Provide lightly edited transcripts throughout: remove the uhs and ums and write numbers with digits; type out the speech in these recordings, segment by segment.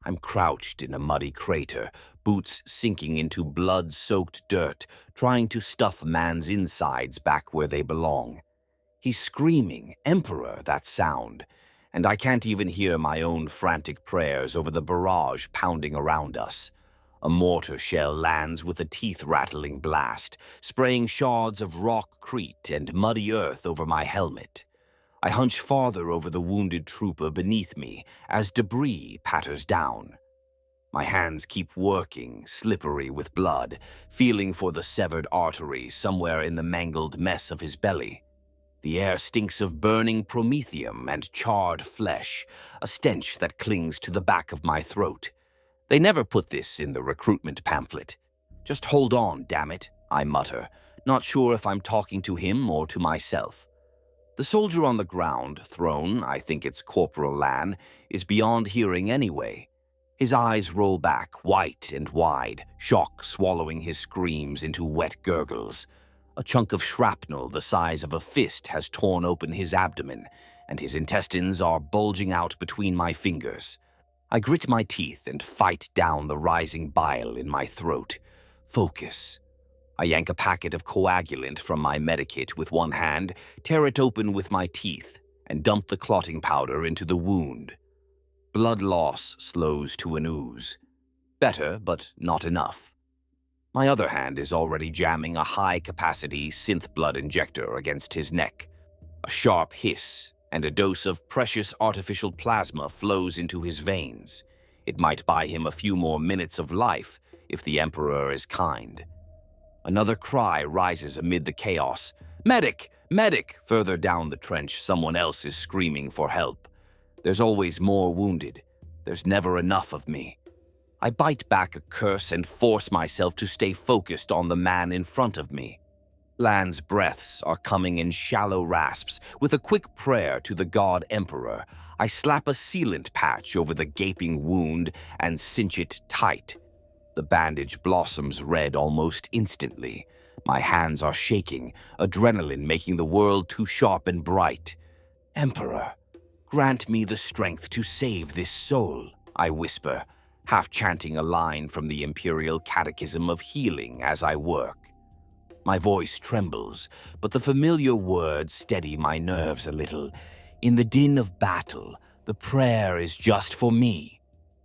I'm crouched in a muddy crater, boots sinking into blood-soaked dirt, trying to stuff man's insides back where they belong. He's screaming, "Emperor," that sound, and I can't even hear my own frantic prayers over the barrage pounding around us. A mortar shell lands with a teeth-rattling blast, spraying shards of rockcrete and muddy earth over my helmet. I hunch farther over the wounded trooper beneath me as debris patters down. My hands keep working, slippery with blood, feeling for the severed artery somewhere in the mangled mess of his belly. The air stinks of burning promethium and charred flesh, a stench that clings to the back of my throat. They never put this in the recruitment pamphlet. "Just hold on, damn it," I mutter, not sure if I'm talking to him or to myself. The soldier on the ground, thrown, I think it's Corporal Lan, is beyond hearing anyway. His eyes roll back, white and wide, shock swallowing his screams into wet gurgles. A chunk of shrapnel the size of a fist has torn open his abdomen, and his intestines are bulging out between my fingers. I grit my teeth and fight down the rising bile in my throat. Focus. I yank a packet of coagulant from my medikit with one hand, tear it open with my teeth, and dump the clotting powder into the wound. Blood loss slows to an ooze. Better, but not enough. My other hand is already jamming a high-capacity synth blood injector against his neck. A sharp hiss, and a dose of precious artificial plasma flows into his veins. It might buy him a few more minutes of life, if the Emperor is kind. Another cry rises amid the chaos. "Medic! Medic!" Further down the trench, someone else is screaming for help. There's always more wounded. There's never enough of me. I bite back a curse and force myself to stay focused on the man in front of me. Lan's breaths are coming in shallow rasps. With a quick prayer to the god Emperor, I slap a sealant patch over the gaping wound and cinch it tight. The bandage blossoms red almost instantly. My hands are shaking, adrenaline making the world too sharp and bright. "Emperor, grant me the strength to save this soul," I whisper, half chanting a line from the Imperial Catechism of Healing as I work. My voice trembles, but the familiar words steady my nerves a little. In the din of battle, the prayer is just for me.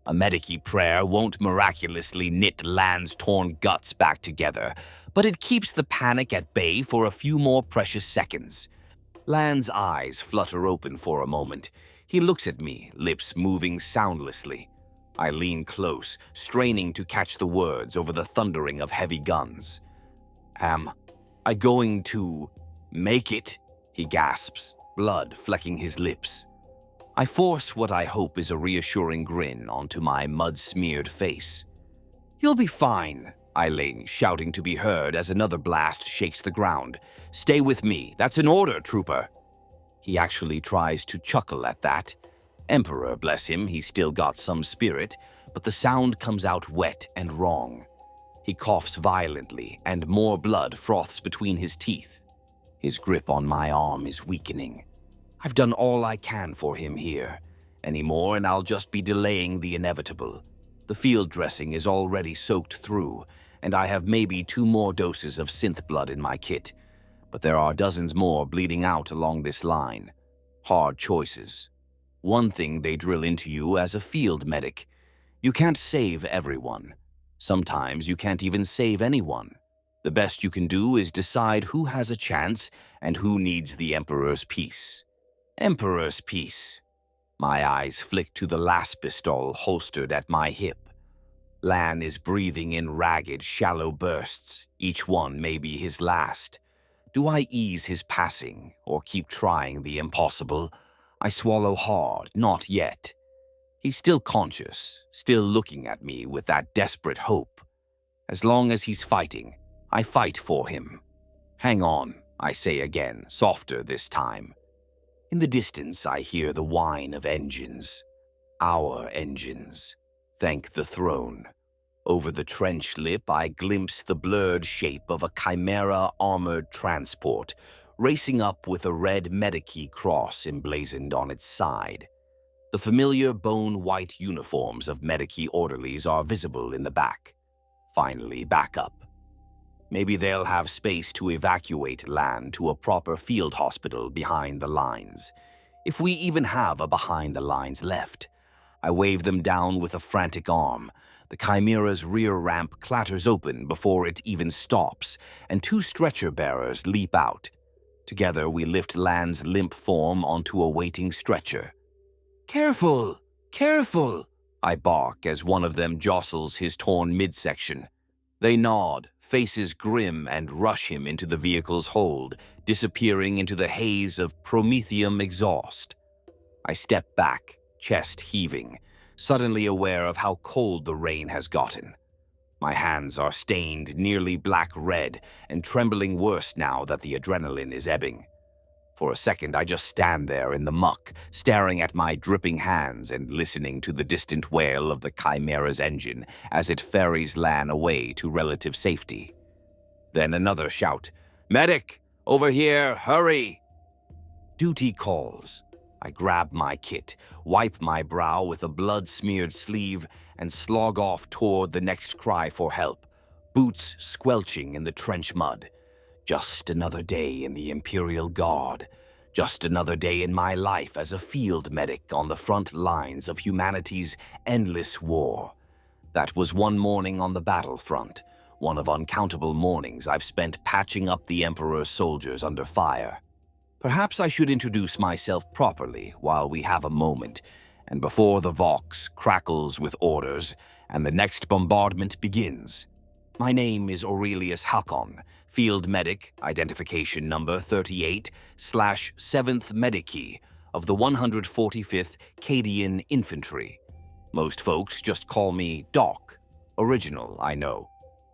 A medici prayer won't miraculously knit Lan's torn guts back together, but it keeps the panic at bay for a few more precious seconds. Lan's eyes flutter open for a moment. He looks at me, lips moving soundlessly. I lean close, straining to catch the words over the thundering of heavy guns. "Am I going to make it?" he gasps, blood flecking his lips. I force what I hope is a reassuring grin onto my mud-smeared face. "You'll be fine," I ling, shouting to be heard as another blast shakes the ground. "Stay with me. That's an order, trooper." He actually tries to chuckle at that. Emperor, bless him, he's still got some spirit, but the sound comes out wet and wrong. He coughs violently, and more blood froths between his teeth. His grip on my arm is weakening. I've done all I can for him here. Any more and I'll just be delaying the inevitable. The field dressing is already soaked through, and I have maybe 2 more doses of synth blood in my kit. But there are dozens more bleeding out along this line. Hard choices. One thing they drill into you as a field medic: you can't save everyone. Sometimes you can't even save anyone. The best you can do is decide who has a chance and who needs the Emperor's peace. Emperor's peace. My eyes flick to the las pistol holstered at my hip. Lan is breathing in ragged, shallow bursts. Each one may be his last. Do I ease his passing or keep trying the impossible? I swallow hard, not yet. He's still conscious, still looking at me with that desperate hope. As long as he's fighting, I fight for him. "Hang on," I say again, softer this time. In the distance, I hear the whine of engines. Our engines. Thank the throne. Over the trench lip, I glimpse the blurred shape of a chimera armored transport, racing up with a red medici cross emblazoned on its side. The familiar bone-white uniforms of Medici orderlies are visible in the back. Finally, back up. Maybe they'll have space to evacuate land to a proper field hospital behind the lines. If we even have a behind the lines left. I wave them down with a frantic arm. The Chimera's rear ramp clatters open before it even stops, and two stretcher bearers leap out. Together we lift Land's limp form onto a waiting stretcher. "Careful! Careful!" I bark as one of them jostles his torn midsection. They nod, faces grim, and rush him into the vehicle's hold, disappearing into the haze of promethium exhaust. I step back, chest heaving, suddenly aware of how cold the rain has gotten. My hands are stained nearly black red and trembling worse now that the adrenaline is ebbing. For a second, I just stand there in the muck, staring at my dripping hands and listening to the distant wail of the Chimera's engine as it ferries Lan away to relative safety. Then another shout, "Medic! Over here! Hurry!" Duty calls. I grab my kit, wipe my brow with a blood-smeared sleeve, and slog off toward the next cry for help, boots squelching in the trench mud. Just another day in the Imperial Guard. Just another day in my life as a field medic on the front lines of humanity's endless war. That was one morning on the battlefront, one of uncountable mornings I've spent patching up the Emperor's soldiers under fire. Perhaps I should introduce myself properly while we have a moment, and before the Vox crackles with orders and the next bombardment begins. My name is Aurelius Hakon, Field Medic, identification number 38/7th Medici of the 145th Cadian Infantry. Most folks just call me Doc. Original, I know.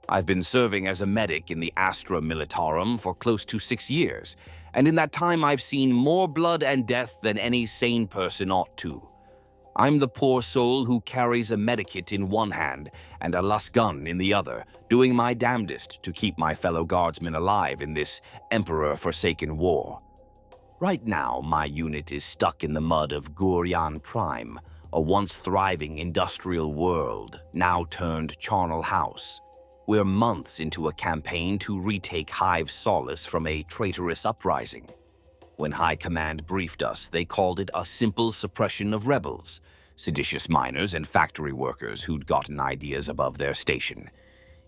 I've been serving as a medic in the Astra Militarum for close to 6 years, and in that time I've seen more blood and death than any sane person ought to. I'm the poor soul who carries a medikit in one hand and a lasgun in the other, doing my damnedest to keep my fellow guardsmen alive in this Emperor-forsaken war. Right now, my unit is stuck in the mud of Guryan Prime, a once thriving industrial world, now turned charnel house. We're months into a campaign to retake Hive Solace from a traitorous uprising. When High Command briefed us, they called it a simple suppression of rebels, seditious miners and factory workers who'd gotten ideas above their station.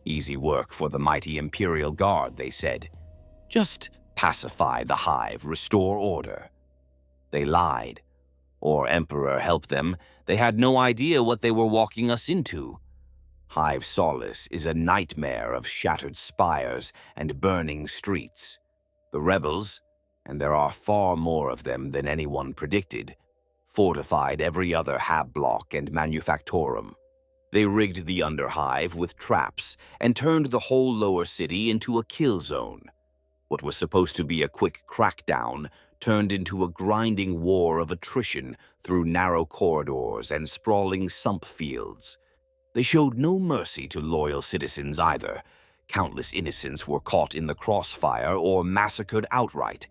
Easy work for the mighty Imperial Guard, they said. Just pacify the Hive, restore order. They lied. Or Emperor helped them. They had no idea what they were walking us into. Hive Solace is a nightmare of shattered spires and burning streets. The rebels, and there are far more of them than anyone predicted, fortified every other hab block and manufactorum. They rigged the Underhive with traps and turned the whole lower city into a kill zone. What was supposed to be a quick crackdown turned into a grinding war of attrition through narrow corridors and sprawling sump fields. They showed no mercy to loyal citizens either. Countless innocents were caught in the crossfire or massacred outright.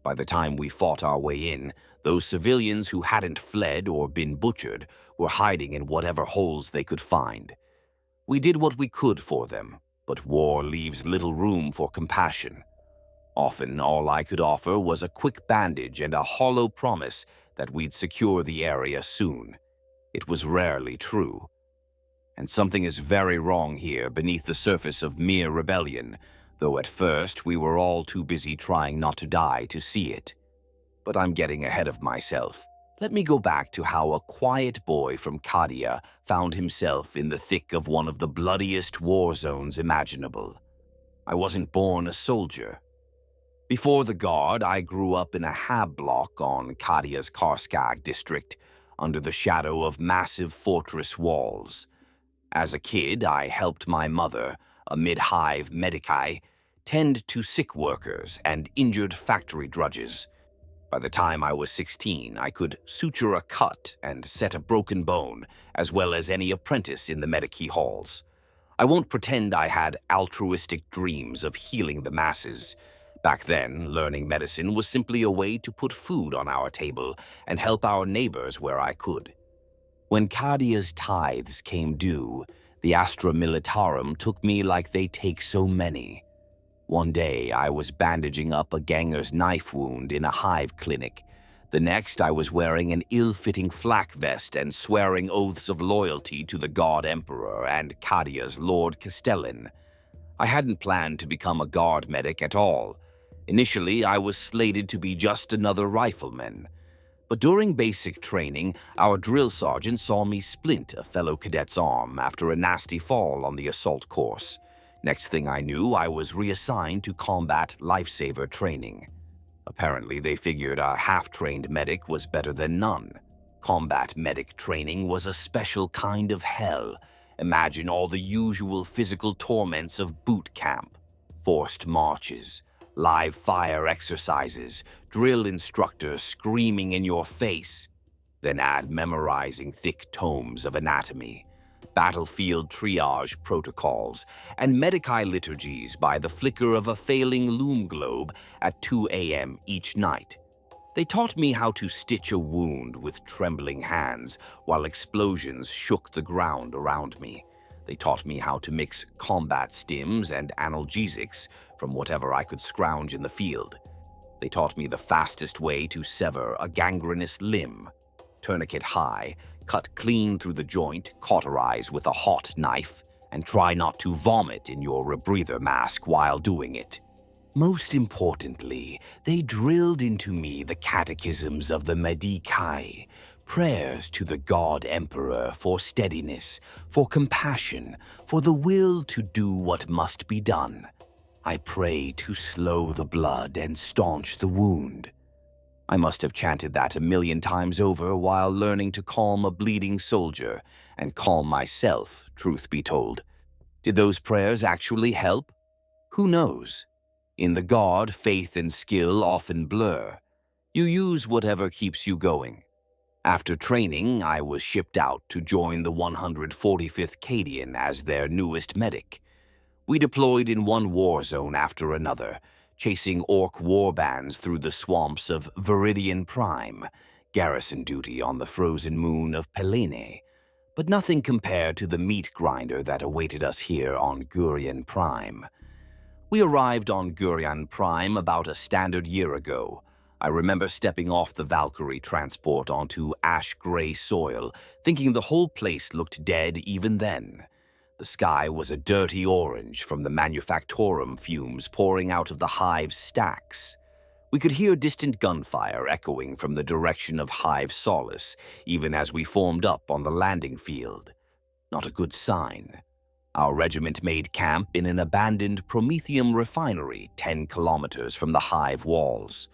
By the time we fought our way in, those civilians who hadn't fled or been butchered were hiding in whatever holes they could find. We did what we could for them, but war leaves little room for compassion. Often, all I could offer was a quick bandage and a hollow promise that we'd secure the area soon. It was rarely true. And something is very wrong here beneath the surface of mere rebellion, though at first we were all too busy trying not to die to see it. But I'm getting ahead of myself. Let me go back to how a quiet boy from Cadia found himself in the thick of one of the bloodiest war zones imaginable. I wasn't born a soldier. Before the Guard, I grew up in a hab block on Cadia's Karskag district, under the shadow of massive fortress walls. As a kid, I helped my mother, a mid-hive medici, tend to sick workers and injured factory drudges. By the time I was 16, I could suture a cut and set a broken bone, as well as any apprentice in the medici halls. I won't pretend I had altruistic dreams of healing the masses. Back then, learning medicine was simply a way to put food on our table and help our neighbors where I could. When Cadia's tithes came due, the Astra Militarum took me like they take so many. One day, I was bandaging up a ganger's knife wound in a hive clinic. The next, I was wearing an ill-fitting flak vest and swearing oaths of loyalty to the God Emperor and Cadia's Lord Castellan. I hadn't planned to become a guard medic at all. Initially, I was slated to be just another rifleman. But during basic training, our drill sergeant saw me splint a fellow cadet's arm after a nasty fall on the assault course. Next thing I knew, I was reassigned to combat lifesaver training. Apparently, they figured a half-trained medic was better than none. Combat medic training was a special kind of hell. Imagine all the usual physical torments of boot camp. Forced marches, live fire exercises, drill instructors screaming in your face. Then add memorizing thick tomes of anatomy, battlefield triage protocols, and medici liturgies by the flicker of a failing loom globe at 2 a.m. each night. They taught me how to stitch a wound with trembling hands while explosions shook the ground around me. They taught me how to mix combat stims and analgesics from whatever I could scrounge in the field. They taught me the fastest way to sever a gangrenous limb. Tourniquet high, cut clean through the joint, cauterize with a hot knife, and try not to vomit in your rebreather mask while doing it. Most importantly, they drilled into me the catechisms of the Medici, prayers to the God Emperor for steadiness, for compassion, for the will to do what must be done. I pray to slow the blood and staunch the wound. I must have chanted that 1,000,000 times over while learning to calm a bleeding soldier and calm myself, truth be told. Did those prayers actually help? Who knows? In the Guard, faith and skill often blur. You use whatever keeps you going. After training, I was shipped out to join the 145th Cadian as their newest medic. We deployed in one war zone after another, chasing orc warbands through the swamps of Viridian Prime, garrison duty on the frozen moon of Pelene, but nothing compared to the meat grinder that awaited us here on Gurian Prime. We arrived on Gurian Prime about a standard year ago. I remember stepping off the Valkyrie transport onto ash-gray soil, thinking the whole place looked dead even then. The sky was a dirty orange from the manufactorum fumes pouring out of the hive's stacks. We could hear distant gunfire echoing from the direction of Hive Solace, even as we formed up on the landing field. Not a good sign. Our regiment made camp in an abandoned Promethium refinery 10 kilometers from the hive walls.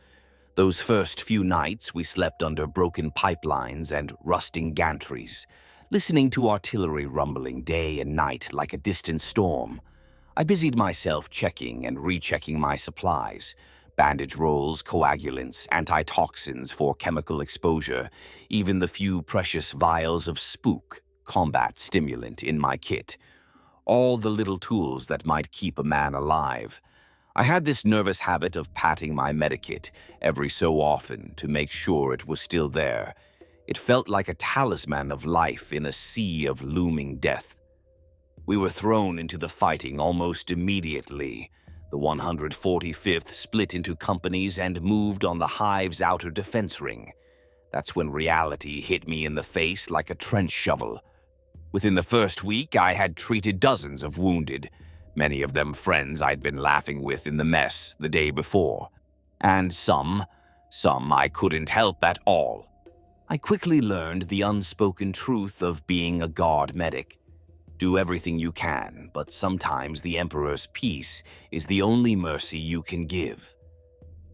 Those first few nights we slept under broken pipelines and rusting gantries, listening to artillery rumbling day and night like a distant storm. I busied myself checking and rechecking my supplies, bandage rolls, coagulants, antitoxins for chemical exposure, even the few precious vials of spook, combat stimulant, in my kit. All the little tools that might keep a man alive. I had this nervous habit of patting my medikit every so often to make sure it was still there. It felt like a talisman of life in a sea of looming death. We were thrown into the fighting almost immediately. The 145th split into companies and moved on the hive's outer defense ring. That's when reality hit me in the face like a trench shovel. Within the first week, I had treated dozens of wounded, many of them friends I'd been laughing with in the mess the day before. And some I couldn't help at all. I quickly learned the unspoken truth of being a guard medic. Do everything you can, but sometimes the Emperor's peace is the only mercy you can give.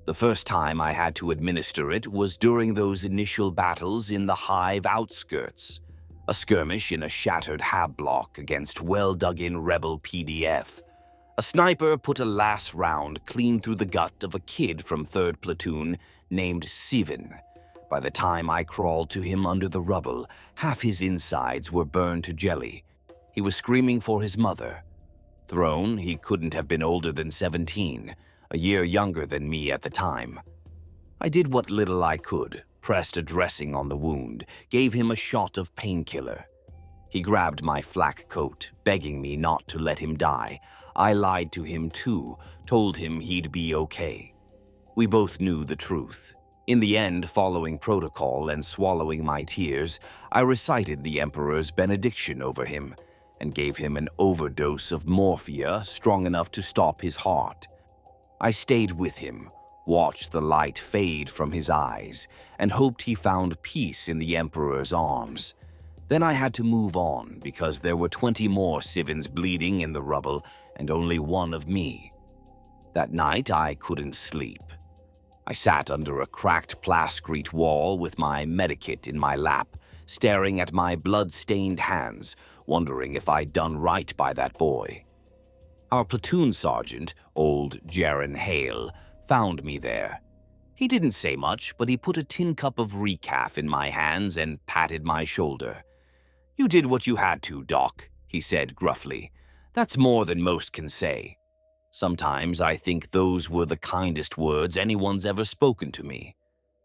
The first time I had to administer it was during those initial battles in the hive outskirts. A skirmish in a shattered hab block against well-dug-in rebel PDF. A sniper put a last round clean through the gut of a kid from 3rd Platoon named Sivan. By the time I crawled to him under the rubble, half his insides were burned to jelly. He was screaming for his mother. Thrown, he couldn't have been older than 17. a year younger than me at the time. I did what little I could, pressed a dressing on the wound, gave him a shot of painkiller. He grabbed my flak coat, begging me not to let him die. I lied to him too, told him he'd be okay. We both knew the truth. In the end, following protocol and swallowing my tears, I recited the Emperor's benediction over him and gave him an overdose of morphia strong enough to stop his heart. I stayed with him, watched the light fade from his eyes, and hoped he found peace in the Emperor's arms. Then I had to move on because there were 20 more civils bleeding in the rubble and only one of me. That night I couldn't sleep. I sat under a cracked plascrete wall with my medikit in my lap, staring at my blood-stained hands, wondering if I'd done right by that boy. Our platoon sergeant, old Jaron Hale, found me there. He didn't say much, but he put a tin cup of recaf in my hands and patted my shoulder. "You did what you had to, Doc," he said gruffly. "That's more than most can say." Sometimes I think those were the kindest words anyone's ever spoken to me.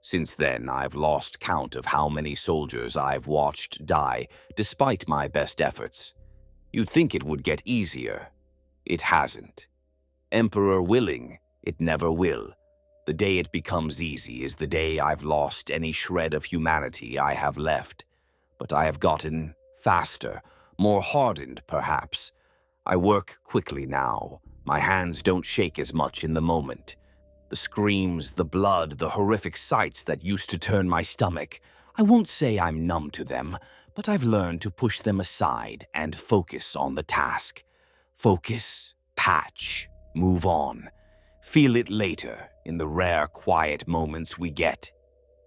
Since then, I've lost count of how many soldiers I've watched die, despite my best efforts. You'd think it would get easier. It hasn't. Emperor willing, it never will. The day it becomes easy is the day I've lost any shred of humanity I have left. But I have gotten faster, more hardened, perhaps. I work quickly now. My hands don't shake as much in the moment. The screams, the blood, the horrific sights that used to turn my stomach. I won't say I'm numb to them, but I've learned to push them aside and focus on the task. Focus, patch, move on. Feel it later in the rare quiet moments we get.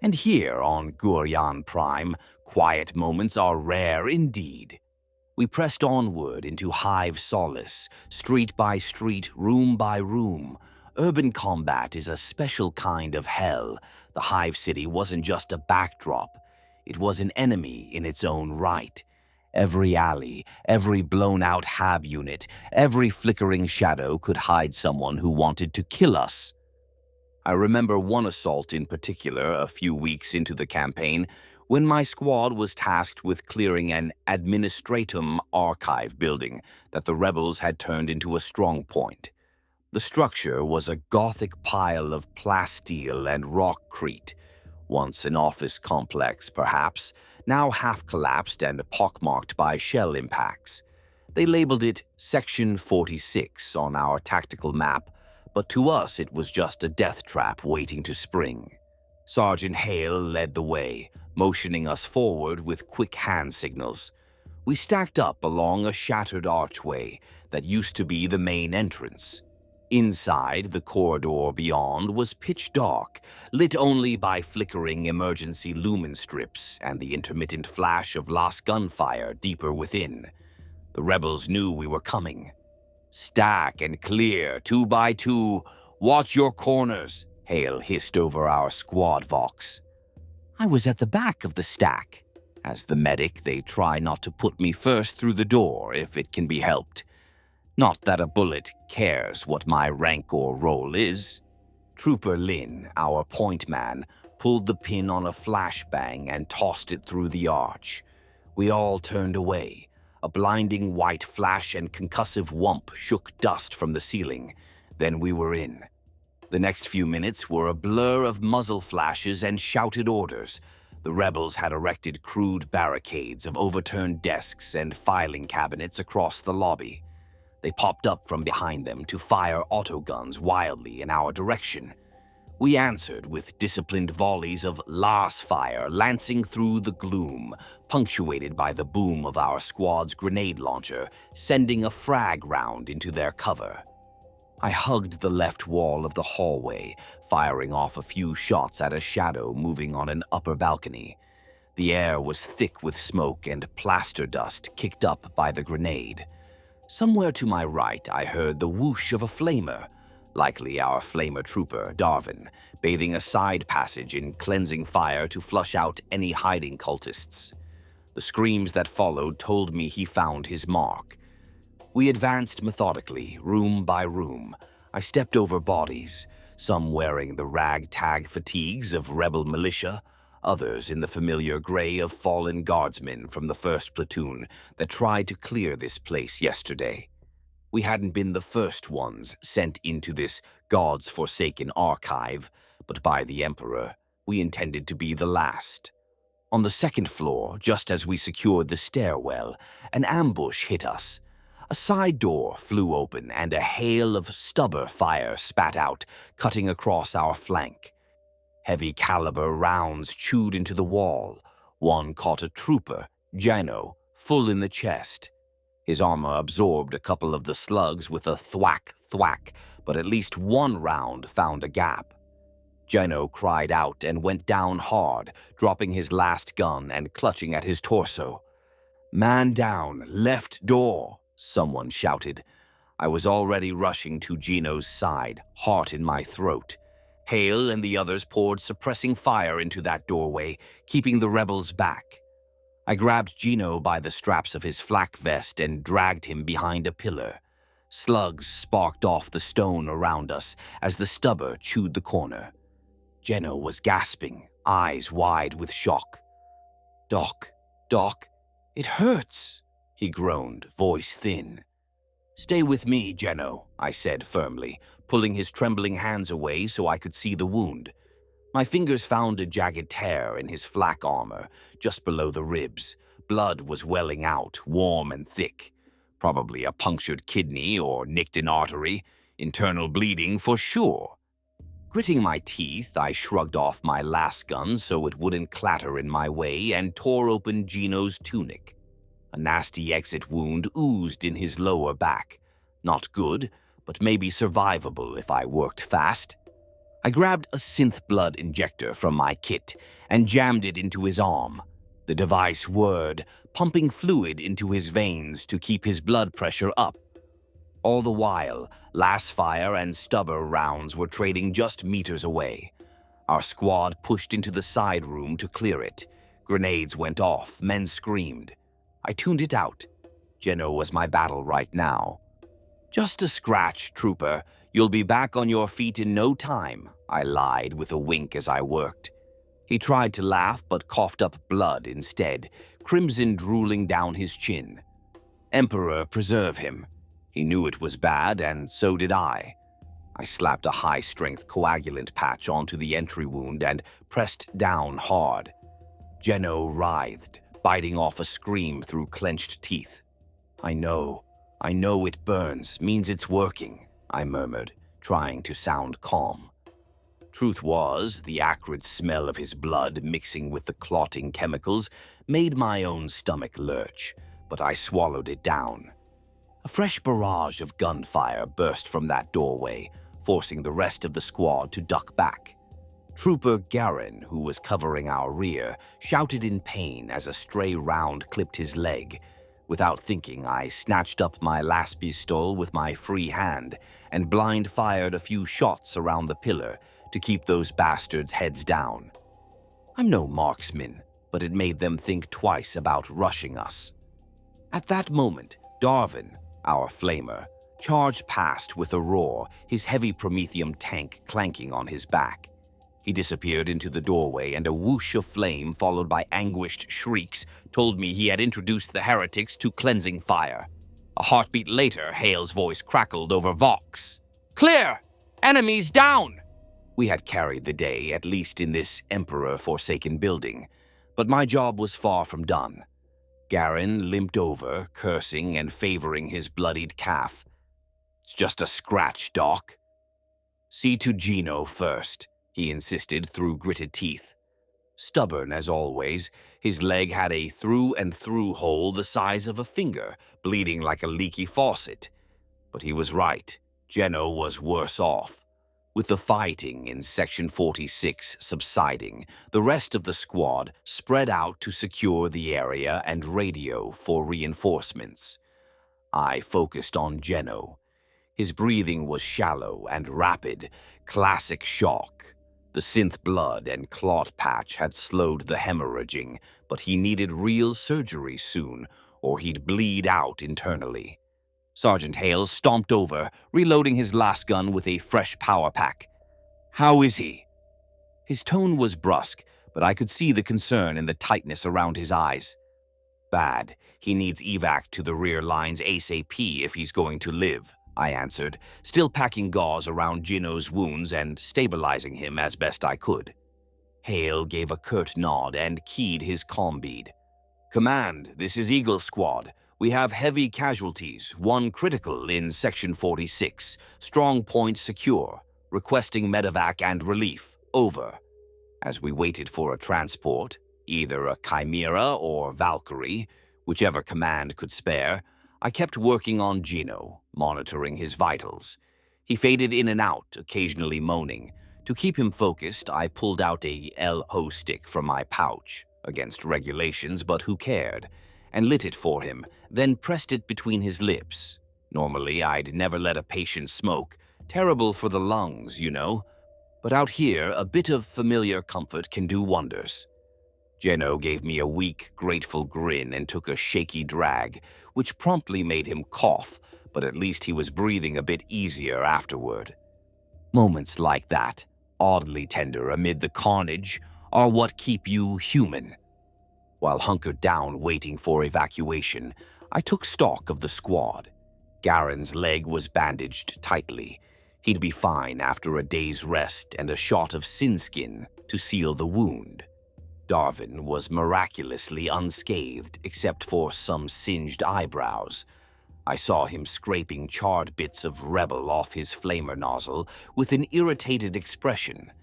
And here on Gurion Prime, quiet moments are rare indeed. We pressed onward into Hive Solace, street by street, room by room. Urban combat is a special kind of hell. The Hive City wasn't just a backdrop. It was an enemy in its own right. Every alley, every blown-out hab unit, every flickering shadow could hide someone who wanted to kill us. I remember one assault in particular a few weeks into the campaign when my squad was tasked with clearing an administratum archive building that the rebels had turned into a strong point. The structure was a Gothic pile of plasteel and rockcrete, once an office complex perhaps, now half-collapsed and pockmarked by shell impacts. They labeled it Section 46 on our tactical map, but to us it was just a death trap waiting to spring. Sergeant Hale led the way, motioning us forward with quick hand signals. We stacked up along a shattered archway that used to be the main entrance. Inside, the corridor beyond was pitch dark, lit only by flickering emergency lumen strips and the intermittent flash of lost gunfire deeper within. The rebels knew we were coming. "Stack and clear, 2 by 2. Watch your corners," Hale hissed over our squad vox. I was at the back of the stack. As the medic, they try not to put me first through the door if it can be helped. Not that a bullet cares what my rank or role is. Trooper Lin, our point man, pulled the pin on a flashbang and tossed it through the arch. We all turned away. A blinding white flash and concussive whump shook dust from the ceiling. Then we were in. The next few minutes were a blur of muzzle flashes and shouted orders. The rebels had erected crude barricades of overturned desks and filing cabinets across the lobby. They popped up from behind them to fire autoguns wildly in our direction. We answered with disciplined volleys of las fire lancing through the gloom, punctuated by the boom of our squad's grenade launcher, sending a frag round into their cover. I hugged the left wall of the hallway, firing off a few shots at a shadow moving on an upper balcony. The air was thick with smoke and plaster dust kicked up by the grenade. Somewhere to my right, I heard the whoosh of a flamer, likely our flamer trooper, Darwin, bathing a side passage in cleansing fire to flush out any hiding cultists. The screams that followed told me he found his mark. We advanced methodically, room by room. I stepped over bodies, some wearing the ragtag fatigues of rebel militia, others in the familiar gray of fallen guardsmen from the first platoon that tried to clear this place yesterday. We hadn't been the first ones sent into this God's forsaken archive, but by the Emperor, we intended to be the last. On the second floor, just as we secured the stairwell, an ambush hit us. A side door flew open and a hail of stubber fire spat out, cutting across our flank. Heavy caliber rounds chewed into the wall. One caught a trooper, Jano, full in the chest. His armor absorbed a couple of the slugs with a thwack, thwack, but at least one round found a gap. Jano cried out and went down hard, dropping his last gun and clutching at his torso. "Man down, left door," someone shouted. I was already rushing to Gino's side, heart in my throat. Hale and the others poured suppressing fire into that doorway, keeping the rebels back. I grabbed Gino by the straps of his flak vest and dragged him behind a pillar. Slugs sparked off the stone around us as the stubber chewed the corner. Gino was gasping, eyes wide with shock. Doc, it hurts," he groaned, voice thin. "Stay with me, Gino," I said firmly, pulling his trembling hands away so I could see the wound. My fingers found a jagged tear in his flak armor, just below the ribs. Blood was welling out, warm and thick. Probably a punctured kidney or nicked an artery. Internal bleeding for sure. Gritting my teeth, I shrugged off my lasgun so it wouldn't clatter in my way and tore open Gino's tunic. A nasty exit wound oozed in his lower back. Not good, but maybe survivable if I worked fast. I grabbed a synth blood injector from my kit and jammed it into his arm. The device whirred, pumping fluid into his veins to keep his blood pressure up. All the while, lasfire and stubber rounds were trading just meters away. Our squad pushed into the side room to clear it. Grenades went off, men screamed. I tuned it out. Gino was my battle right now. "Just a scratch, trooper. You'll be back on your feet in no time," I lied with a wink as I worked. He tried to laugh but coughed up blood instead, crimson drooling down his chin. Emperor preserve him. He knew it was bad, and so did I. I slapped a high-strength coagulant patch onto the entry wound and pressed down hard. Gino writhed, biting off a scream through clenched teeth. I know it burns, means it's working," I murmured, trying to sound calm. Truth was, the acrid smell of his blood mixing with the clotting chemicals made my own stomach lurch, but I swallowed it down. A fresh barrage of gunfire burst from that doorway, forcing the rest of the squad to duck back. Trooper Garin, who was covering our rear, shouted in pain as a stray round clipped his leg. Without thinking, I snatched up my last pistol with my free hand and blind fired a few shots around the pillar to keep those bastards' heads down. I'm no marksman, but it made them think twice about rushing us. At that moment, Darwin, our flamer, charged past with a roar, his heavy Prometheum tank clanking on his back. He disappeared into the doorway, and a whoosh of flame followed by anguished shrieks told me he had introduced the heretics to cleansing fire. A heartbeat later, Hale's voice crackled over Vox. "Clear! Enemies down!" We had carried the day, at least in this Emperor-forsaken building, but my job was far from done. Garin limped over, cursing and favoring his bloodied calf. "It's just a scratch, Doc." "See to Gino first," he insisted through gritted teeth. Stubborn as always, his leg had a through-and-through hole the size of a finger, bleeding like a leaky faucet. But he was right. Gino was worse off. With the fighting in Section 46 subsiding, the rest of the squad spread out to secure the area and radio for reinforcements. I focused on Gino. His breathing was shallow and rapid, classic shock. The synth blood and clot patch had slowed the hemorrhaging, but he needed real surgery soon, or he'd bleed out internally. Sergeant Hale stomped over, reloading his last gun with a fresh power pack. "How is he?" His tone was brusque, but I could see the concern in the tightness around his eyes. "Bad. He needs evac to the rear lines ASAP if he's going to live," I answered, still packing gauze around Gino's wounds and stabilizing him as best I could. Hale gave a curt nod and keyed his comm bead. "Command, this is Eagle Squad. We have heavy casualties, one critical in Section 46. Strong point secure. Requesting medevac and relief. Over." As we waited for a transport, either a Chimera or Valkyrie, whichever command could spare, I kept working on Gino, monitoring his vitals. He faded in and out, occasionally moaning. To keep him focused, I pulled out a LHO stick from my pouch, against regulations, but who cared, and lit it for him, then pressed it between his lips. Normally, I'd never let a patient smoke. Terrible for the lungs, you know. But out here, a bit of familiar comfort can do wonders. Geno gave me a weak, grateful grin and took a shaky drag, which promptly made him cough, but at least he was breathing a bit easier afterward. Moments like that, oddly tender amid the carnage, are what keep you human. While hunkered down waiting for evacuation, I took stock of the squad. Garen's leg was bandaged tightly. He'd be fine after a day's rest and a shot of sin skin to seal the wound. Darwin was miraculously unscathed except for some singed eyebrows. I saw him scraping charred bits of Rebel off his flamer nozzle with an irritated expression.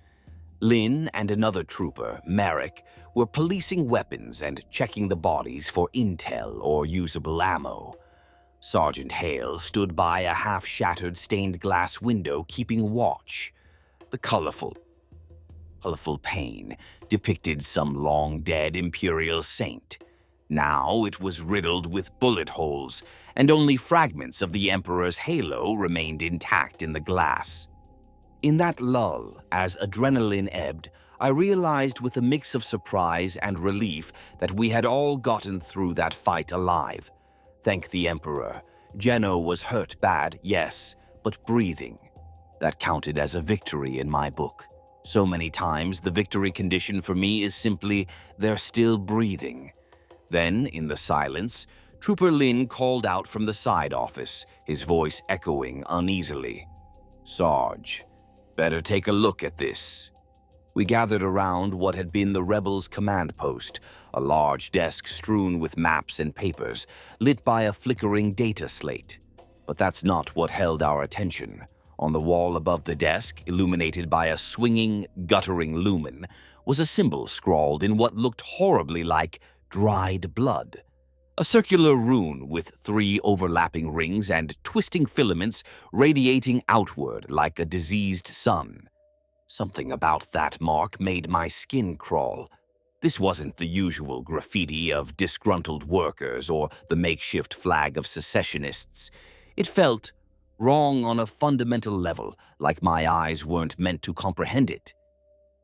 Lynn and another trooper, Merrick, were policing weapons and checking the bodies for intel or usable ammo. Sergeant Hale stood by a half-shattered stained glass window keeping watch. The colorful pane depicted some long-dead Imperial saint. Now it was riddled with bullet holes, and only fragments of the Emperor's halo remained intact in the glass. In that lull, as adrenaline ebbed, I realized with a mix of surprise and relief that we had all gotten through that fight alive. Thank the Emperor. Geno was hurt bad, yes, but breathing. That counted as a victory in my book. So many times, the victory condition for me is simply, they're still breathing. Then, in the silence, Trooper Lin called out from the side office, his voice echoing uneasily. "Sarge, better take a look at this." We gathered around what had been the rebels' command post, a large desk strewn with maps and papers, lit by a flickering data slate. But that's not what held our attention. On the wall above the desk, illuminated by a swinging, guttering lumen, was a symbol scrawled in what looked horribly like dried blood. A circular rune with 3 overlapping rings and twisting filaments radiating outward like a diseased sun. Something about that mark made my skin crawl. This wasn't the usual graffiti of disgruntled workers or the makeshift flag of secessionists. It felt wrong on a fundamental level, like my eyes weren't meant to comprehend it.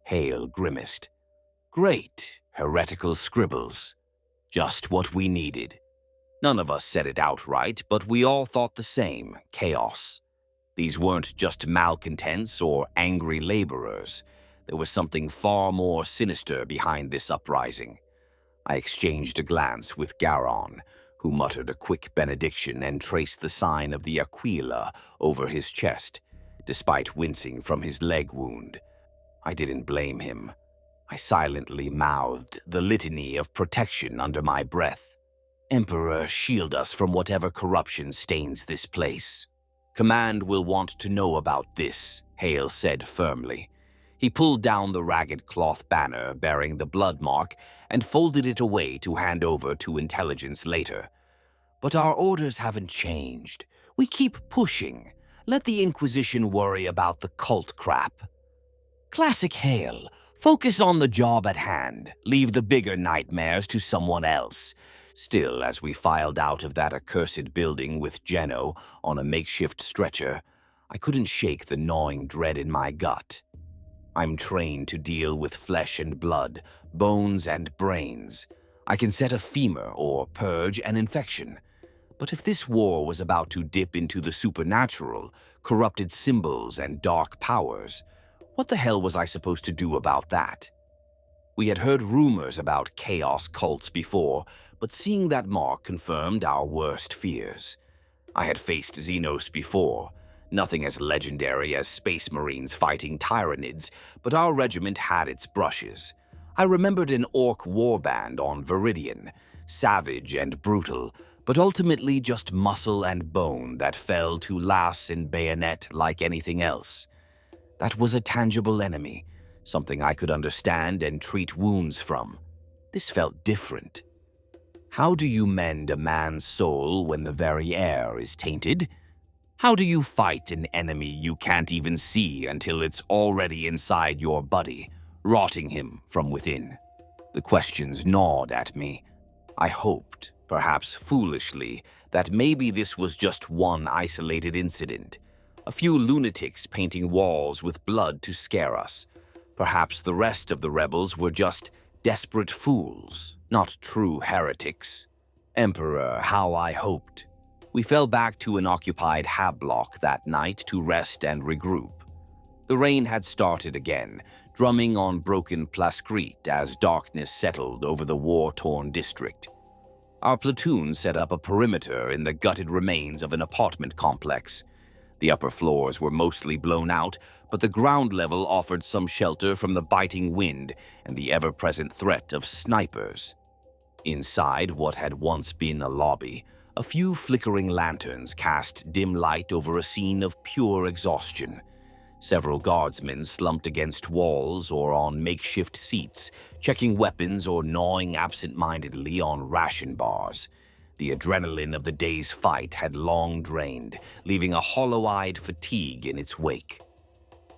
Hale grimaced. "Great, heretical scribbles. Just what we needed." None of us said it outright, but we all thought the same, chaos. These weren't just malcontents or angry laborers. There was something far more sinister behind this uprising. I exchanged a glance with Garon, who muttered a quick benediction and traced the sign of the Aquila over his chest, despite wincing from his leg wound. I didn't blame him. I silently mouthed the litany of protection under my breath. "Emperor, shield us from whatever corruption stains this place." "Command will want to know about this," Hale said firmly. He pulled down the ragged cloth banner bearing the blood mark and folded it away to hand over to intelligence later. "But our orders haven't changed. We keep pushing. Let the Inquisition worry about the cult crap." Classic Hale. Focus on the job at hand. Leave the bigger nightmares to someone else. Still, as we filed out of that accursed building with Geno on a makeshift stretcher, I couldn't shake the gnawing dread in my gut. I'm trained to deal with flesh and blood, bones and brains. I can set a femur or purge an infection. But if this war was about to dip into the supernatural, corrupted symbols and dark powers, what the hell was I supposed to do about that? We had heard rumors about chaos cults before, but seeing that mark confirmed our worst fears. I had faced Xenos before, nothing as legendary as space marines fighting tyrannids, but our regiment had its brushes. I remembered an orc warband on Viridian, savage and brutal, but ultimately just muscle and bone that fell to lass and bayonet like anything else. That was a tangible enemy, something I could understand and treat wounds from. This felt different. How do you mend a man's soul when the very air is tainted? How do you fight an enemy you can't even see until it's already inside your body, rotting him from within? The questions gnawed at me. I hoped, perhaps foolishly, that maybe this was just one isolated incident. A few lunatics painting walls with blood to scare us. Perhaps the rest of the rebels were just desperate fools, not true heretics. Emperor, how I hoped. We fell back to an occupied hab block that night to rest and regroup. The rain had started again, drumming on broken plascrete as darkness settled over the war-torn district. Our platoon set up a perimeter in the gutted remains of an apartment complex. The upper floors were mostly blown out, but the ground level offered some shelter from the biting wind and the ever-present threat of snipers. Inside what had once been a lobby, a few flickering lanterns cast dim light over a scene of pure exhaustion. Several guardsmen slumped against walls or on makeshift seats, checking weapons or gnawing absent-mindedly on ration bars. The adrenaline of the day's fight had long drained, leaving a hollow-eyed fatigue in its wake.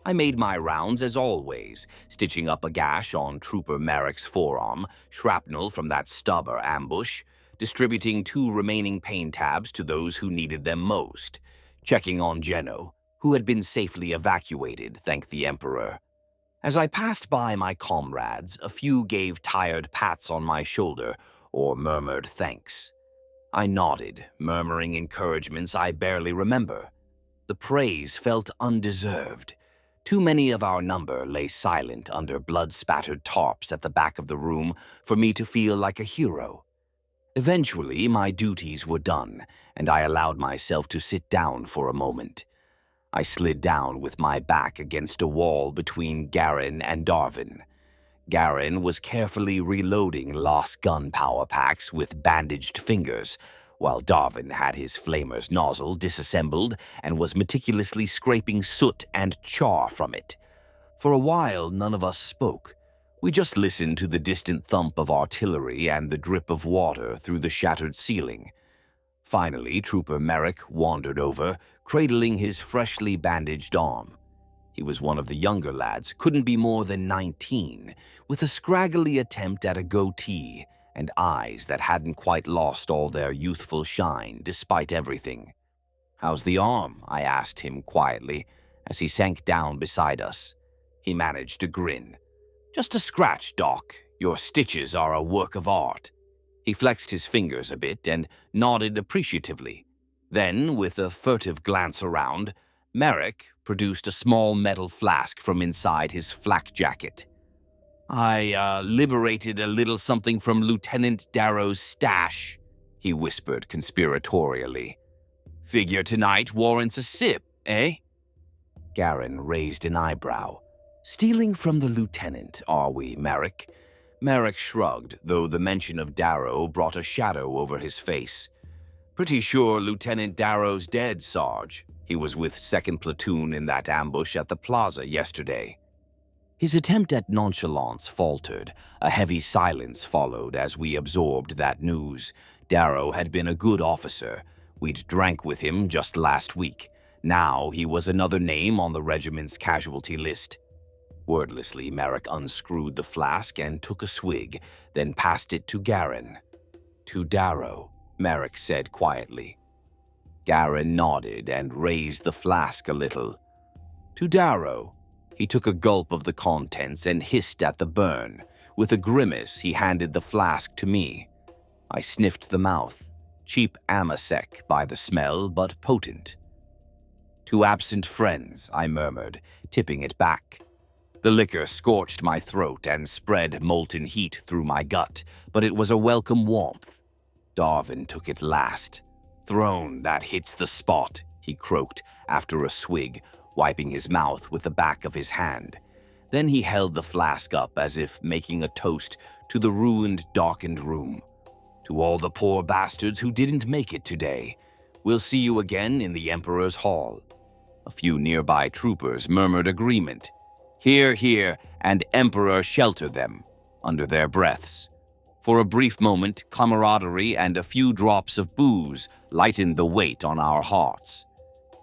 I made my rounds as always, stitching up a gash on Trooper Merrick's forearm, shrapnel from that stubber ambush, distributing 2 remaining pain tabs to those who needed them most, checking on Geno, who had been safely evacuated, thank the Emperor. As I passed by my comrades, a few gave tired pats on my shoulder or murmured thanks. I nodded, murmuring encouragements I barely remember. The praise felt undeserved. Too many of our number lay silent under blood-spattered tarps at the back of the room for me to feel like a hero. Eventually, my duties were done, and I allowed myself to sit down for a moment. I slid down with my back against a wall between Garen and Darvin. Garen was carefully reloading lost gun power packs with bandaged fingers, while Darvin had his flamer's nozzle disassembled and was meticulously scraping soot and char from it. For a while, none of us spoke. We just listened to the distant thump of artillery and the drip of water through the shattered ceiling. Finally, Trooper Merrick wandered over, cradling his freshly bandaged arm. He was one of the younger lads, couldn't be more than 19, with a scraggly attempt at a goatee and eyes that hadn't quite lost all their youthful shine despite everything. "How's the arm?" I asked him quietly as he sank down beside us. He managed to grin. "Just a scratch, Doc. Your stitches are a work of art." He flexed his fingers a bit and nodded appreciatively. Then, with a furtive glance around, Merrick produced a small metal flask from inside his flak jacket. "I liberated a little something from Lieutenant Darrow's stash," he whispered conspiratorially. "Figure tonight warrants a sip, eh?" Garen raised an eyebrow. "Stealing from the lieutenant, are we, Merrick?" Merrick shrugged, though the mention of Darrow brought a shadow over his face. "Pretty sure Lieutenant Darrow's dead, Sarge. He was with 2nd Platoon in that ambush at the plaza yesterday." His attempt at nonchalance faltered. A heavy silence followed as we absorbed that news. Darrow had been a good officer. We'd drank with him just last week. Now he was another name on the regiment's casualty list. Wordlessly, Merrick unscrewed the flask and took a swig, then passed it to Garen. "To Darrow," Merrick said quietly. Garen nodded and raised the flask a little. "To Darrow." He took a gulp of the contents and hissed at the burn. With a grimace, he handed the flask to me. I sniffed the mouth. cheap amasec by the smell, but potent. "To absent friends," I murmured, tipping it back. The liquor scorched my throat and spread molten heat through my gut, but it was a welcome warmth. Darwin took it last. "Throne that hits the spot," he croaked after a swig, wiping his mouth with the back of his hand. Then he held the flask up as if making a toast to the ruined, darkened room. "To all the poor bastards who didn't make it today. We'll see you again in the Emperor's Hall." A few nearby troopers murmured agreement. "Hear, hear, and Emperor shelter them," under their breaths. For a brief moment, camaraderie and a few drops of booze lightened the weight on our hearts.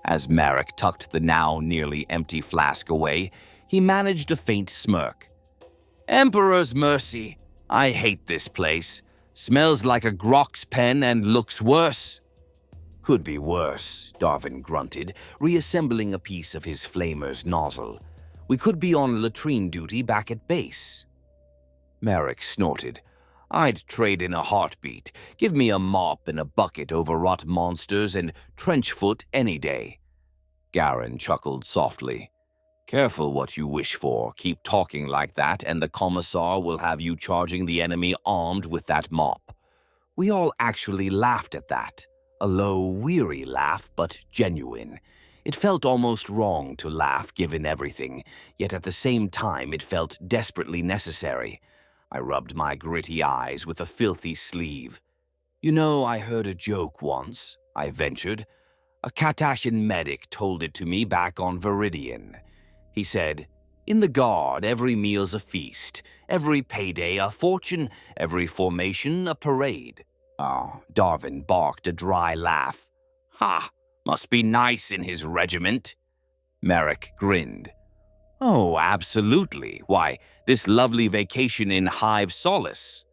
As Marek tucked the now nearly empty flask away, he managed a faint smirk. "Emperor's mercy, I hate this place. Smells like a grok's pen and looks worse." "Could be worse," Darwin grunted, reassembling a piece of his flamer's nozzle. "We could be on latrine duty back at base." Marek snorted. "I'd trade in a heartbeat. Give me a mop and a bucket over rot monsters and trench foot any day." Garen chuckled softly. "Careful what you wish for. Keep talking like that and the commissar will have you charging the enemy armed with that mop." We all actually laughed at that. A low, weary laugh, but genuine. It felt almost wrong to laugh given everything, yet at the same time it felt desperately necessary. I rubbed my gritty eyes with a filthy sleeve. "You know, I heard a joke once," I ventured. "A Katashan medic told it to me back on Viridian. He said, 'In the Guard, every meal's a feast, every payday a fortune, every formation a parade.'" Oh, Darwin barked a dry laugh. "Ha! Must be nice in his regiment." Marek grinned. "Oh, absolutely. Why, this lovely vacation in Hive Solace,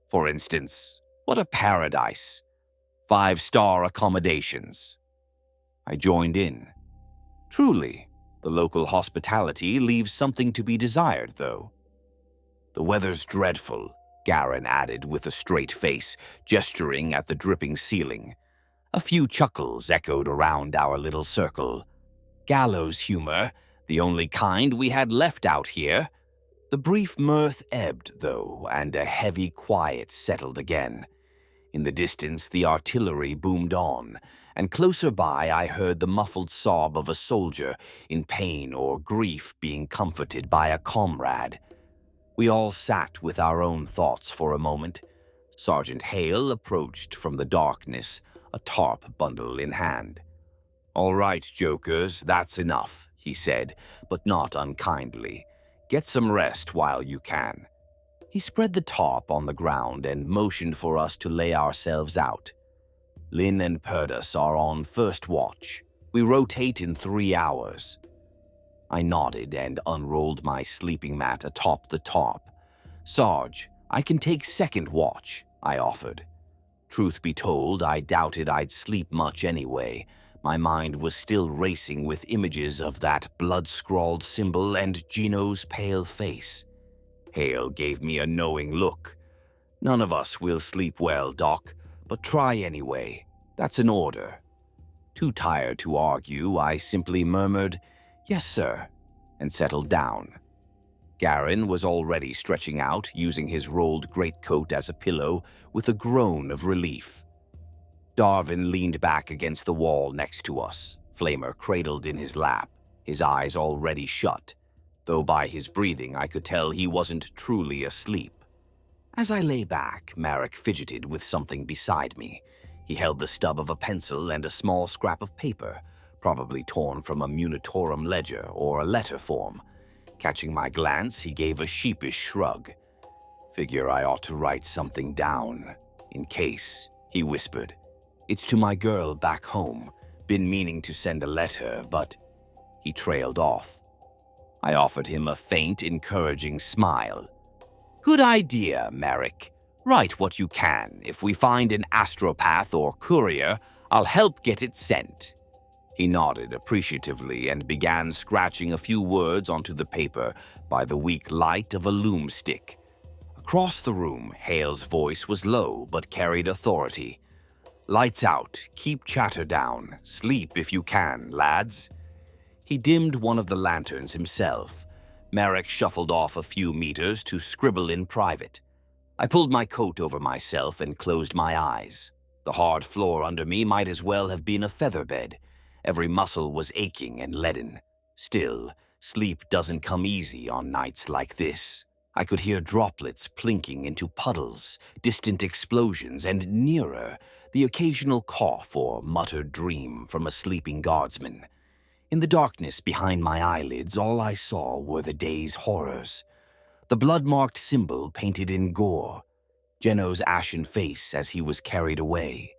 for instance, what a paradise. 5-star accommodations." I joined in. "Truly, the local hospitality leaves something to be desired, though." "The weather's dreadful," Garen added with a straight face, gesturing at the dripping ceiling. A few chuckles echoed around our little circle. Gallows humor, the only kind we had left out here. The brief mirth ebbed, though, and a heavy quiet settled again. In the distance, the artillery boomed on, and closer by I heard the muffled sob of a soldier in pain or grief being comforted by a comrade. We all sat with our own thoughts for a moment. Sergeant Hale approached from the darkness, a tarp bundle in hand. "All right, jokers, that's enough," he said, but not unkindly. "Get some rest while you can." He spread the tarp on the ground and motioned for us to lay ourselves out. "Lynn and Perdus are on first watch. We rotate in 3 hours." I nodded and unrolled my sleeping mat atop the tarp. "Sarge, I can take second watch," I offered. Truth be told, I doubted I'd sleep much anyway. My mind was still racing with images of that blood-scrawled symbol and Gino's pale face. Hale gave me a knowing look. "None of us will sleep well, Doc, but try anyway. That's an order." Too tired to argue, I simply murmured, "Yes, sir," and settled down. Garen was already stretching out, using his rolled greatcoat as a pillow, with a groan of relief. Darwin leaned back against the wall next to us, Flamer cradled in his lap, his eyes already shut, though by his breathing I could tell he wasn't truly asleep. As I lay back, Marek fidgeted with something beside me. He held the stub of a pencil and a small scrap of paper, probably torn from a munitorum ledger or a letter form. Catching my glance, he gave a sheepish shrug. "Figure I ought to write something down. In case," he whispered. "It's to my girl back home. Been meaning to send a letter, but..." He trailed off. I offered him a faint, encouraging smile. "Good idea, Marek. Write what you can. If we find an astropath or courier, I'll help get it sent." He nodded appreciatively and began scratching a few words onto the paper by the weak light of a loom stick. Across the room, Hale's voice was low but carried authority. Lights out. Keep chatter down. Sleep if you can, lads." He dimmed one of the lanterns himself. Merrick shuffled off a few meters to scribble in private. I pulled my coat over myself and closed my eyes. The hard floor under me might as well have been a featherbed. Every muscle was aching and leaden. Still, sleep doesn't come easy on nights like this. I could hear droplets plinking into puddles, distant explosions, and nearer, the occasional cough or muttered dream from a sleeping guardsman. In the darkness behind my eyelids, all I saw were the day's horrors. The blood-marked symbol painted in gore, Geno's ashen face as he was carried away,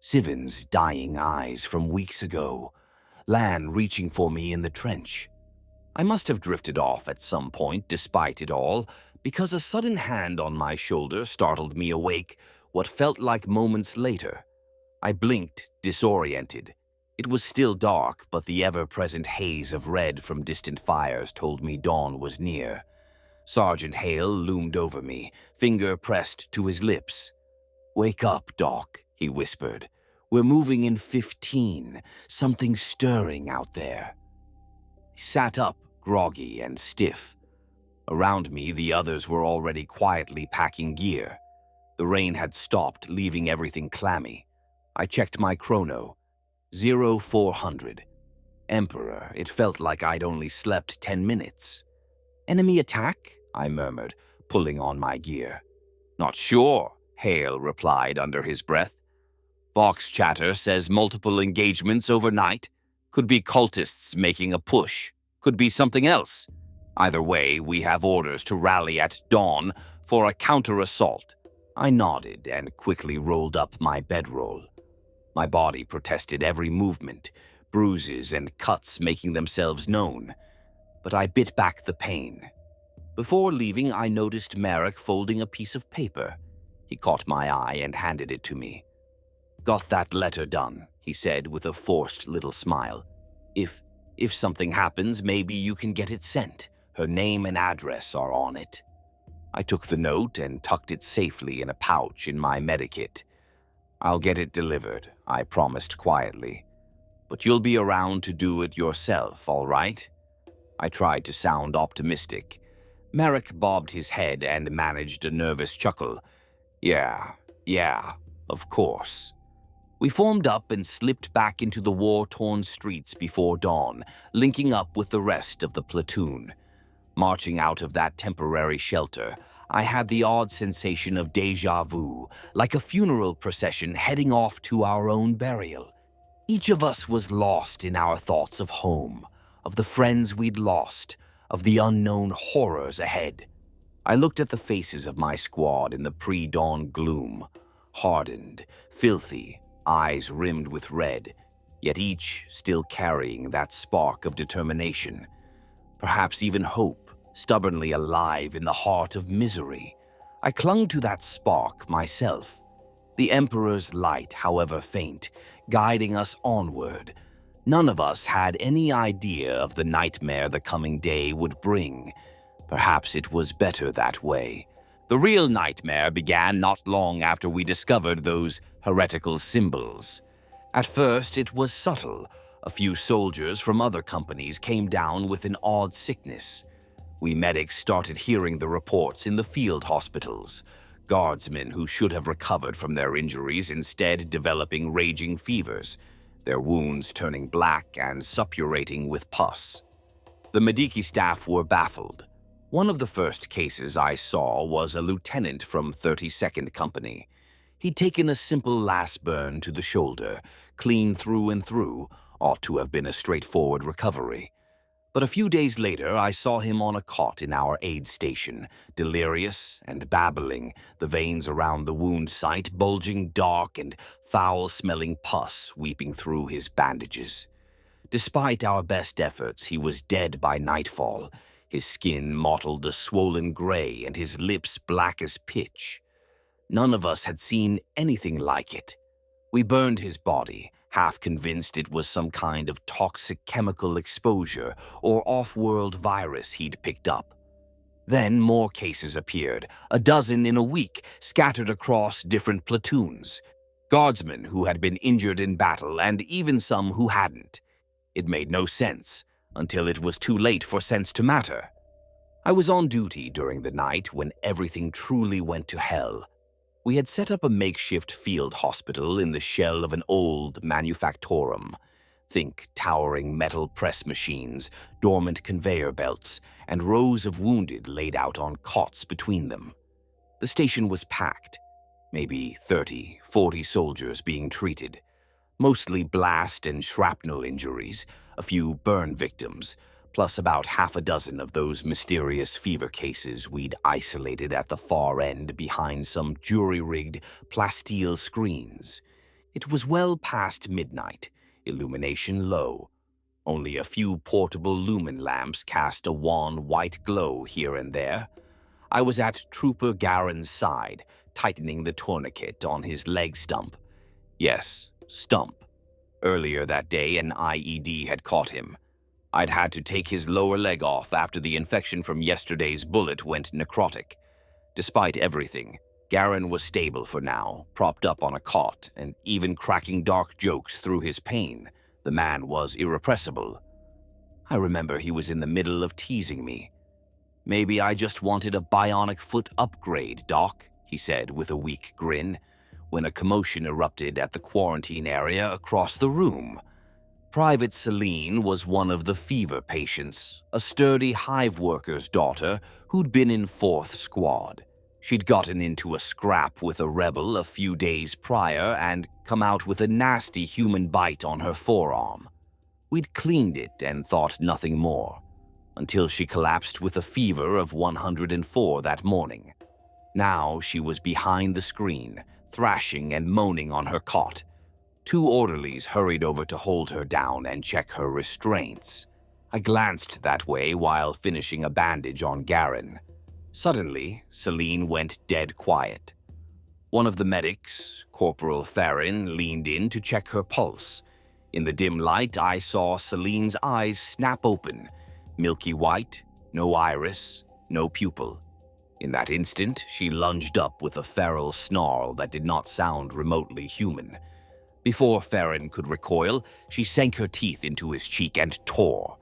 Sivan's dying eyes from weeks ago, Lan reaching for me in the trench. I must have drifted off at some point despite it all, because a sudden hand on my shoulder startled me awake what felt like moments later. I blinked, disoriented. It was still dark, but the ever-present haze of red from distant fires told me dawn was near. Sergeant Hale loomed over me, finger pressed to his lips. "Wake up, Doc," he whispered. "We're moving in 15. Something's stirring out there." He sat up, groggy and stiff. Around me, the others were already quietly packing gear. The rain had stopped, leaving everything clammy. I checked my chrono. 0400. Emperor, it felt like I'd only slept 10 minutes. "Enemy attack?" I murmured, pulling on my gear. "Not sure," Hale replied under his breath. "Vox chatter says multiple engagements overnight. Could be cultists making a push. Could be something else. Either way, we have orders to rally at dawn for a counter-assault." I nodded and quickly rolled up my bedroll. My body protested every movement, bruises and cuts making themselves known. But I bit back the pain. Before leaving, I noticed Merrick folding a piece of paper. He caught my eye and handed it to me. "Got that letter done," he said with a forced little smile. If something happens, maybe you can get it sent. Her name and address are on it." I took the note and tucked it safely in a pouch in my medikit. "I'll get it delivered," I promised quietly. "But you'll be around to do it yourself, all right?" I tried to sound optimistic. Merrick bobbed his head and managed a nervous chuckle. Yeah, of course." We formed up and slipped back into the war-torn streets before dawn, linking up with the rest of the platoon. Marching out of that temporary shelter, I had the odd sensation of déjà vu, like a funeral procession heading off to our own burial. Each of us was lost in our thoughts of home, of the friends we'd lost, of the unknown horrors ahead. I looked at the faces of my squad in the pre-dawn gloom, hardened, filthy, eyes rimmed with red, yet each still carrying that spark of determination, perhaps even hope, stubbornly alive in the heart of misery. I clung to that spark myself. The Emperor's light, however faint, guiding us onward. None of us had any idea of the nightmare the coming day would bring. Perhaps it was better that way. The real nightmare began not long after we discovered those heretical symbols. At first, it was subtle. A few soldiers from other companies came down with an odd sickness. We medics started hearing the reports in the field hospitals. Guardsmen who should have recovered from their injuries instead developing raging fevers, their wounds turning black and suppurating with pus. The Medici staff were baffled. One of the first cases I saw was a lieutenant from 32nd Company. He'd taken a simple lace burn to the shoulder, clean through and through, ought to have been a straightforward recovery. But a few days later, I saw him on a cot in our aid station, delirious and babbling, the veins around the wound site bulging dark and foul-smelling pus weeping through his bandages. Despite our best efforts, he was dead by nightfall, his skin mottled a swollen gray and his lips black as pitch. None of us had seen anything like it. We burned his body, half convinced it was some kind of toxic chemical exposure or off-world virus he'd picked up. Then more cases appeared, a dozen in a week, scattered across different platoons. Guardsmen who had been injured in battle and even some who hadn't. It made no sense, until it was too late for sense to matter. I was on duty during the night when everything truly went to hell. We had set up a makeshift field hospital in the shell of an old manufactorum. Think towering metal press machines, dormant conveyor belts, and rows of wounded laid out on cots between them. The station was packed, maybe 30, 40 soldiers being treated. Mostly blast and shrapnel injuries, a few burn victims, plus about half a dozen of those mysterious fever cases we'd isolated at the far end behind some jury-rigged plasteel screens. It was well past midnight, illumination low. Only a few portable lumen lamps cast a wan white glow here and there. I was at Trooper Garen's side, tightening the tourniquet on his leg stump. Yes, stump. Earlier that day, an IED had caught him. I'd had to take his lower leg off after the infection from yesterday's bullet went necrotic. Despite everything, Garen was stable for now, propped up on a cot, and even cracking dark jokes through his pain. The man was irrepressible. I remember he was in the middle of teasing me. "Maybe I just wanted a bionic foot upgrade, Doc," he said with a weak grin, when a commotion erupted at the quarantine area across the room. Private Celine was one of the fever patients, a sturdy hive worker's daughter who'd been in 4th Squad. She'd gotten into a scrap with a rebel a few days prior and come out with a nasty human bite on her forearm. We'd cleaned it and thought nothing more, until she collapsed with a fever of 104 that morning. Now she was behind the screen, thrashing and moaning on her cot. 2 orderlies hurried over to hold her down and check her restraints. I glanced that way while finishing a bandage on Garen. Suddenly, Celine went dead quiet. One of the medics, Corporal Farron, leaned in to check her pulse. In the dim light, I saw Celine's eyes snap open, milky white, no iris, no pupil. In that instant, she lunged up with a feral snarl that did not sound remotely human. Before Farron could recoil, she sank her teeth into his cheek and tore.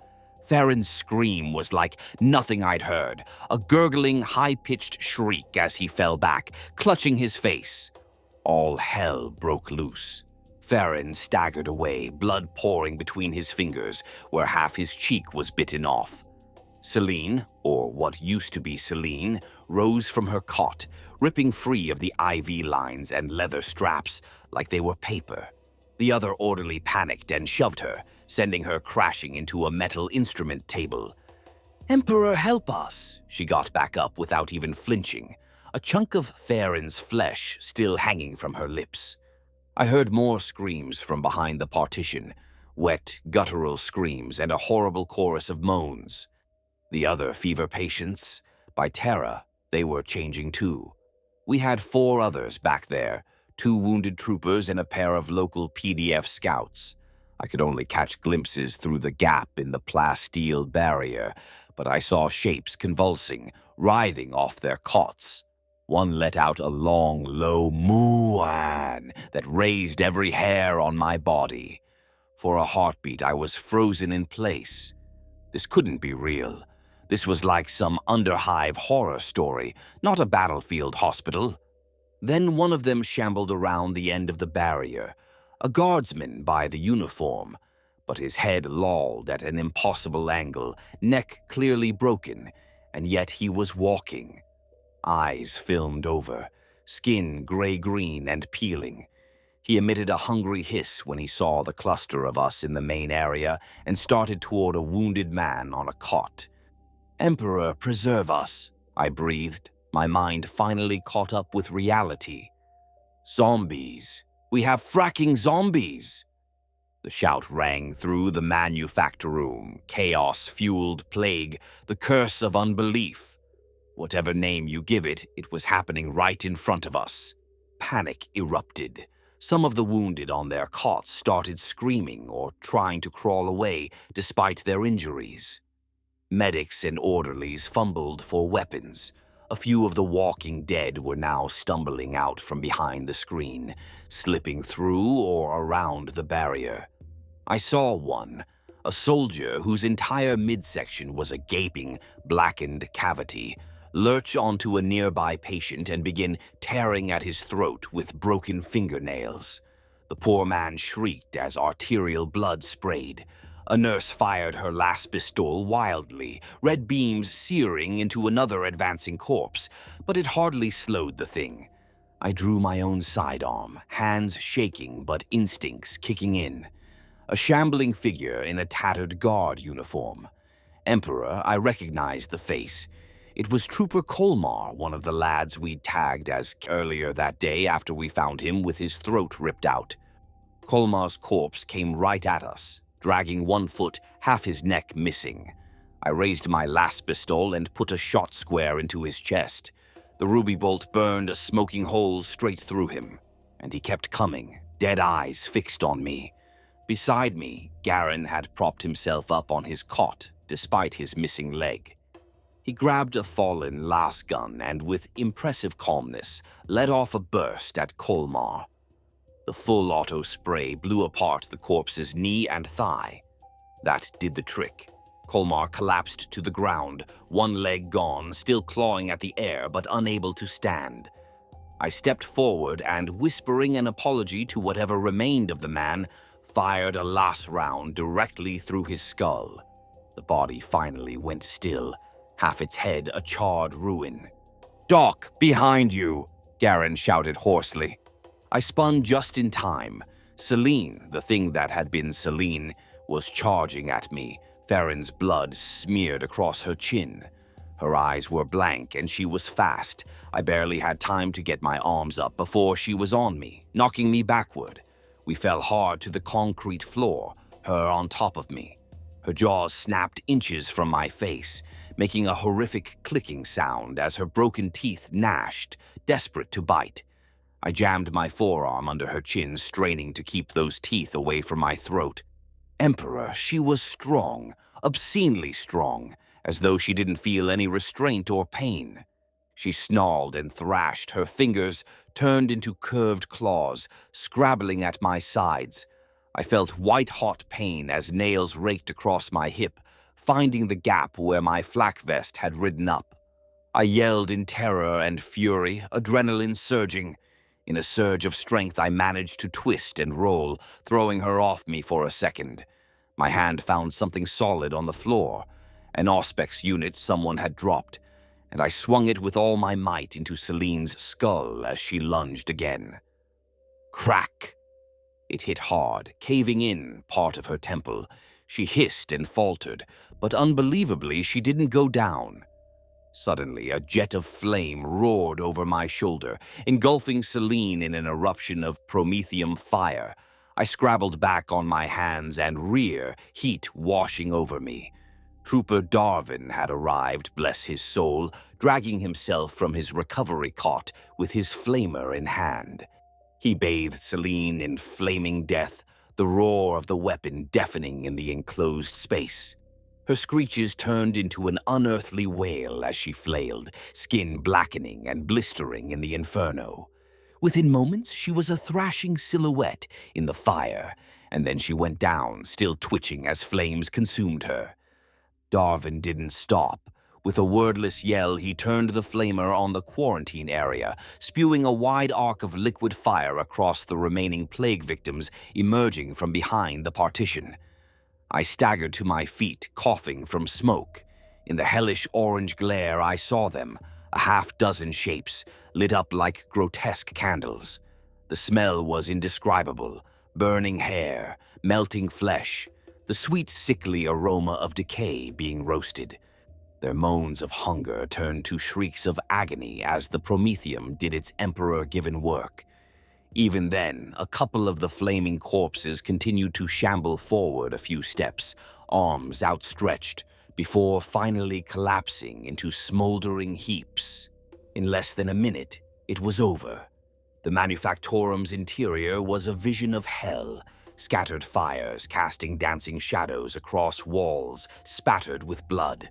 Farron's scream was like nothing I'd heard, a gurgling, high-pitched shriek as he fell back, clutching his face. All hell broke loose. Farron staggered away, blood pouring between his fingers, where half his cheek was bitten off. Celine, or what used to be Celine, rose from her cot, ripping free of the IV lines and leather straps like they were paper. The other orderly panicked and shoved her, sending her crashing into a metal instrument table. "Emperor, help us!" She got back up without even flinching, a chunk of Farron's flesh still hanging from her lips. I heard more screams from behind the partition, wet, guttural screams and a horrible chorus of moans. The other fever patients, by terror, they were changing too. We had 4 others back there, 2 wounded troopers and a pair of local PDF scouts. I could only catch glimpses through the gap in the plasteel barrier, but I saw shapes convulsing, writhing off their cots. One let out a long, low mooan that raised every hair on my body. For a heartbeat, I was frozen in place. This couldn't be real. This was like some underhive horror story, not a battlefield hospital. Then one of them shambled around the end of the barrier, a guardsman by the uniform, but his head lolled at an impossible angle, neck clearly broken, and yet he was walking. Eyes filmed over, skin gray-green and peeling. He emitted a hungry hiss when he saw the cluster of us in the main area and started toward a wounded man on a cot. "Emperor, preserve us," I breathed, my mind finally caught up with reality. "Zombies! We have fracking zombies!" The shout rang through the manufactorum, chaos-fueled plague, the curse of unbelief. Whatever name you give it, it was happening right in front of us. Panic erupted. Some of the wounded on their cots started screaming or trying to crawl away despite their injuries. Medics and orderlies fumbled for weapons. A few of the walking dead were now stumbling out from behind the screen, slipping through or around the barrier. I saw one, a soldier whose entire midsection was a gaping, blackened cavity, lurch onto a nearby patient and begin tearing at his throat with broken fingernails. The poor man shrieked as arterial blood sprayed. A nurse fired her last pistol wildly, red beams searing into another advancing corpse, but it hardly slowed the thing. I drew my own sidearm, hands shaking but instincts kicking in. A shambling figure in a tattered guard uniform. Emperor, I recognized the face. It was Trooper Colmar, one of the lads we'd tagged as earlier that day after we found him with his throat ripped out. Colmar's corpse came right at us, dragging one foot, half his neck missing. I raised my last pistol and put a shot square into his chest. The ruby bolt burned a smoking hole straight through him, and he kept coming, dead eyes fixed on me. Beside me, Garen had propped himself up on his cot, despite his missing leg. He grabbed a fallen lasgun and, with impressive calmness, let off a burst at Colmar. The full auto spray blew apart the corpse's knee and thigh. That did the trick. Colmar collapsed to the ground, one leg gone, still clawing at the air but unable to stand. I stepped forward and, whispering an apology to whatever remained of the man, fired a last round directly through his skull. The body finally went still, half its head a charred ruin. "Doc, behind you!" Garen shouted hoarsely. I spun just in time. Celine, the thing that had been Celine, was charging at me, Farron's blood smeared across her chin. Her eyes were blank and she was fast. I barely had time to get my arms up before she was on me, knocking me backward. We fell hard to the concrete floor, her on top of me. Her jaws snapped inches from my face, making a horrific clicking sound as her broken teeth gnashed, desperate to bite. I jammed my forearm under her chin, straining to keep those teeth away from my throat. Emperor, she was strong, obscenely strong, as though she didn't feel any restraint or pain. She snarled and thrashed, her fingers turned into curved claws, scrabbling at my sides. I felt white-hot pain as nails raked across my hip, finding the gap where my flak vest had ridden up. I yelled in terror and fury, adrenaline surging. In a surge of strength, I managed to twist and roll, throwing her off me for a second. My hand found something solid on the floor, an Auspex unit someone had dropped, and I swung it with all my might into Celine's skull as she lunged again. Crack! It hit hard, caving in part of her temple. She hissed and faltered, but unbelievably she didn't go down. Suddenly, a jet of flame roared over my shoulder, engulfing Celine in an eruption of promethium fire. I scrabbled back on my hands and rear, heat washing over me. Trooper Darwin had arrived, bless his soul, dragging himself from his recovery cot with his flamer in hand. He bathed Celine in flaming death, the roar of the weapon deafening in the enclosed space. Her screeches turned into an unearthly wail as she flailed, skin blackening and blistering in the inferno. Within moments, she was a thrashing silhouette in the fire, and then she went down, still twitching as flames consumed her. Darwin didn't stop. With a wordless yell, he turned the flamer on the quarantine area, spewing a wide arc of liquid fire across the remaining plague victims emerging from behind the partition. I staggered to my feet, coughing from smoke. In the hellish orange glare, I saw them, a half-dozen shapes, lit up like grotesque candles. The smell was indescribable, burning hair, melting flesh, the sweet, sickly aroma of decay being roasted. Their moans of hunger turned to shrieks of agony as the promethium did its emperor-given work. Even then, a couple of the flaming corpses continued to shamble forward a few steps, arms outstretched, before finally collapsing into smoldering heaps. In less than a minute, it was over. The Manufactorum's interior was a vision of hell, scattered fires casting dancing shadows across walls spattered with blood.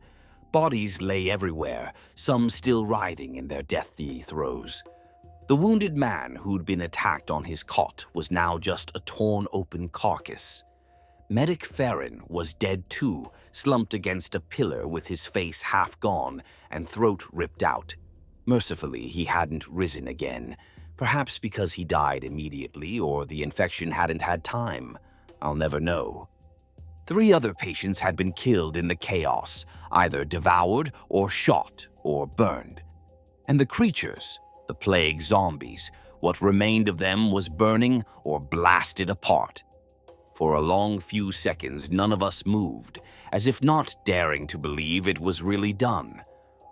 Bodies lay everywhere, some still writhing in their deathly throes. The wounded man who'd been attacked on his cot was now just a torn-open carcass. Medic Farron was dead too, slumped against a pillar with his face half gone and throat ripped out. Mercifully, he hadn't risen again, perhaps because he died immediately or the infection hadn't had time. I'll never know. 3 other patients had been killed in the chaos, either devoured or shot or burned. And the creatures, the plague zombies, what remained of them was burning or blasted apart. For a long few seconds, none of us moved, as if not daring to believe it was really done.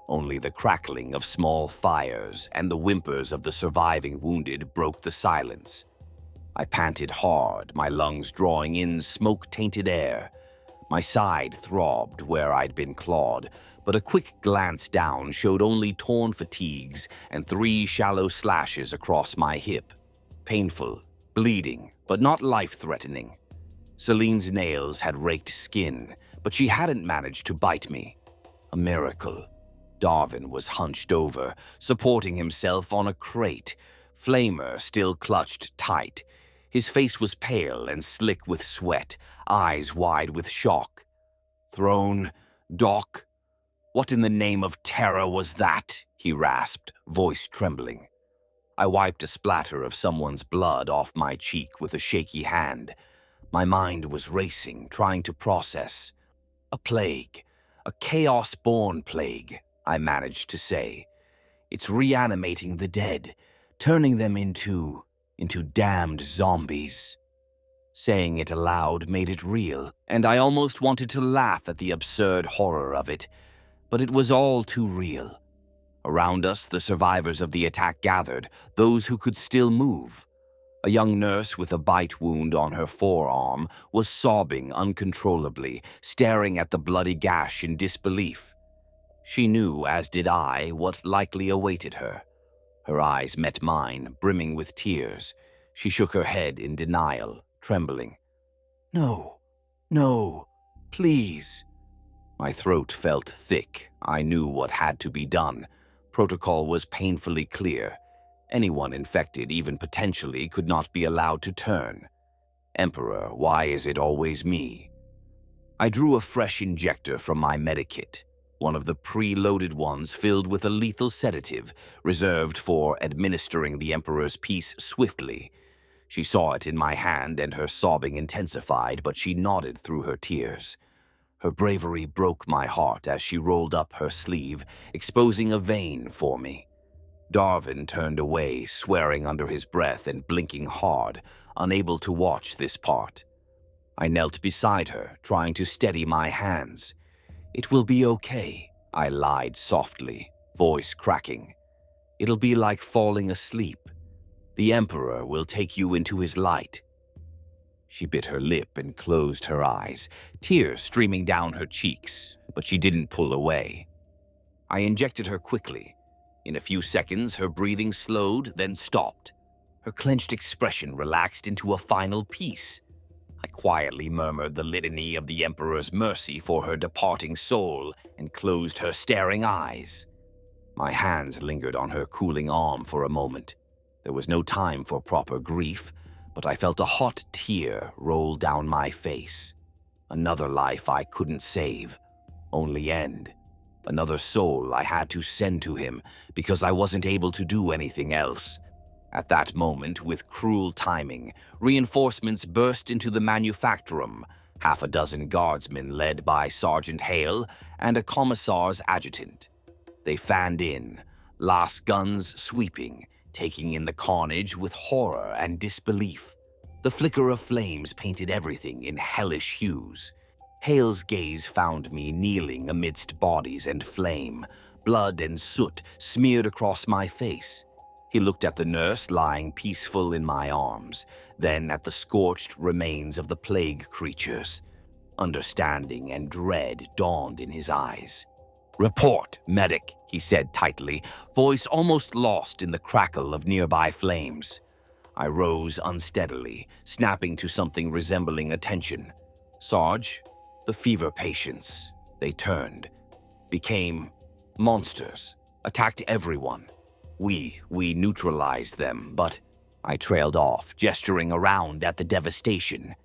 Only the crackling of small fires and the whimpers of the surviving wounded broke the silence. I panted hard, my lungs drawing in smoke-tainted air. My side throbbed where I'd been clawed, but a quick glance down showed only torn fatigues and 3 shallow slashes across my hip. Painful, bleeding, but not life-threatening. Celine's nails had raked skin, but she hadn't managed to bite me. A miracle. Darwin was hunched over, supporting himself on a crate. Flamer still clutched tight. His face was pale and slick with sweat, eyes wide with shock. "Throne, Doc, what in the name of terror was that?" he rasped, voice trembling. I wiped a splatter of someone's blood off my cheek with a shaky hand. My mind was racing, trying to process. "A plague, a chaos-born plague," I managed to say. "It's reanimating the dead, turning them into damned zombies." Saying it aloud made it real, and I almost wanted to laugh at the absurd horror of it, but it was all too real. Around us, the survivors of the attack gathered, those who could still move. A young nurse with a bite wound on her forearm was sobbing uncontrollably, staring at the bloody gash in disbelief. She knew, as did I, what likely awaited her. Her eyes met mine, brimming with tears. She shook her head in denial, trembling. "No, no, please." My throat felt thick. I knew what had to be done. Protocol was painfully clear. Anyone infected, even potentially, could not be allowed to turn. Emperor, why is it always me? I drew a fresh injector from my medikit, one of the pre-loaded ones filled with a lethal sedative, reserved for administering the Emperor's piece swiftly. She saw it in my hand and her sobbing intensified, but she nodded through her tears. Her bravery broke my heart as she rolled up her sleeve, exposing a vein for me. Darwin turned away, swearing under his breath and blinking hard, unable to watch this part. I knelt beside her, trying to steady my hands. "It will be okay," I lied softly, voice cracking. "It'll be like falling asleep. The Emperor will take you into his light." She bit her lip and closed her eyes, tears streaming down her cheeks, but she didn't pull away. I injected her quickly. In a few seconds, her breathing slowed, then stopped. Her clenched expression relaxed into a final peace. I quietly murmured the litany of the Emperor's mercy for her departing soul and closed her staring eyes. My hands lingered on her cooling arm for a moment. There was no time for proper grief, but I felt a hot tear roll down my face. Another life I couldn't save, only end. Another soul I had to send to him because I wasn't able to do anything else. At that moment, with cruel timing, reinforcements burst into the manufactorum, 6 guardsmen led by Sergeant Hale and a commissar's adjutant. They fanned in, las guns sweeping, taking in the carnage with horror and disbelief. The flicker of flames painted everything in hellish hues. Hale's gaze found me kneeling amidst bodies and flame, blood and soot smeared across my face. He looked at the nurse lying peaceful in my arms, then at the scorched remains of the plague creatures. Understanding and dread dawned in his eyes. "Report, medic," he said tightly, voice almost lost in the crackle of nearby flames. I rose unsteadily, snapping to something resembling attention. "Sarge, the fever patients." They turned. became monsters, attacked everyone. We neutralized them, but I trailed off, gesturing around at the devastation.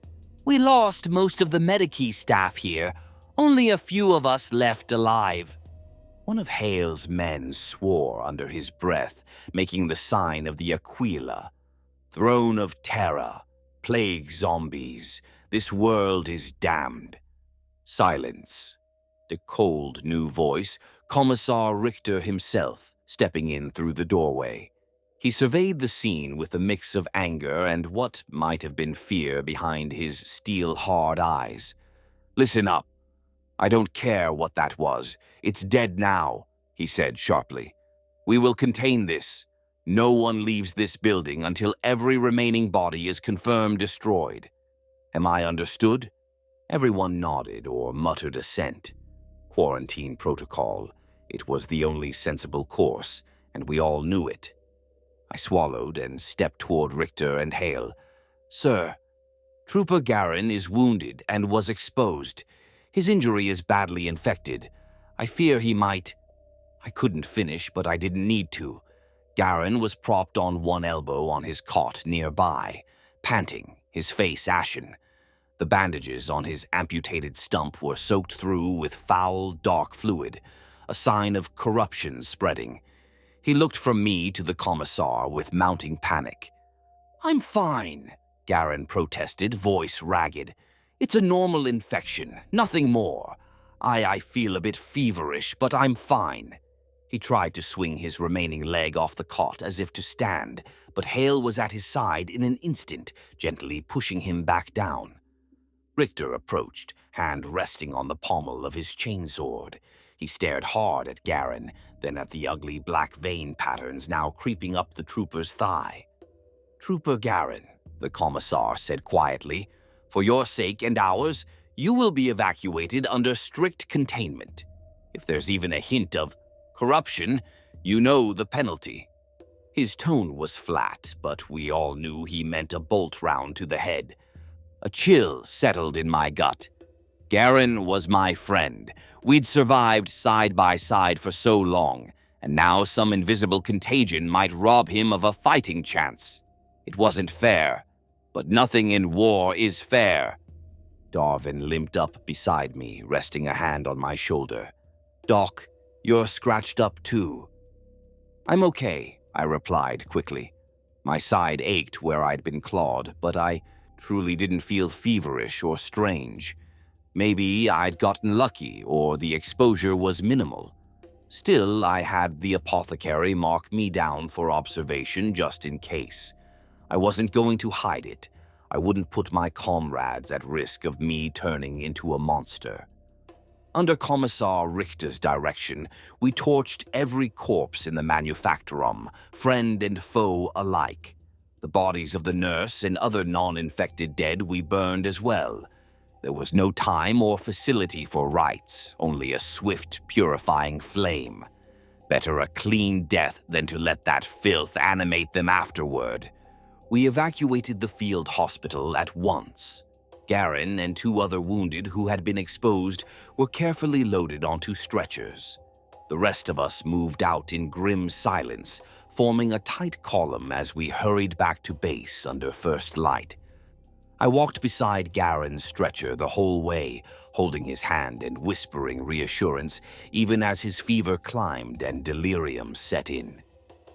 We lost most of the Medici staff here, only a few of us left alive. One of Hale's men swore under his breath, making the sign of the Aquila. Throne of terror, plague zombies, this world is damned. Silence. The cold new voice, Commissar Richter himself, stepping in through the doorway. He surveyed the scene with a mix of anger and what might have been fear behind his steel-hard eyes. Listen up. I don't care what that was. It's dead now, he said sharply. We will contain this. No one leaves this building until every remaining body is confirmed destroyed. Am I understood? Everyone nodded or muttered assent. Quarantine protocol. It was the only sensible course, and we all knew it. I swallowed and stepped toward Richter and Hale. Sir, Trooper Garin is wounded and was exposed. His injury is badly infected. I fear he might... I couldn't finish, but I didn't need to. Garin was propped on one elbow on his cot nearby, panting, his face ashen. The bandages on his amputated stump were soaked through with foul, dark fluid, a sign of corruption spreading. He looked from me to the commissar with mounting panic. I'm fine, Garin protested, voice ragged. It's a normal infection, nothing more. I feel a bit feverish, but I'm fine. He tried to swing his remaining leg off the cot as if to stand, but Hale was at his side in an instant, gently pushing him back down. Richter approached, hand resting on the pommel of his chainsword. He stared hard at Garin, then at the ugly black vein patterns now creeping up the trooper's thigh. Trooper Garin, the commissar said quietly, for your sake and ours, you will be evacuated under strict containment. If there's even a hint of corruption, you know the penalty. His tone was flat, but we all knew he meant a bolt round to the head. A chill settled in my gut. Garin was my friend. We'd survived side by side for so long, and now some invisible contagion might rob him of a fighting chance. It wasn't fair, but nothing in war is fair. Darwin limped up beside me, resting a hand on my shoulder. Doc, you're scratched up too. I'm okay, I replied quickly. My side ached where I'd been clawed, but I truly didn't feel feverish or strange. Maybe I'd gotten lucky, or the exposure was minimal. Still, I had the apothecary mark me down for observation just in case. I wasn't going to hide it. I wouldn't put my comrades at risk of me turning into a monster. Under Commissar Richter's direction, we torched every corpse in the manufactorum, friend and foe alike. The bodies of the nurse and other non-infected dead we burned as well. There was no time or facility for rites, only a swift, purifying flame. Better a clean death than to let that filth animate them afterward. We evacuated the field hospital at once. Garin and 2 other wounded who had been exposed were carefully loaded onto stretchers. The rest of us moved out in grim silence, forming a tight column as we hurried back to base under first light. I walked beside Garin's stretcher the whole way, holding his hand and whispering reassurance, even as his fever climbed and delirium set in.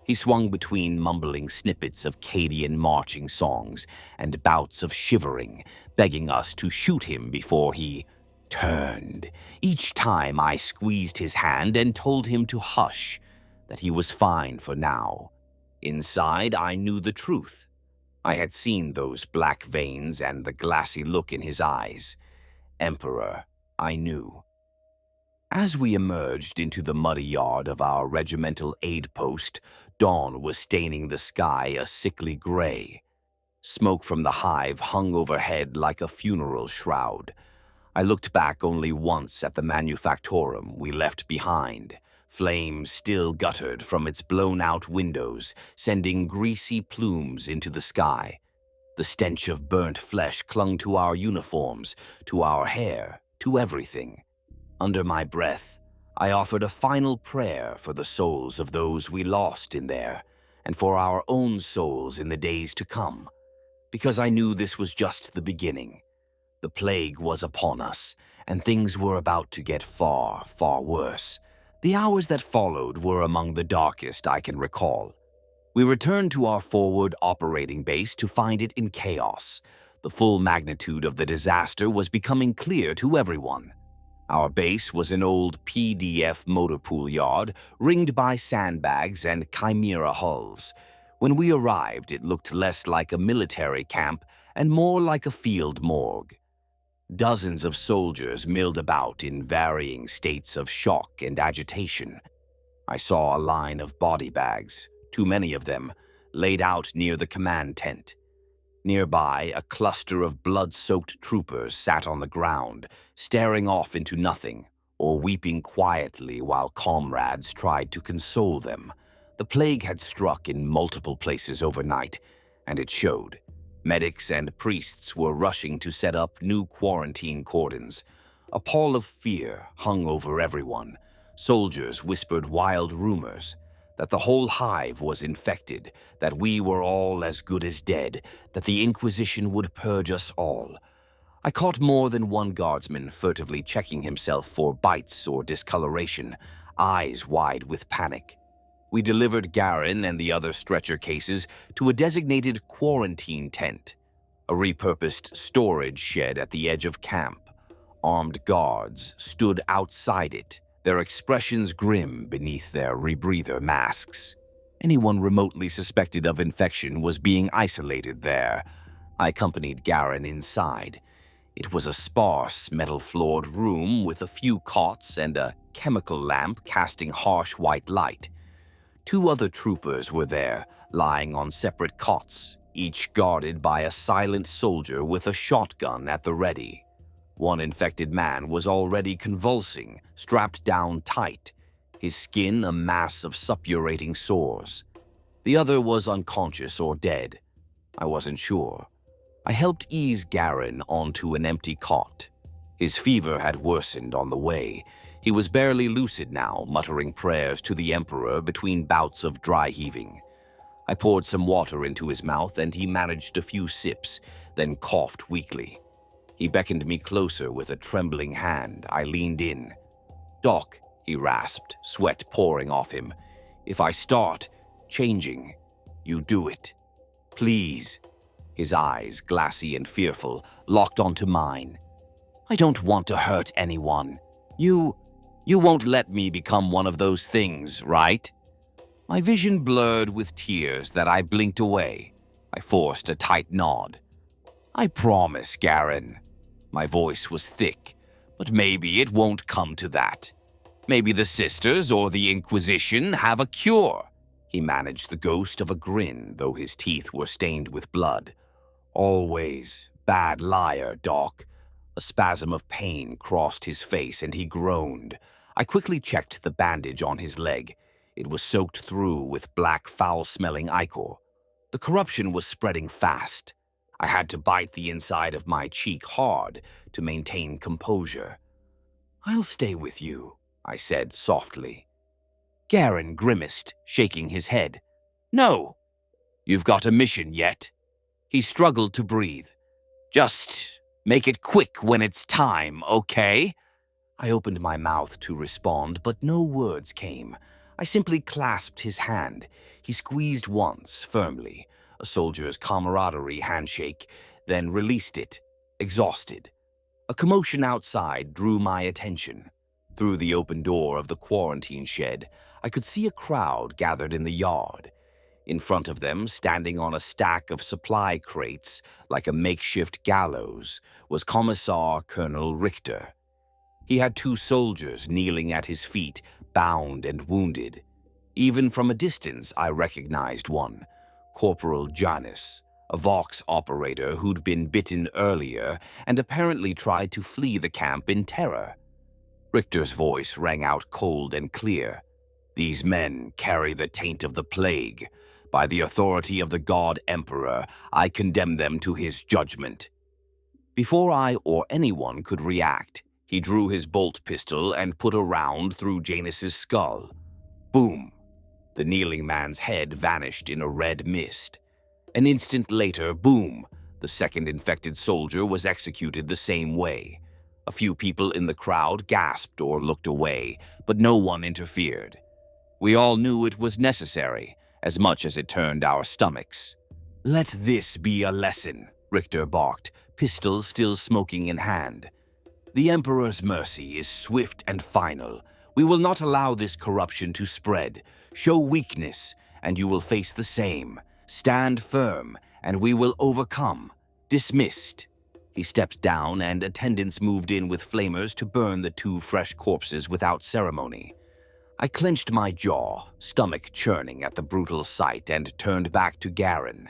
He swung between mumbling snippets of Cadian marching songs and bouts of shivering, begging us to shoot him before he turned. Each time I squeezed his hand and told him to hush, that he was fine for now. Inside, I knew the truth. I had seen those black veins and the glassy look in his eyes. Emperor, I knew. As we emerged into the muddy yard of our regimental aid post, dawn was staining the sky a sickly gray. Smoke from the hive hung overhead like a funeral shroud. I looked back only once at the manufactorum we left behind. Flames still guttered from its blown-out windows, sending greasy plumes into the sky. The stench of burnt flesh clung to our uniforms, to our hair, to everything. Under my breath, I offered a final prayer for the souls of those we lost in there, and for our own souls in the days to come, because I knew this was just the beginning. The plague was upon us, and things were about to get far, far worse. The hours that followed were among the darkest I can recall. We returned to our forward operating base to find it in chaos. The full magnitude of the disaster was becoming clear to everyone. Our base was an old PDF motor pool yard, ringed by sandbags and chimera hulls. When we arrived, it looked less like a military camp and more like a field morgue. Dozens of soldiers milled about in varying states of shock and agitation. I saw a line of body bags, too many of them, laid out near the command tent. Nearby, a cluster of blood-soaked troopers sat on the ground, staring off into nothing, or weeping quietly while comrades tried to console them. The plague had struck in multiple places overnight, and it showed. Medics and priests were rushing to set up new quarantine cordons. A pall of fear hung over everyone. Soldiers whispered wild rumors that the whole hive was infected, that we were all as good as dead, that the Inquisition would purge us all. I caught more than one guardsman furtively checking himself for bites or discoloration, eyes wide with panic. We delivered Garin and the other stretcher cases to a designated quarantine tent, a repurposed storage shed at the edge of camp. Armed guards stood outside it, their expressions grim beneath their rebreather masks. Anyone remotely suspected of infection was being isolated there. I accompanied Garin inside. It was a sparse, metal-floored room with a few cots and a chemical lamp casting harsh white light. 2 other troopers were there, lying on separate cots, each guarded by a silent soldier with a shotgun at the ready. One infected man was already convulsing, strapped down tight, his skin a mass of suppurating sores. The other was unconscious or dead. I wasn't sure. I helped ease Garin onto an empty cot. His fever had worsened on the way. He was barely lucid now, muttering prayers to the Emperor between bouts of dry heaving. I poured some water into his mouth and he managed a few sips, then coughed weakly. He beckoned me closer with a trembling hand. I leaned in. "Doc," he rasped, sweat pouring off him. "If I start changing, you do it. Please." His eyes, glassy and fearful, locked onto mine. "I don't want to hurt anyone. You won't let me become one of those things, right?" My vision blurred with tears that I blinked away. I forced a tight nod. "I promise, Garin." My voice was thick, but maybe it won't come to that. Maybe the Sisters or the Inquisition have a cure. He managed the ghost of a grin, though his teeth were stained with blood. "Always bad liar, Doc." A spasm of pain crossed his face and he groaned. I quickly checked the bandage on his leg. It was soaked through with black, foul-smelling ichor. The corruption was spreading fast. I had to bite the inside of my cheek hard to maintain composure. "I'll stay with you," I said softly. Garin grimaced, shaking his head. "No. You've got a mission yet." He struggled to breathe. "Just make it quick when it's time, okay?" I opened my mouth to respond, but no words came. I simply clasped his hand. He squeezed once, firmly, a soldier's camaraderie handshake, then released it, exhausted. A commotion outside drew my attention. Through the open door of the quarantine shed, I could see a crowd gathered in the yard. In front of them, standing on a stack of supply crates like a makeshift gallows, was Commissar Colonel Richter. He had 2 soldiers kneeling at his feet, bound and wounded. Even from a distance, I recognized one, Corporal Janus, a Vox operator who'd been bitten earlier and apparently tried to flee the camp in terror. Richter's voice rang out cold and clear. "These men carry the taint of the plague. By the authority of the God Emperor, I condemn them to his judgment." Before I or anyone could react, He drew his bolt pistol and put a round through Janus's skull. Boom! The kneeling man's head vanished in a red mist. An instant later, boom! The second infected soldier was executed the same way. A few people in the crowd gasped or looked away, but no one interfered. We all knew it was necessary, as much as it turned our stomachs. "Let this be a lesson," Richter barked, pistol still smoking in hand. "The Emperor's mercy is swift and final. We will not allow this corruption to spread. Show weakness, and you will face the same. Stand firm, and we will overcome. Dismissed." He stepped down, and attendants moved in with flamers to burn the two fresh corpses without ceremony. I clenched my jaw, stomach churning at the brutal sight, and turned back to Garen.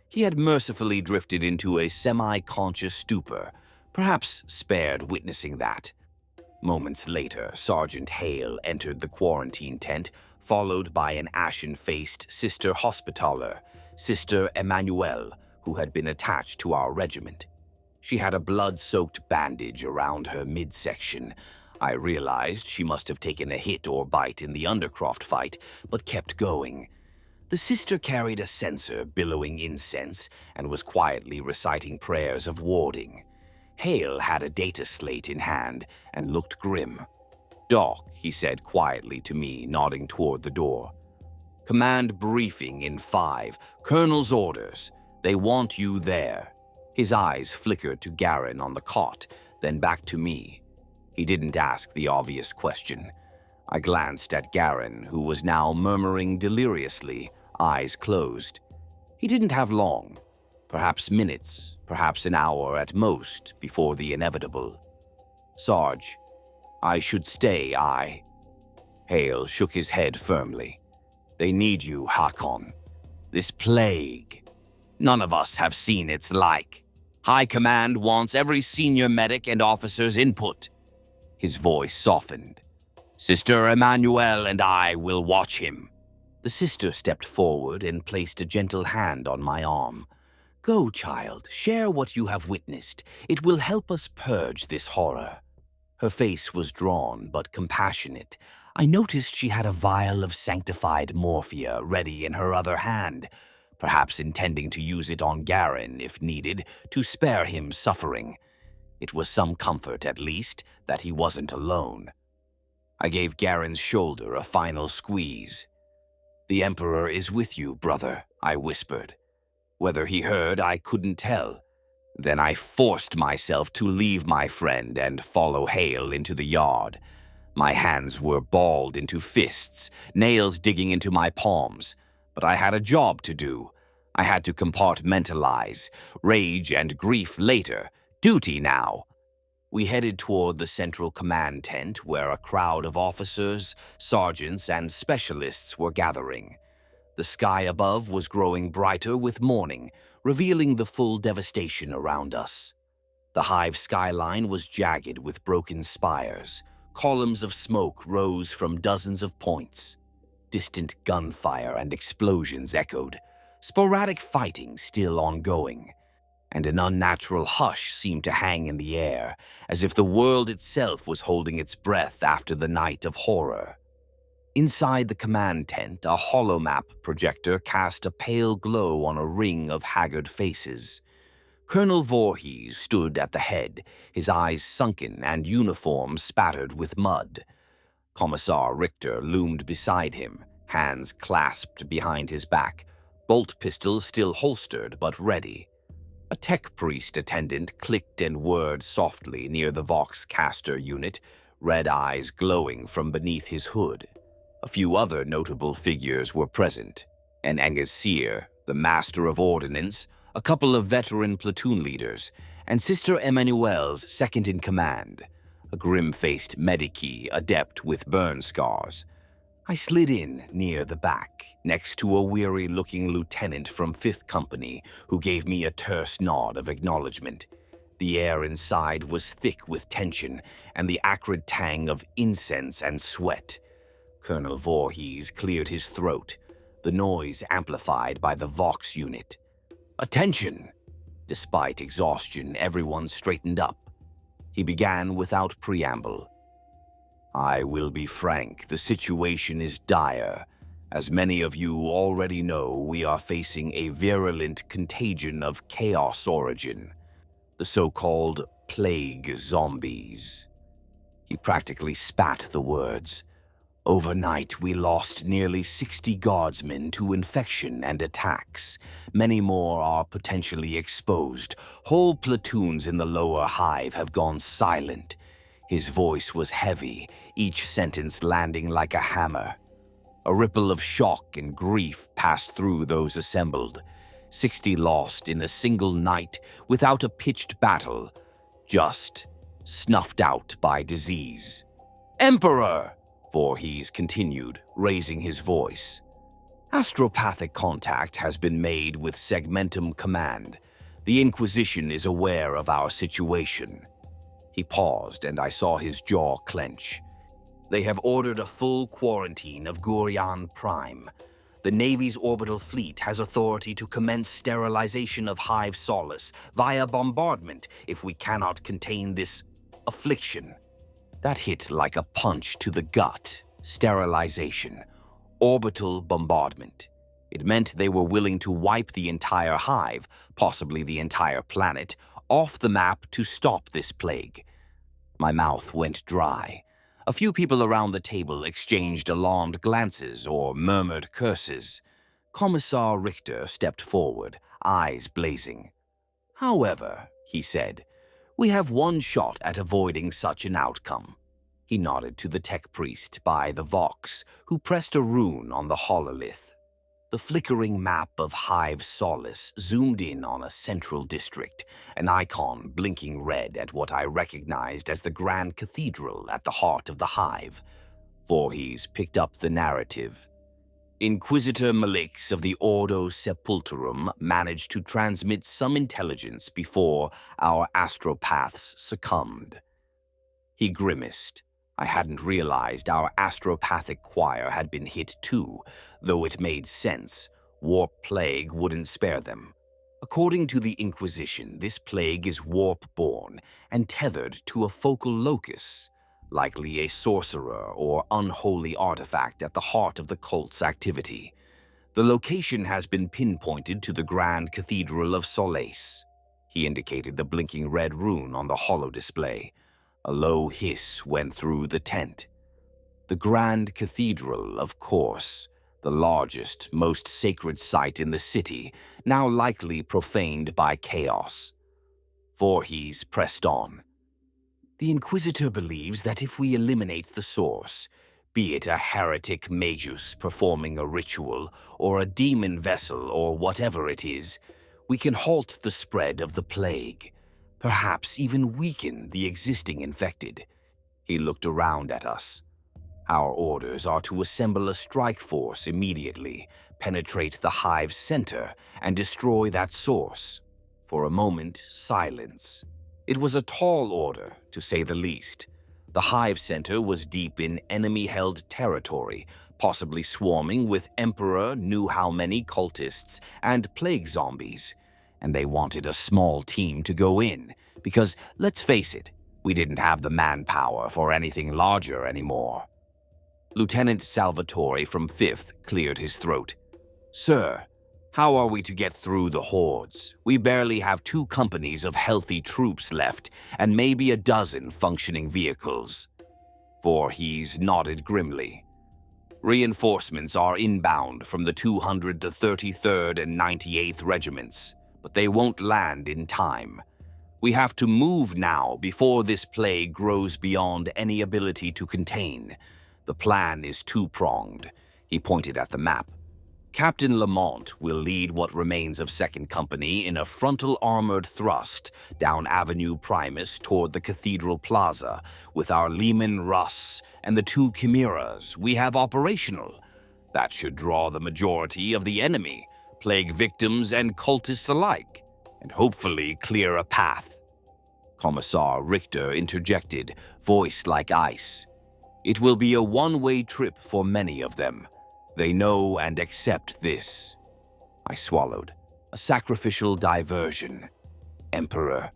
He had mercifully drifted into a semi-conscious stupor, perhaps spared witnessing that. Moments later, Sergeant Hale entered the quarantine tent, followed by an ashen-faced Sister Hospitaller, Sister Emmanuel, who had been attached to our regiment. She had a blood-soaked bandage around her midsection. I realized she must have taken a hit or bite in the Undercroft fight, but kept going. The sister carried a censer billowing incense and was quietly reciting prayers of warding. Hale had a data slate in hand and looked grim. "Doc," he said quietly to me, nodding toward the door. "Command briefing in 5. Colonel's orders. They want you there." His eyes flickered to Garen on the cot, then back to me. He didn't ask the obvious question. I glanced at Garen, who was now murmuring deliriously, eyes closed. He didn't have long. Perhaps minutes, perhaps an hour at most, before the inevitable. "Sarge, I should stay, I..." Hale shook his head firmly. "They need you, Hakon. This plague. None of us have seen its like. High Command wants every senior medic and officer's input." His voice softened. "Sister Emmanuel and I will watch him." The sister stepped forward and placed a gentle hand on my arm. "Go, child, share what you have witnessed. It will help us purge this horror." Her face was drawn but compassionate. I noticed she had a vial of sanctified morphia ready in her other hand, perhaps intending to use it on Garen if needed, to spare him suffering. It was some comfort, at least, that he wasn't alone. I gave Garen's shoulder a final squeeze. "The Emperor is with you, brother," I whispered. Whether he heard, I couldn't tell. Then I forced myself to leave my friend and follow Hale into the yard. My hands were balled into fists, nails digging into my palms. But I had a job to do. I had to compartmentalize. Rage and grief later. Duty now. We headed toward the central command tent where a crowd of officers, sergeants, and specialists were gathering. The sky above was growing brighter with morning, revealing the full devastation around us. The hive skyline was jagged with broken spires. Columns of smoke rose from dozens of points. Distant gunfire and explosions echoed. Sporadic fighting still ongoing. And an unnatural hush seemed to hang in the air, as if the world itself was holding its breath after the night of horror. Inside the command tent, a holomap projector cast a pale glow on a ring of haggard faces. Colonel Voorhees stood at the head, his eyes sunken and uniform spattered with mud. Commissar Richter loomed beside him, hands clasped behind his back, bolt pistol still holstered but ready. A tech priest attendant clicked and whirred softly near the Vox caster unit, red eyes glowing from beneath his hood. A few other notable figures were present. An Engaseer, the master of ordnance, a couple of veteran platoon leaders, and Sister Emmanuel's second-in-command, a grim-faced medici adept with burn scars. I slid in near the back, next to a weary-looking lieutenant from 5th Company who gave me a terse nod of acknowledgement. The air inside was thick with tension and the acrid tang of incense and sweat. Colonel Voorhees cleared his throat, the noise amplified by the Vox unit. "Attention!" Despite exhaustion, everyone straightened up. He began without preamble. I will be frank, the situation is dire. As many of you already know, we are facing a virulent contagion of chaos origin, the so-called plague zombies. He practically spat the words. Overnight, we lost nearly 60 guardsmen to infection and attacks. Many more are potentially exposed. Whole platoons in the lower hive have gone silent. His voice was heavy, each sentence landing like a hammer. A ripple of shock and grief passed through those assembled. 60 lost in a single night without a pitched battle, just snuffed out by disease. Emperor! Voorhees continued, raising his voice. Astropathic contact has been made with Segmentum Command. The Inquisition is aware of our situation. He paused, and I saw his jaw clench. They have ordered a full quarantine of Gurion Prime. The Navy's orbital fleet has authority to commence sterilization of Hive Solace via bombardment if we cannot contain this affliction. That hit like a punch to the gut. Sterilization. Orbital bombardment. It meant they were willing to wipe the entire hive, possibly the entire planet, off the map to stop this plague. My mouth went dry. A few people around the table exchanged alarmed glances or murmured curses. Commissar Richter stepped forward, eyes blazing. However, he said, we have one shot at avoiding such an outcome. He nodded to the tech priest by the Vox, who pressed a rune on the hololith. The flickering map of Hive Solace zoomed in on a central district, an icon blinking red at what I recognized as the Grand Cathedral at the heart of the hive. Voorhees picked up the narrative. Inquisitor Malix of the Ordo Sepulturum managed to transmit some intelligence before our astropaths succumbed. He grimaced. I hadn't realized our astropathic choir had been hit too, though it made sense. Warp plague wouldn't spare them. According to the Inquisition, this plague is warp-born and tethered to a focal locus, likely a sorcerer or unholy artifact at the heart of the cult's activity. The location has been pinpointed to the Grand Cathedral of Solace. He indicated the blinking red rune on the holo display. A low hiss went through the tent. The Grand Cathedral, of course, the largest, most sacred site in the city, now likely profaned by chaos. Voorhees pressed on. The Inquisitor believes that if we eliminate the source, be it a heretic magus performing a ritual, or a demon vessel, or whatever it is, we can halt the spread of the plague. Perhaps even weaken the existing infected. He looked around at us. Our orders are to assemble a strike force immediately, penetrate the hive's center, and destroy that source. For a moment, silence. It was a tall order, to say the least. The hive center was deep in enemy-held territory, possibly swarming with Emperor knew how many cultists and plague zombies. And they wanted a small team to go in, because, let's face it, we didn't have the manpower for anything larger anymore. Lieutenant Salvatore from 5th cleared his throat. Sir, how are we to get through the hordes? We barely have 2 companies of healthy troops left, and maybe a dozen functioning vehicles. Voorhees nodded grimly. Reinforcements are inbound from the 233rd and 98th regiments, but they won't land in time. We have to move now before this plague grows beyond any ability to contain. The plan is two-pronged. He pointed at the map. Captain Lamont will lead what remains of 2nd Company in a frontal armored thrust down Avenue Primus toward the Cathedral Plaza with our Leman Russ and the 2 Chimeras we have operational. That should draw the majority of the enemy, plague victims and cultists alike, and hopefully clear a path. Commissar Richter interjected, voice like ice. It will be a one-way trip for many of them. They know and accept this. I swallowed. A sacrificial diversion. Emperor.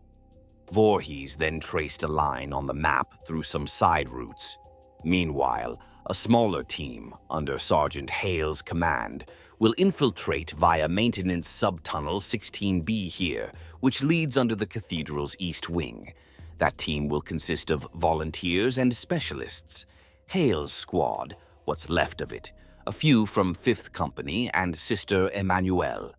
Voorhees then traced a line on the map through some side routes. Meanwhile, a smaller team, under Sergeant Hale's command, will infiltrate via maintenance subtunnel 16B here, which leads under the cathedral's east wing. That team will consist of volunteers and specialists. Hale's squad, what's left of it, a few from 5th Company and Sister Emmanuel.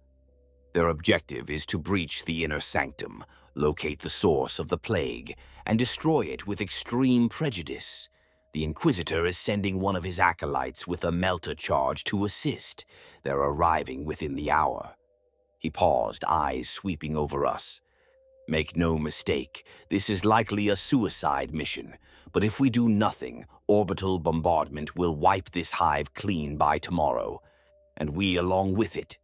Their objective is to breach the inner sanctum, locate the source of the plague, and destroy it with extreme prejudice. The Inquisitor is sending one of his acolytes with a melter charge to assist. They're arriving within the hour. He paused, eyes sweeping over us. Make no mistake, this is likely a suicide mission, but if we do nothing, orbital bombardment will wipe this hive clean by tomorrow, and we along with it.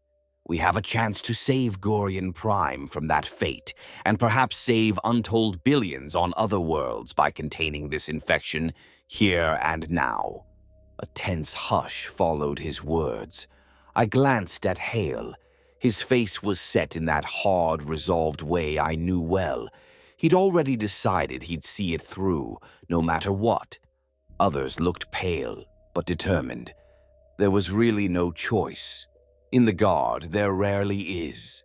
We have a chance to save Gorian Prime from that fate, and perhaps save untold billions on other worlds by containing this infection here and now. A tense hush followed his words. I glanced at Hale. His face was set in that hard, resolved way I knew well. He'd already decided he'd see it through, no matter what. Others looked pale, but determined. There was really no choice. In the Guard, there rarely is.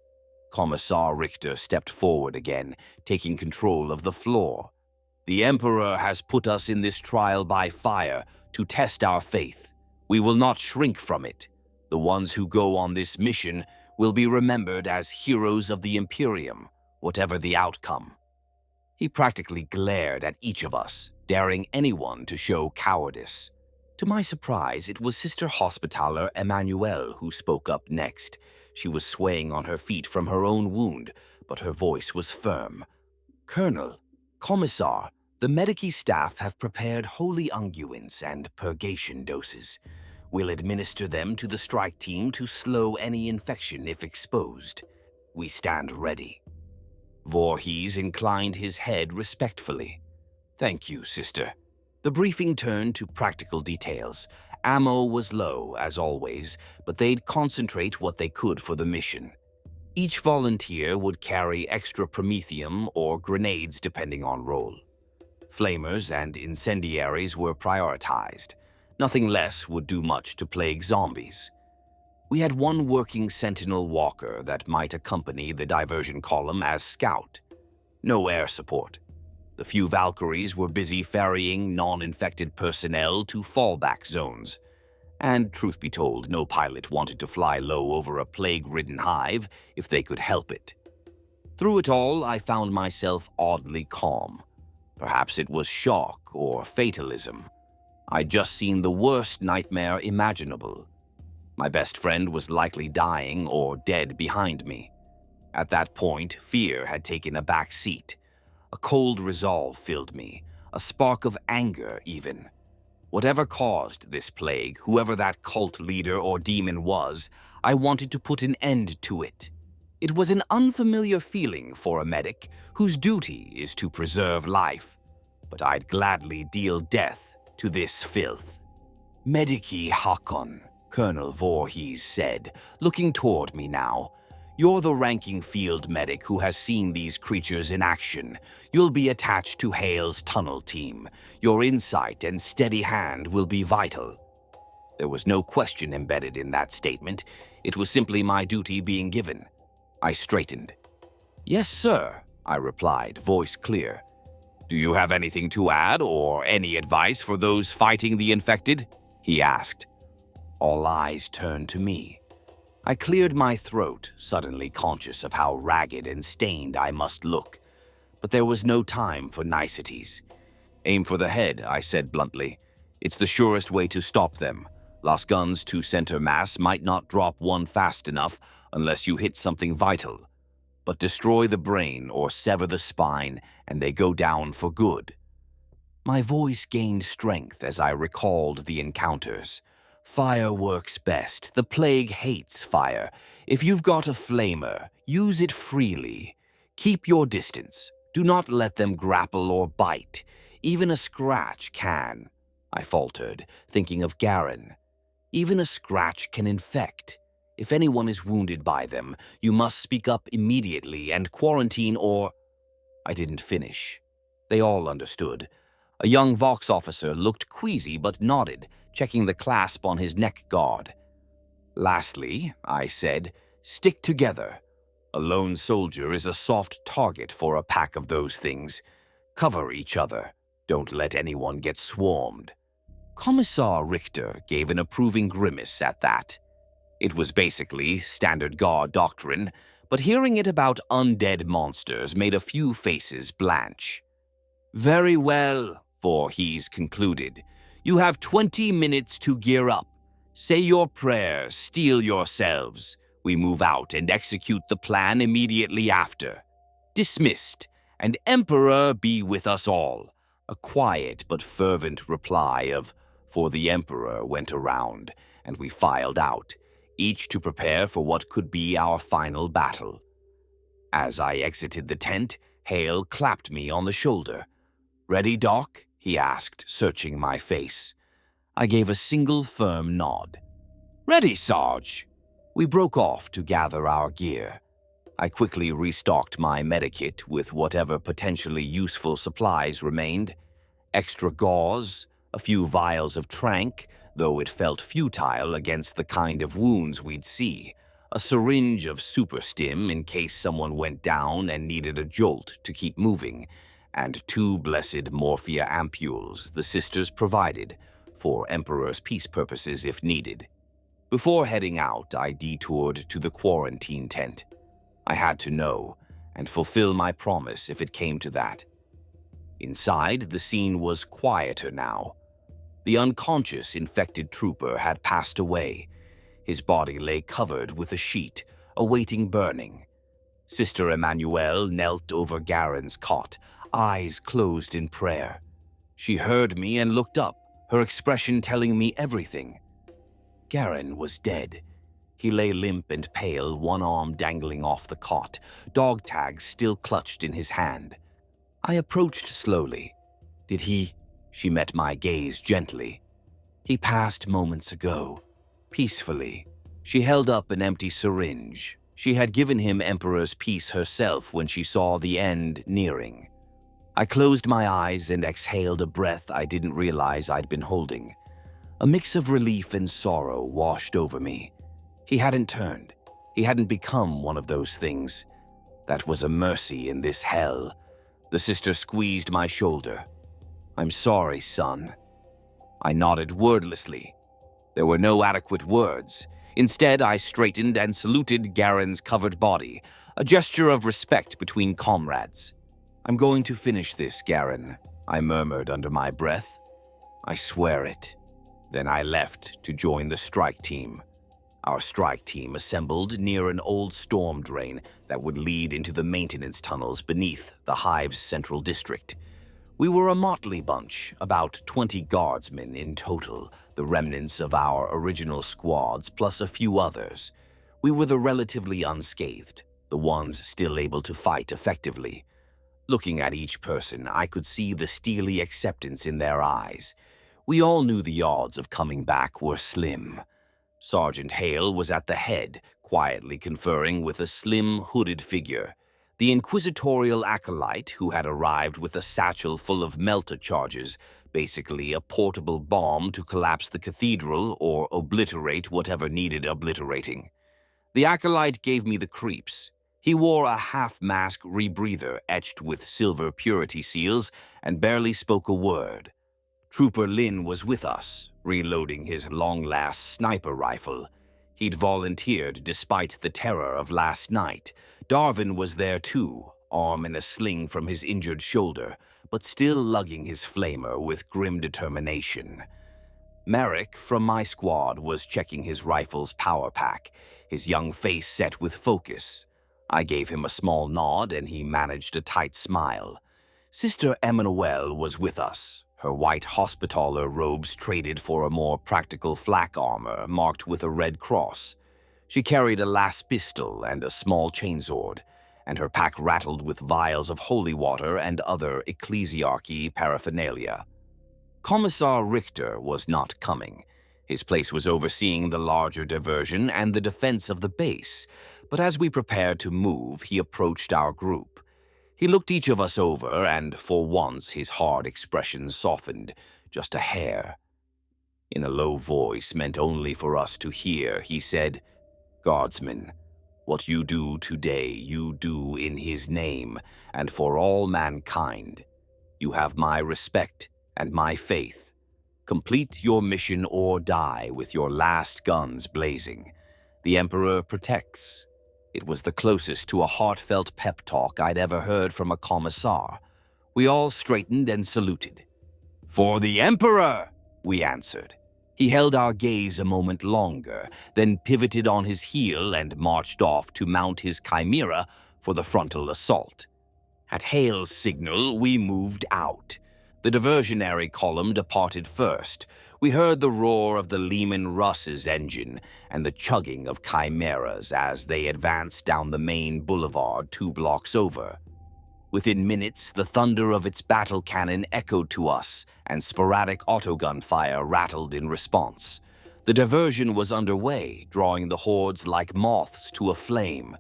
Commissar Richter stepped forward again, taking control of the floor. The Emperor has put us in this trial by fire to test our faith. We will not shrink from it. The ones who go on this mission will be remembered as heroes of the Imperium, whatever the outcome. He practically glared at each of us, daring anyone to show cowardice. To my surprise, it was Sister Hospitaller Emmanuel who spoke up next. She was swaying on her feet from her own wound, but her voice was firm. Colonel, Commissar, the Medici staff have prepared holy unguents and purgation doses. We'll administer them to the strike team to slow any infection if exposed. We stand ready. Voorhees inclined his head respectfully. Thank you, sister. The briefing turned to practical details. Ammo was low, as always, but they'd concentrate what they could for the mission. Each volunteer would carry extra promethium or grenades depending on role. Flamers and incendiaries were prioritized. Nothing less would do much to plague zombies. We had one working sentinel walker that might accompany the diversion column as scout. No air support. The few Valkyries were busy ferrying non-infected personnel to fallback zones. And, truth be told, no pilot wanted to fly low over a plague-ridden hive if they could help it. Through it all, I found myself oddly calm. Perhaps it was shock or fatalism. I'd just seen the worst nightmare imaginable. My best friend was likely dying or dead behind me. At that point, fear had taken a back seat. A cold resolve filled me, a spark of anger even. Whatever caused this plague, whoever that cult leader or demon was, I wanted to put an end to it. It was an unfamiliar feeling for a medic whose duty is to preserve life, but I'd gladly deal death to this filth. Medici Hakon, Colonel Voorhees said, looking toward me now. You're the ranking field medic who has seen these creatures in action. You'll be attached to Hale's tunnel team. Your insight and steady hand will be vital. There was no question embedded in that statement. It was simply my duty being given. I straightened. Yes, sir, I replied, voice clear. Do you have anything to add or any advice for those fighting the infected? He asked. All eyes turned to me. I cleared my throat, suddenly conscious of how ragged and stained I must look. But there was no time for niceties. Aim for the head, I said bluntly. It's the surest way to stop them. Las guns to center mass might not drop one fast enough unless you hit something vital. But destroy the brain or sever the spine, and they go down for good. My voice gained strength as I recalled the encounters. Fire works best. The plague hates fire. If you've got a flamer, use it freely. Keep your distance. Do not let them grapple or bite. Even a scratch can. I faltered, thinking of Garen. Even a scratch can infect. If anyone is wounded by them, you must speak up immediately and quarantine or... I didn't finish. They all understood. A young Vox officer looked queasy but nodded, checking the clasp on his neck guard. Lastly, I said, stick together. A lone soldier is a soft target for a pack of those things. Cover each other. Don't let anyone get swarmed. Commissar Richter gave an approving grimace at that. It was basically standard guard doctrine, but hearing it about undead monsters made a few faces blanch. Very well, Voorhees concluded. You have 20 minutes to gear up. Say your prayers, steel yourselves. We move out and execute the plan immediately after. Dismissed, and Emperor be with us all. A quiet but fervent reply of, for the Emperor went around, and we filed out, each to prepare for what could be our final battle. As I exited the tent, Hale clapped me on the shoulder. Ready, Doc? He asked, searching my face. I gave a single firm nod. Ready, Sarge. We broke off to gather our gear. I quickly restocked my medikit with whatever potentially useful supplies remained. Extra gauze, a few vials of tranq, though it felt futile against the kind of wounds we'd see, a syringe of superstim in case someone went down and needed a jolt to keep moving, and 2 blessed morphia ampules the sisters provided, for Emperor's peace purposes if needed. Before heading out, I detoured to the quarantine tent. I had to know, and fulfill my promise if it came to that. Inside, the scene was quieter now. The unconscious infected trooper had passed away. His body lay covered with a sheet, awaiting burning. Sister Emmanuelle knelt over Garen's cot, eyes closed in prayer. She heard me and looked up, her expression telling me everything. Garen was dead. He lay limp and pale, one arm dangling off the cot, dog tags still clutched in his hand. I approached slowly. Did he? She met my gaze gently. He passed moments ago, peacefully. She held up an empty syringe. She had given him Emperor's peace herself when she saw the end nearing. I closed my eyes and exhaled a breath I didn't realize I'd been holding. A mix of relief and sorrow washed over me. He hadn't turned. He hadn't become one of those things. That was a mercy in this hell. The sister squeezed my shoulder. I'm sorry, son. I nodded wordlessly. There were no adequate words. Instead, I straightened and saluted Garen's covered body, a gesture of respect between comrades. I'm going to finish this, Garen, I murmured under my breath. I swear it. Then I left to join the strike team. Our strike team assembled near an old storm drain that would lead into the maintenance tunnels beneath the Hive's central district. We were a motley bunch, about 20 guardsmen in total, the remnants of our original squads plus a few others. We were the relatively unscathed, the ones still able to fight effectively. Looking at each person, I could see the steely acceptance in their eyes. We all knew the odds of coming back were slim. Sergeant Hale was at the head, quietly conferring with a slim, hooded figure. The inquisitorial acolyte who had arrived with a satchel full of melta charges, basically a portable bomb to collapse the cathedral or obliterate whatever needed obliterating. The acolyte gave me the creeps. He wore a half-mask rebreather etched with silver purity seals and barely spoke a word. Trooper Lin was with us, reloading his long-last sniper rifle. He'd volunteered despite the terror of last night. Darwin was there too, arm in a sling from his injured shoulder, but still lugging his flamer with grim determination. Merrick, from my squad, was checking his rifle's power pack, his young face set with focus. I gave him a small nod and he managed a tight smile. Sister Emmanuelle was with us, her white hospitaller robes traded for a more practical flak armor marked with a red cross. She carried a las pistol and a small chainsword, and her pack rattled with vials of holy water and other ecclesiarchy paraphernalia. Commissar Richter was not coming. His place was overseeing the larger diversion and the defense of the base, but as we prepared to move, he approached our group. He looked each of us over, and for once his hard expression softened, just a hair. In a low voice meant only for us to hear, he said, "Guardsmen, what you do today, you do in his name, and for all mankind. You have my respect and my faith. Complete your mission or die with your last guns blazing. The Emperor protects." It was the closest to a heartfelt pep talk I'd ever heard from a commissar. We all straightened and saluted. "For the Emperor!" we answered. He held our gaze a moment longer, then pivoted on his heel and marched off to mount his chimera for the frontal assault. At Hale's signal, we moved out. The diversionary column departed first. We heard the roar of the Lehman Russ's engine and the chugging of chimeras as they advanced down the main boulevard 2 blocks over. Within minutes, the thunder of its battle cannon echoed to us, and sporadic autogun fire rattled in response. The diversion was underway, drawing the hordes like moths to a flame.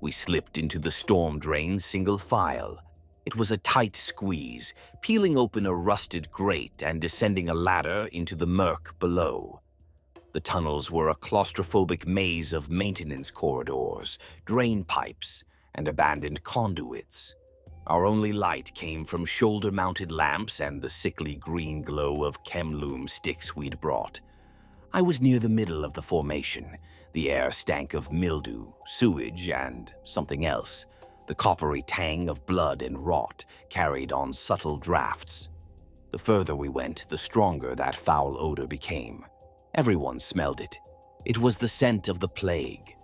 We slipped into the storm drain single file. It was a tight squeeze, peeling open a rusted grate and descending a ladder into the murk below. The tunnels were a claustrophobic maze of maintenance corridors, drain pipes, and abandoned conduits. Our only light came from shoulder-mounted lamps and the sickly green glow of chemloom sticks we'd brought. I was near the middle of the formation. The air stank of mildew, sewage, and something else. The coppery tang of blood and rot carried on subtle drafts. The further we went, the stronger that foul odor became. Everyone smelled it. It was the scent of the plague.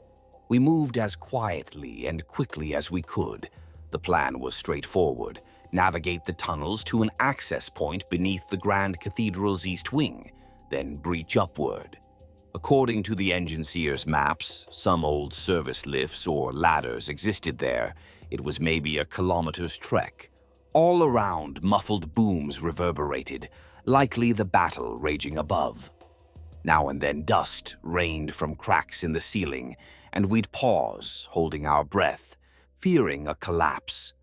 We moved as quietly and quickly as we could. The plan was straightforward. Navigate the tunnels to an access point beneath the Grand Cathedral's east wing, then breach upward. According to the engineer's maps, some old service lifts or ladders existed there. It was maybe a kilometer's trek. All around, muffled booms reverberated, likely the battle raging above. Now and then dust rained from cracks in the ceiling, and we'd pause, holding our breath, fearing a collapse.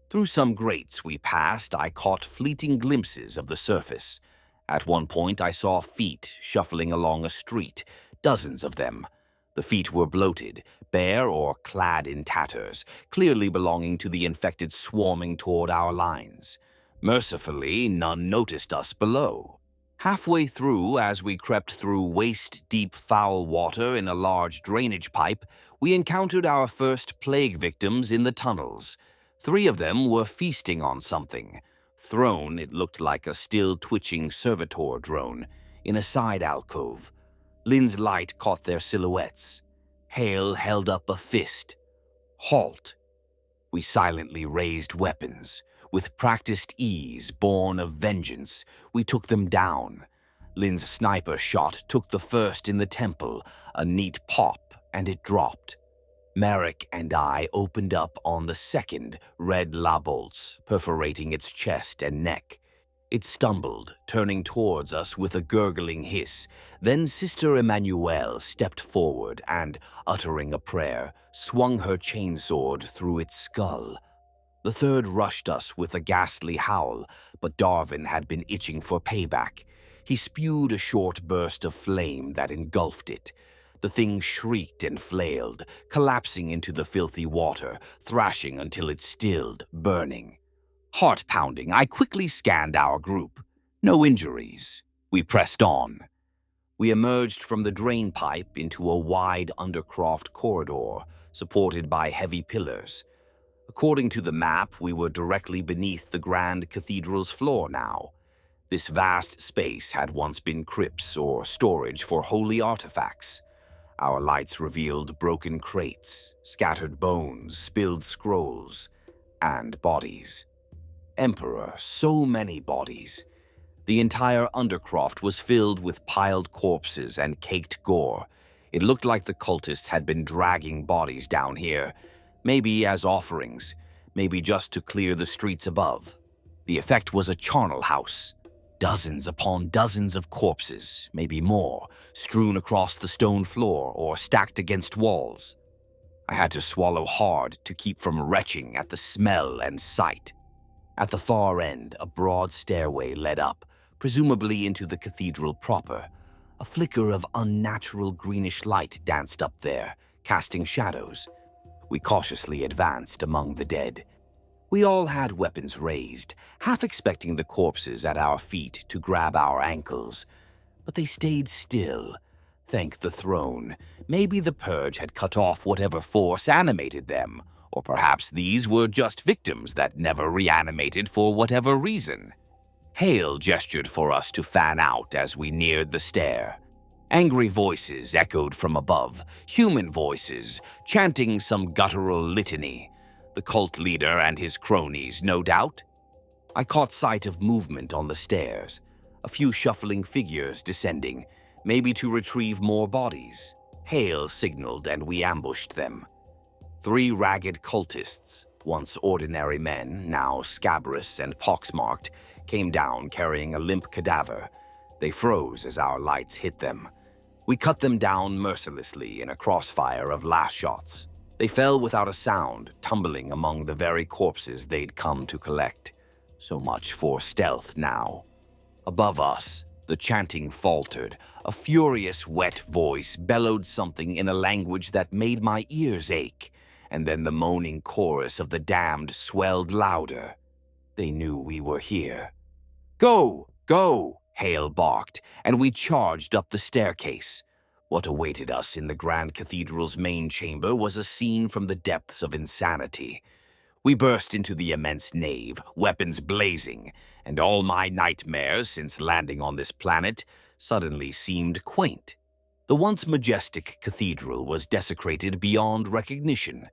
Through some grates we passed, I caught fleeting glimpses of the surface. At one point, I saw feet shuffling along a street, dozens of them. The feet were bloated, bare or clad in tatters, clearly belonging to the infected swarming toward our lines. Mercifully, none noticed us below. Halfway through, as we crept through waist-deep foul water in a large drainage pipe, we encountered our first plague victims in the tunnels. 3 of them were feasting on something. Thrown, it looked like a still-twitching servitor drone, in a side alcove. Lynn's light caught their silhouettes. Hale held up a fist. "Halt!" We silently raised weapons. With practiced ease, born of vengeance, we took them down. Lynn's sniper shot took the first in the temple, a neat pop, and it dropped. Merrick and I opened up on the second, red labolts, perforating its chest and neck. It stumbled, turning towards us with a gurgling hiss. Then Sister Emmanuelle stepped forward and, uttering a prayer, swung her chainsword through its skull. The third rushed us with a ghastly howl, but Darwin had been itching for payback. He spewed a short burst of flame that engulfed it. The thing shrieked and flailed, collapsing into the filthy water, thrashing until it stilled, burning. Heart-pounding, I quickly scanned our group. No injuries. We pressed on. We emerged from the drain pipe into a wide undercroft corridor, supported by heavy pillars. According to the map, we were directly beneath the Grand Cathedral's floor now. This vast space had once been crypts or storage for holy artifacts. Our lights revealed broken crates, scattered bones, spilled scrolls, and bodies. Emperor, so many bodies. The entire undercroft was filled with piled corpses and caked gore. It looked like the cultists had been dragging bodies down here, maybe as offerings, maybe just to clear the streets above. The effect was a charnel house. Dozens upon dozens of corpses, maybe more, strewn across the stone floor or stacked against walls. I had to swallow hard to keep from retching at the smell and sight. At the far end, a broad stairway led up, presumably into the cathedral proper. A flicker of unnatural greenish light danced up there, casting shadows. We cautiously advanced among the dead. We all had weapons raised, half expecting the corpses at our feet to grab our ankles. But they stayed still. Thank the throne. Maybe the purge had cut off whatever force animated them, or perhaps these were just victims that never reanimated for whatever reason. Hale gestured for us to fan out as we neared the stair. Angry voices echoed from above, human voices, chanting some guttural litany. The cult leader and his cronies, no doubt. I caught sight of movement on the stairs, a few shuffling figures descending, maybe to retrieve more bodies. Hale signaled and we ambushed them. 3 ragged cultists, once ordinary men, now scabrous and poxmarked, came down carrying a limp cadaver. They froze as our lights hit them. We cut them down mercilessly in a crossfire of last shots. They fell without a sound, tumbling among the very corpses they'd come to collect. So much for stealth now. Above us, the chanting faltered. A furious, wet voice bellowed something in a language that made my ears ache, and then the moaning chorus of the damned swelled louder. They knew we were here. "Go! Go!" Hale barked, and we charged up the staircase. What awaited us in the Grand Cathedral's main chamber was a scene from the depths of insanity. We burst into the immense nave, weapons blazing, and all my nightmares since landing on this planet suddenly seemed quaint. The once majestic cathedral was desecrated beyond recognition.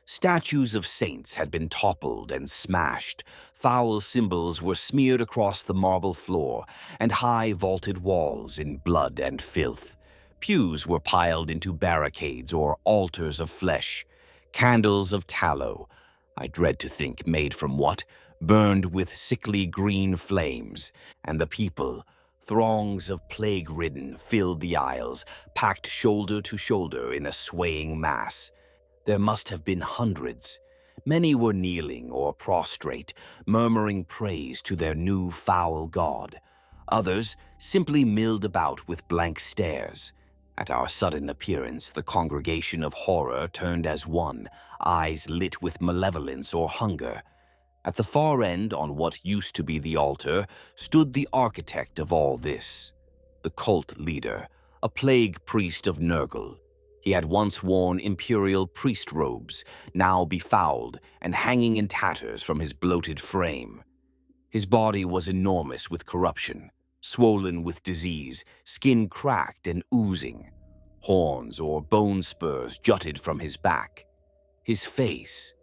Statues of saints had been toppled and smashed, foul symbols were smeared across the marble floor, and high vaulted walls in blood and filth. Pews were piled into barricades or altars of flesh, candles of tallow, I dread to think made from what, burned with sickly green flames, and the people, throngs of plague-ridden, filled the aisles, packed shoulder to shoulder in a swaying mass. There must have been hundreds. Many were kneeling or prostrate, murmuring praise to their new foul god. Others simply milled about with blank stares. At our sudden appearance, the congregation of horror turned as one, eyes lit with malevolence or hunger. At the far end, on what used to be the altar, stood the architect of all this, the cult leader, a plague priest of Nurgle. He had once worn Imperial priest robes, now befouled and hanging in tatters from his bloated frame. His body was enormous with corruption, swollen with disease, skin cracked and oozing. Horns or bone spurs jutted from his back. His face,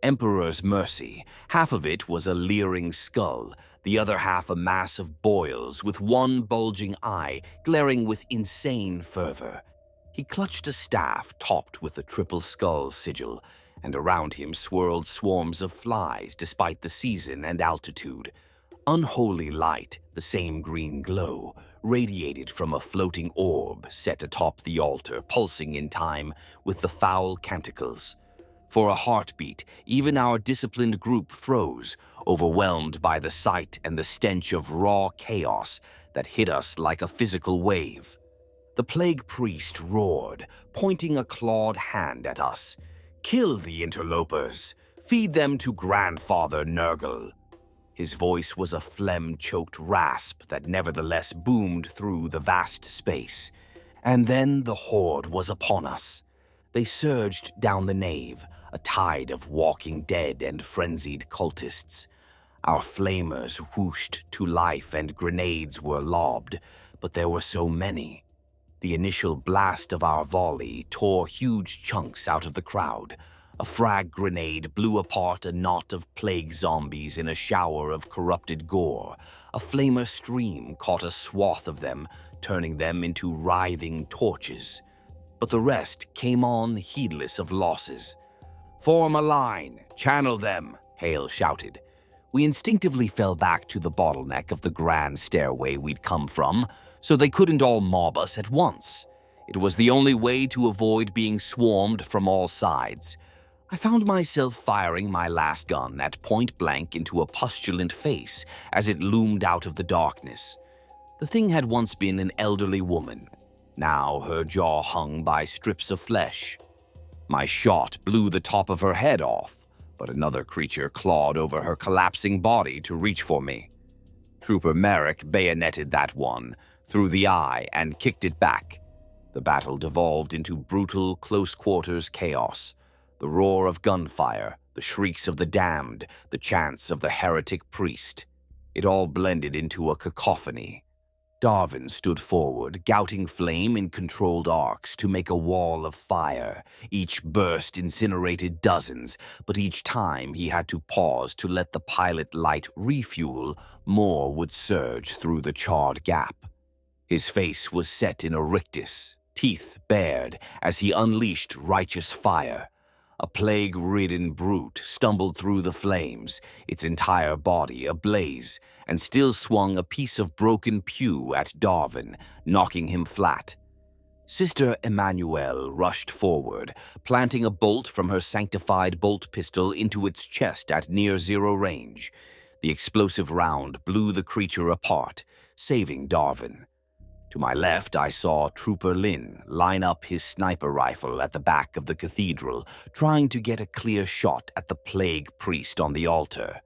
Emperor's mercy, half of it was a leering skull, the other half a mass of boils with one bulging eye glaring with insane fervor. He clutched a staff topped with a triple skull sigil, and around him swirled swarms of flies despite the season and altitude. Unholy light, the same green glow, radiated from a floating orb set atop the altar, pulsing in time with the foul canticles. For a heartbeat, even our disciplined group froze, overwhelmed by the sight and the stench of raw chaos that hit us like a physical wave. The plague priest roared, pointing a clawed hand at us. "Kill the interlopers! Feed them to Grandfather Nurgle!" His voice was a phlegm-choked rasp that nevertheless boomed through the vast space. And then the horde was upon us. They surged down the nave, a tide of walking dead and frenzied cultists. Our flamers whooshed to life and grenades were lobbed, but there were so many. The initial blast of our volley tore huge chunks out of the crowd. A frag grenade blew apart a knot of plague zombies in a shower of corrupted gore. A flamer stream caught a swath of them, turning them into writhing torches. But the rest came on heedless of losses. "Form a line! Channel them!" Hale shouted. We instinctively fell back to the bottleneck of the grand stairway we'd come from, so they couldn't all mob us at once. It was the only way to avoid being swarmed from all sides. I found myself firing my last gun at point blank into a pustulant face as it loomed out of the darkness. The thing had once been an elderly woman. Now her jaw hung by strips of flesh. My shot blew the top of her head off, but another creature clawed over her collapsing body to reach for me. Trooper Merrick bayoneted that one through the eye and kicked it back. The battle devolved into brutal, close-quarters chaos. The roar of gunfire, the shrieks of the damned, the chants of the heretic priest. It all blended into a cacophony. Darwin stood forward, gouting flame in controlled arcs to make a wall of fire. Each burst incinerated dozens, but each time he had to pause to let the pilot light refuel, more would surge through the charred gap. His face was set in a rictus, teeth bared, as he unleashed righteous fire. A plague-ridden brute stumbled through the flames, its entire body ablaze, and still swung a piece of broken pew at Darwin, knocking him flat. Sister Emmanuel rushed forward, planting a bolt from her sanctified bolt pistol into its chest at near-zero range. The explosive round blew the creature apart, saving Darwin. To my left, I saw Trooper Lin line up his sniper rifle at the back of the cathedral, trying to get a clear shot at the plague priest on the altar.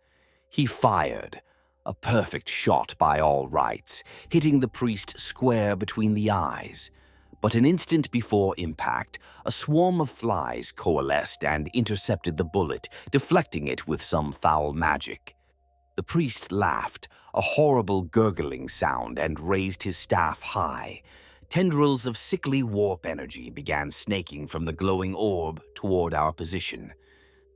He fired, a perfect shot by all rights, hitting the priest square between the eyes. But an instant before impact, a swarm of flies coalesced and intercepted the bullet, deflecting it with some foul magic. The priest laughed, a horrible gurgling sound, and raised his staff high. Tendrils of sickly warp energy began snaking from the glowing orb toward our position.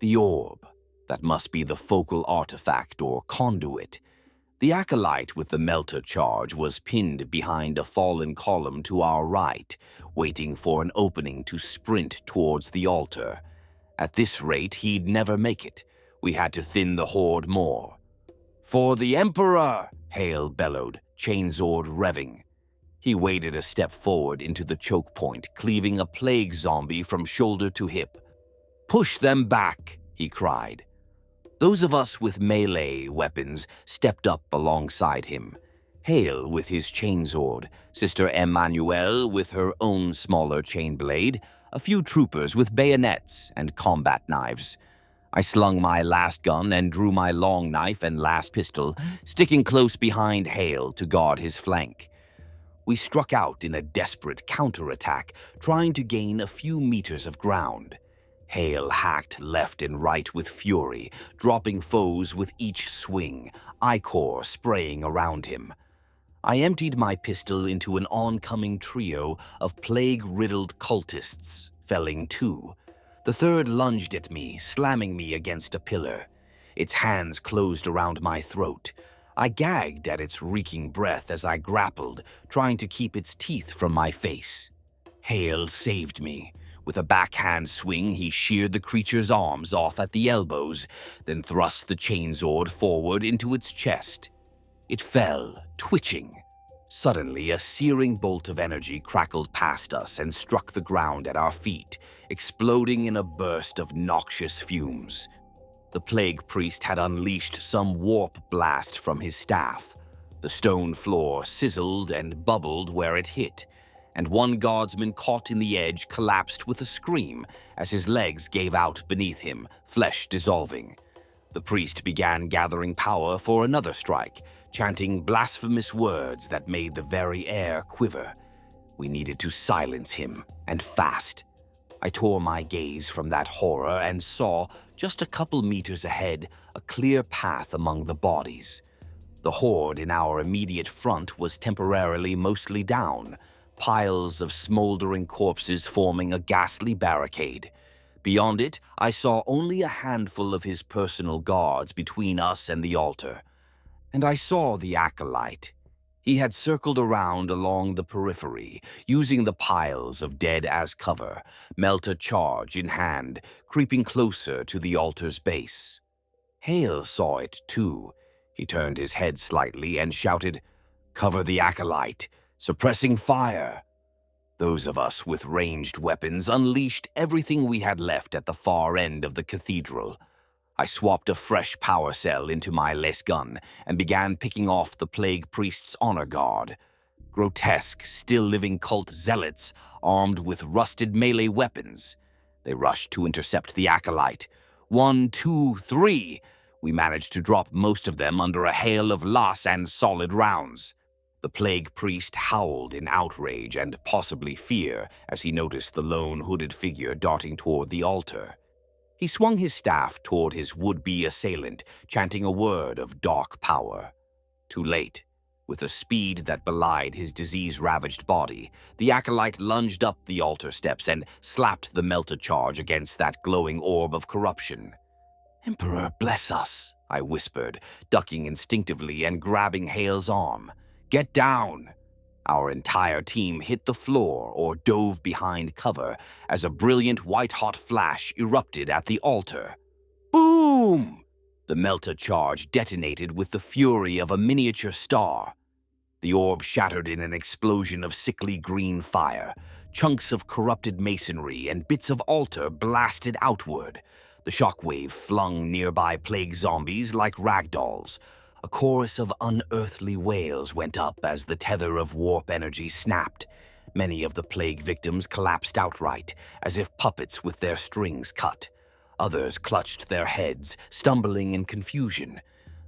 The orb, that must be the focal artifact or conduit. The acolyte with the melter charge was pinned behind a fallen column to our right, waiting for an opening to sprint towards the altar. At this rate, he'd never make it. We had to thin the horde more. "For the Emperor!" Hale bellowed, chainsword revving. He waded a step forward into the choke point, cleaving a plague zombie from shoulder to hip. "Push them back!" he cried. Those of us with melee weapons stepped up alongside him. Hale with his chainsword, Sister Emmanuel with her own smaller chain blade, a few troopers with bayonets and combat knives. I slung my last gun and drew my long knife and last pistol, sticking close behind Hale to guard his flank. We struck out in a desperate counterattack, trying to gain a few meters of ground. Hale hacked left and right with fury, dropping foes with each swing, ichor spraying around him. I emptied my pistol into an oncoming trio of plague-riddled cultists, felling two. The third lunged at me, slamming me against a pillar. Its hands closed around my throat. I gagged at its reeking breath as I grappled, trying to keep its teeth from my face. Hale saved me. With a backhand swing, he sheared the creature's arms off at the elbows, then thrust the chainsword forward into its chest. It fell, twitching. Suddenly, a searing bolt of energy crackled past us and struck the ground at our feet, exploding in a burst of noxious fumes. The plague priest had unleashed some warp blast from his staff. The stone floor sizzled and bubbled where it hit, and one guardsman caught in the edge collapsed with a scream as his legs gave out beneath him, flesh dissolving. The priest began gathering power for another strike, chanting blasphemous words that made the very air quiver. We needed to silence him, and fast. I tore my gaze from that horror and saw, just a couple meters ahead, a clear path among the bodies. The horde in our immediate front was temporarily mostly down, piles of smoldering corpses forming a ghastly barricade. Beyond it, I saw only a handful of his personal guards between us and the altar. And I saw the acolyte. He had circled around along the periphery, using the piles of dead as cover, melter charge in hand, creeping closer to the altar's base. Hale saw it, too. He turned his head slightly and shouted, "Cover the acolyte! Suppressing fire!" Those of us with ranged weapons unleashed everything we had left at the far end of the cathedral. I swapped a fresh power cell into my less gun and began picking off the plague priest's honor guard. Grotesque, still-living cult zealots armed with rusted melee weapons. They rushed to intercept the acolyte. 1, 2, 3. We managed to drop most of them under a hail of las and solid rounds. The plague priest howled in outrage and possibly fear as he noticed the lone hooded figure darting toward the altar. He swung his staff toward his would-be assailant, chanting a word of dark power. Too late. With a speed that belied his disease-ravaged body, the acolyte lunged up the altar steps and slapped the melta charge against that glowing orb of corruption. "Emperor, bless us," I whispered, ducking instinctively and grabbing Hale's arm. "Get down!" Our entire team hit the floor or dove behind cover as a brilliant white-hot flash erupted at the altar. Boom! The melta charge detonated with the fury of a miniature star. The orb shattered in an explosion of sickly green fire. Chunks of corrupted masonry and bits of altar blasted outward. The shockwave flung nearby plague zombies like ragdolls. A chorus of unearthly wails went up as the tether of warp energy snapped. Many of the plague victims collapsed outright, as if puppets with their strings cut. Others clutched their heads, stumbling in confusion.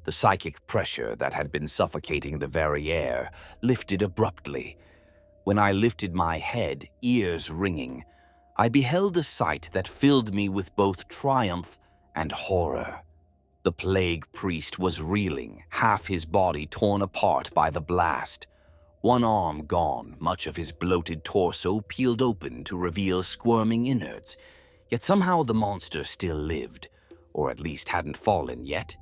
The psychic pressure that had been suffocating the very air lifted abruptly. When I lifted my head, ears ringing, I beheld a sight that filled me with both triumph and horror. The plague priest was reeling, half his body torn apart by the blast. One arm gone, much of his bloated torso peeled open to reveal squirming innards. Yet somehow the monster still lived, or at least hadn't fallen yet.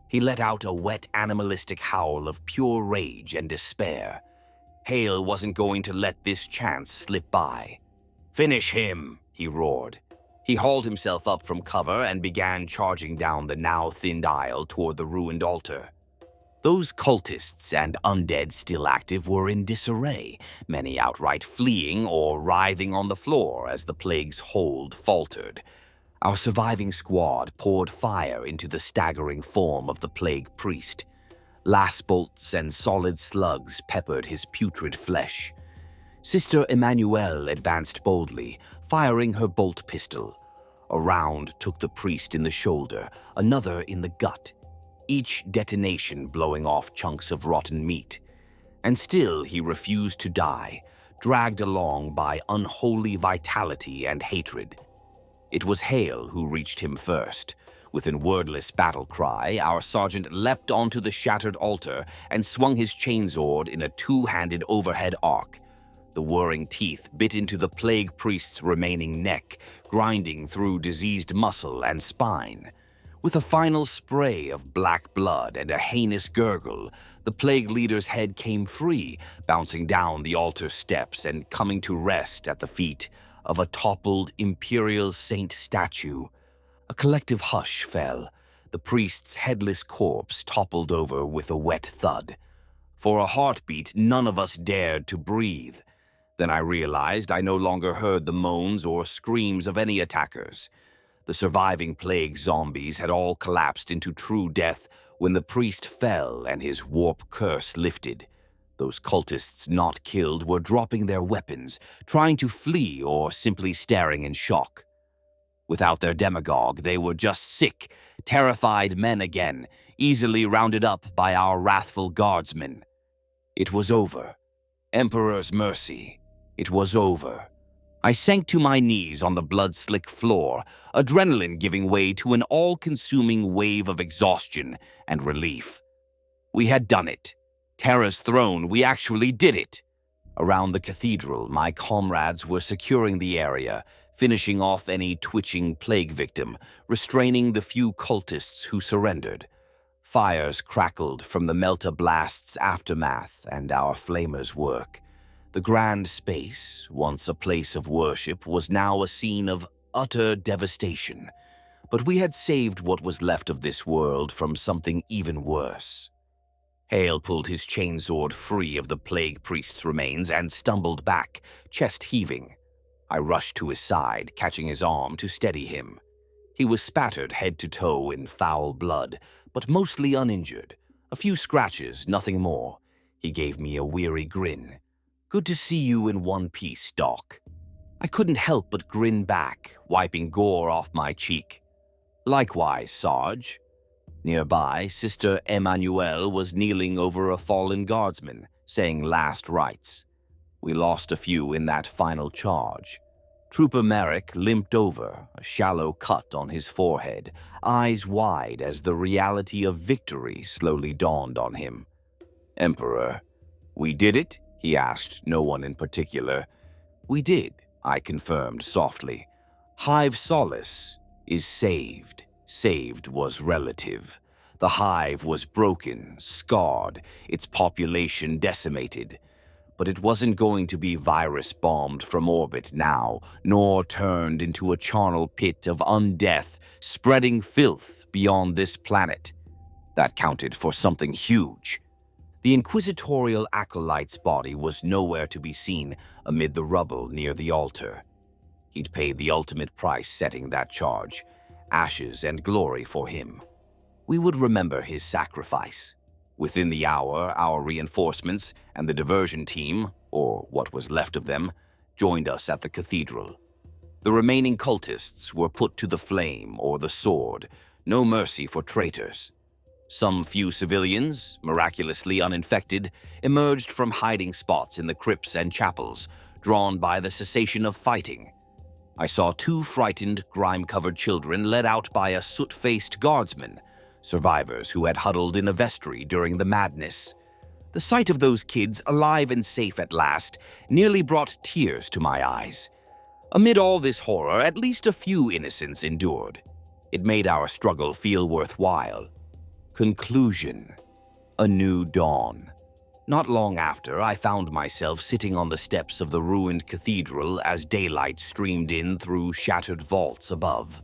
He let out a wet, animalistic howl of pure rage and despair. Hale wasn't going to let this chance slip by. "Finish him!" he roared. He hauled himself up from cover and began charging down the now-thinned aisle toward the ruined altar. Those cultists and undead still active were in disarray, many outright fleeing or writhing on the floor as the plague's hold faltered. Our surviving squad poured fire into the staggering form of the plague priest. Las bolts and solid slugs peppered his putrid flesh. Sister Emmanuelle advanced boldly, firing her bolt pistol. A round took the priest in the shoulder, another in the gut, each detonation blowing off chunks of rotten meat. And still he refused to die, dragged along by unholy vitality and hatred. It was Hale who reached him first. With a wordless battle cry, our sergeant leapt onto the shattered altar and swung his chainsword in a two-handed overhead arc. The whirring teeth bit into the plague priest's remaining neck, grinding through diseased muscle and spine. With a final spray of black blood and a heinous gurgle, the plague leader's head came free, bouncing down the altar steps and coming to rest at the feet of a toppled Imperial saint statue. A collective hush fell. The priest's headless corpse toppled over with a wet thud. For a heartbeat, none of us dared to breathe. Then I realized I no longer heard the moans or screams of any attackers. The surviving plague zombies had all collapsed into true death when the priest fell and his warp curse lifted. Those cultists not killed were dropping their weapons, trying to flee or simply staring in shock. Without their demagogue, they were just sick, terrified men again, easily rounded up by our wrathful guardsmen. It was over. Emperor's mercy. It was over. I sank to my knees on the blood-slick floor, adrenaline giving way to an all-consuming wave of exhaustion and relief. We had done it. Terra's throne, we actually did it. Around the cathedral, my comrades were securing the area, finishing off any twitching plague victim, restraining the few cultists who surrendered. Fires crackled from the Melta Blast's aftermath and our flamers' work. The grand space, once a place of worship, was now a scene of utter devastation. But we had saved what was left of this world from something even worse. Hale pulled his chainsword free of the plague priest's remains and stumbled back, chest heaving. I rushed to his side, catching his arm to steady him. He was spattered head to toe in foul blood, but mostly uninjured. A few scratches, nothing more. He gave me a weary grin. "Good to see you in one piece, Doc." I couldn't help but grin back, wiping gore off my cheek. "Likewise, Sarge." Nearby, Sister Emmanuelle was kneeling over a fallen guardsman, saying last rites. We lost a few in that final charge. Trooper Merrick limped over, a shallow cut on his forehead, eyes wide as the reality of victory slowly dawned on him. "Emperor, we did it?" he asked, no one in particular. "We did," I confirmed softly. "Hive Solace is saved." Saved was relative. The hive was broken, scarred, its population decimated. But it wasn't going to be virus-bombed from orbit now, nor turned into a charnel pit of undeath, spreading filth beyond this planet. That counted for something huge. The inquisitorial acolyte's body was nowhere to be seen amid the rubble near the altar. He'd paid the ultimate price setting that charge, ashes and glory for him. We would remember his sacrifice. Within the hour, our reinforcements and the diversion team, or what was left of them, joined us at the cathedral. The remaining cultists were put to the flame or the sword, no mercy for traitors. Some few civilians, miraculously uninfected, emerged from hiding spots in the crypts and chapels, drawn by the cessation of fighting. I saw 2 frightened, grime-covered children led out by a soot-faced guardsman, survivors who had huddled in a vestry during the madness. The sight of those kids, alive and safe at last, nearly brought tears to my eyes. Amid all this horror, at least a few innocents endured. It made our struggle feel worthwhile. Conclusion. A new dawn. Not long after, I found myself sitting on the steps of the ruined cathedral as daylight streamed in through shattered vaults above.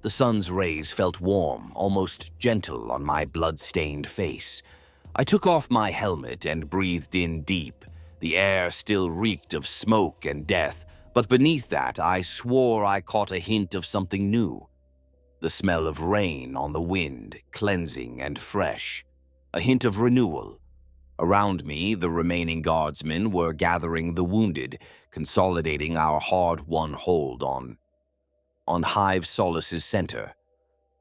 The sun's rays felt warm, almost gentle on my blood-stained face. I took off my helmet and breathed in deep. The air still reeked of smoke and death, but beneath that I swore I caught a hint of something new. The smell of rain on the wind, cleansing and fresh. A hint of renewal. Around me, the remaining guardsmen were gathering the wounded, consolidating our hard-won hold on Hive Solace's center.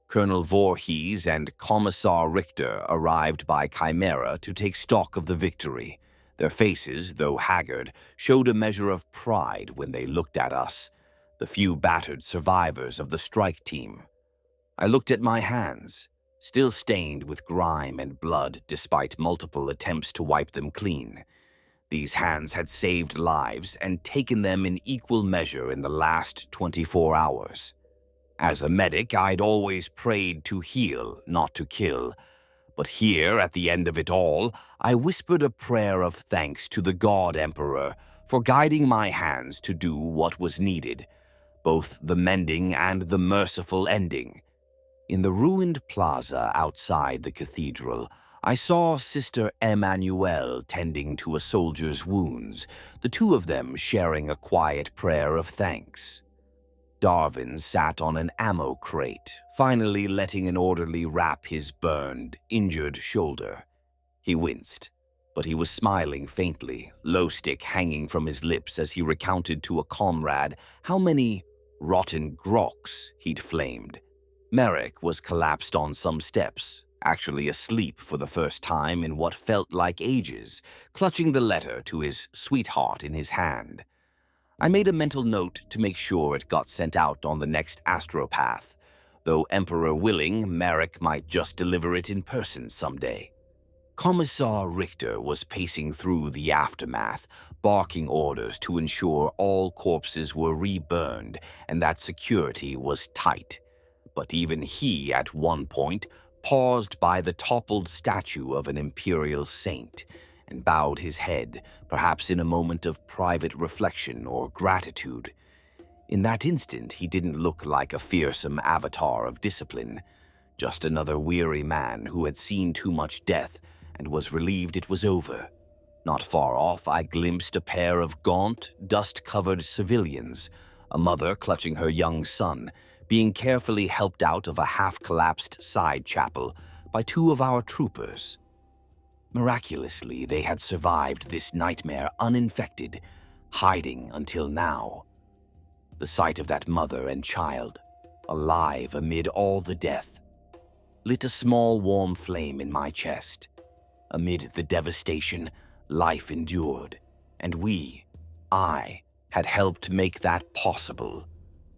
Colonel Voorhees and Commissar Richter arrived by Chimera to take stock of the victory. Their faces, though haggard, showed a measure of pride when they looked at us, the few battered survivors of the strike team. I looked at my hands, still stained with grime and blood despite multiple attempts to wipe them clean. These hands had saved lives and taken them in equal measure in the last 24 hours. As a medic, I'd always prayed to heal, not to kill. But here, at the end of it all, I whispered a prayer of thanks to the God Emperor for guiding my hands to do what was needed, both the mending and the merciful ending. In the ruined plaza outside the cathedral, I saw Sister Emmanuelle tending to a soldier's wounds, the 2 of them sharing a quiet prayer of thanks. Darwin sat on an ammo crate, finally letting an orderly wrap his burned, injured shoulder. He winced, but he was smiling faintly, low stick hanging from his lips as he recounted to a comrade how many rotten groks he'd flamed. Merrick was collapsed on some steps, actually asleep for the first time in what felt like ages, clutching the letter to his sweetheart in his hand. I made a mental note to make sure it got sent out on the next astropath, though Emperor willing, Merrick might just deliver it in person someday. Commissar Richter was pacing through the aftermath, barking orders to ensure all corpses were reburned and that security was tight. But even he, at one point, paused by the toppled statue of an Imperial saint and bowed his head, perhaps in a moment of private reflection or gratitude. In that instant, he didn't look like a fearsome avatar of discipline, just another weary man who had seen too much death and was relieved it was over. Not far off, I glimpsed a pair of gaunt, dust-covered civilians, a mother clutching her young son, being carefully helped out of a half-collapsed side chapel by two of our troopers. Miraculously, they had survived this nightmare uninfected, hiding until now. The sight of that mother and child, alive amid all the death, lit a small warm flame in my chest. Amid the devastation, life endured, and I, had helped make that possible.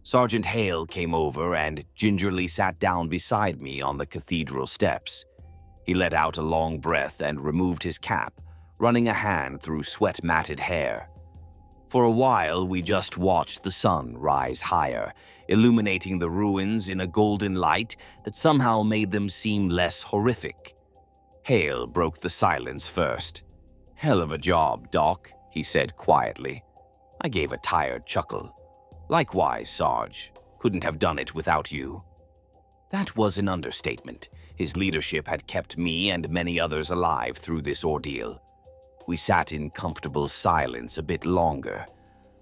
Sergeant Hale came over and gingerly sat down beside me on the cathedral steps. He let out a long breath and removed his cap, running a hand through sweat-matted hair. For a while, we just watched the sun rise higher, illuminating the ruins in a golden light that somehow made them seem less horrific. Hale broke the silence first. "Hell of a job, Doc," he said quietly. I gave a tired chuckle. "Likewise, Sarge. Couldn't have done it without you." That was an understatement. His leadership had kept me and many others alive through this ordeal. We sat in comfortable silence a bit longer.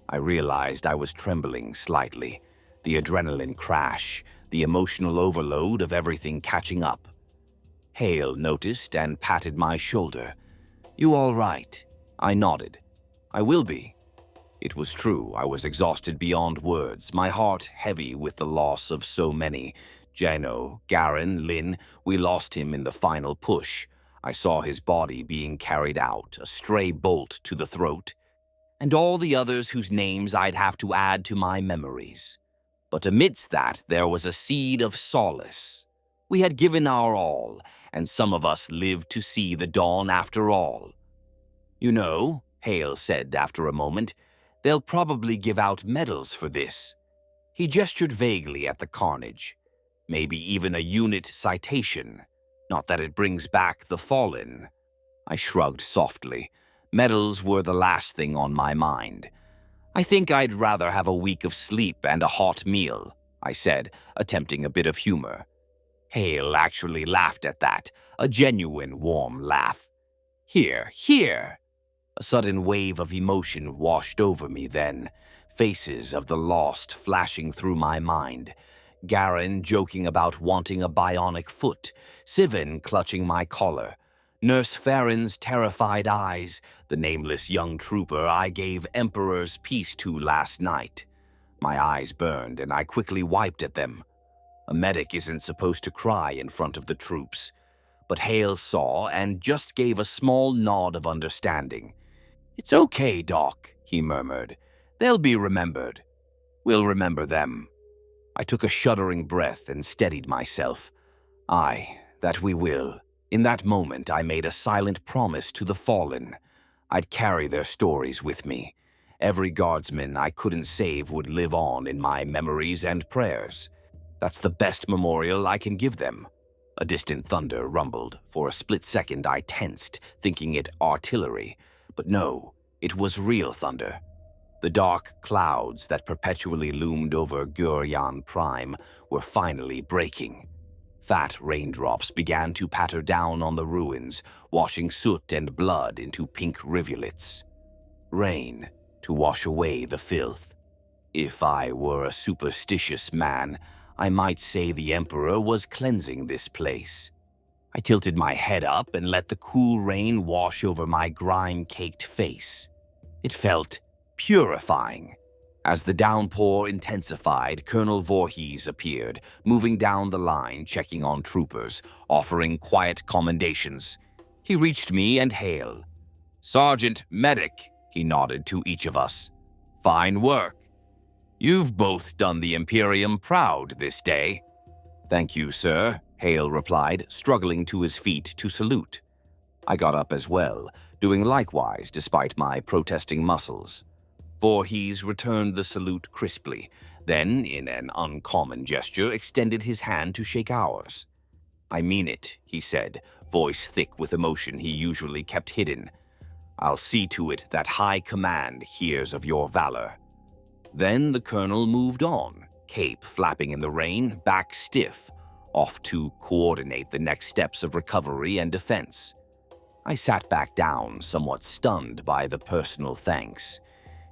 I realized I was trembling slightly. The adrenaline crash, the emotional overload of everything catching up. Hale noticed and patted my shoulder. "You all right?" I nodded. "I will be." It was true, I was exhausted beyond words, my heart heavy with the loss of so many. Jano, Garen, Lin, we lost him in the final push. I saw his body being carried out, a stray bolt to the throat, and all the others whose names I'd have to add to my memories. But amidst that, there was a seed of solace. We had given our all, and some of us lived to see the dawn after all. "You know," Hale said after a moment, "they'll probably give out medals for this." He gestured vaguely at the carnage. "Maybe even a unit citation. Not that it brings back the fallen." I shrugged softly. Medals were the last thing on my mind. "I think I'd rather have a week of sleep and a hot meal," I said, attempting a bit of humor. Hale actually laughed at that, a genuine warm laugh. "Here, here!" A sudden wave of emotion washed over me then, faces of the lost flashing through my mind. Garen joking about wanting a bionic foot, Sivan clutching my collar, Nurse Farron's terrified eyes, the nameless young trooper I gave Emperor's Peace to last night. My eyes burned and I quickly wiped at them. A medic isn't supposed to cry in front of the troops. But Hale saw and just gave a small nod of understanding. "It's okay, Doc," he murmured. "They'll be remembered. We'll remember them." I took a shuddering breath and steadied myself. Aye, that we will. In that moment, I made a silent promise to the fallen. I'd carry their stories with me. Every guardsman I couldn't save would live on in my memories and prayers. That's the best memorial I can give them. A distant thunder rumbled. For a split second, I tensed, thinking it artillery. But no, it was real thunder. The dark clouds that perpetually loomed over Guryan Prime were finally breaking. Fat raindrops began to patter down on the ruins, washing soot and blood into pink rivulets. Rain to wash away the filth. If I were a superstitious man, I might say the Emperor was cleansing this place. I tilted my head up and let the cool rain wash over my grime-caked face. It felt purifying. As the downpour intensified, Colonel Voorhees appeared, moving down the line, checking on troopers, offering quiet commendations. He reached me and Hale. "Sergeant, medic," he nodded to each of us. "Fine work. You've both done the Imperium proud this day." "Thank you, sir," Hale replied, struggling to his feet to salute. I got up as well, doing likewise despite my protesting muscles. Voorhees returned the salute crisply, then, in an uncommon gesture, extended his hand to shake ours. "I mean it," he said, voice thick with emotion he usually kept hidden. "I'll see to it that High Command hears of your valor." Then the colonel moved on, cape flapping in the rain, back stiff, off to coordinate the next steps of recovery and defense. I sat back down, somewhat stunned by the personal thanks.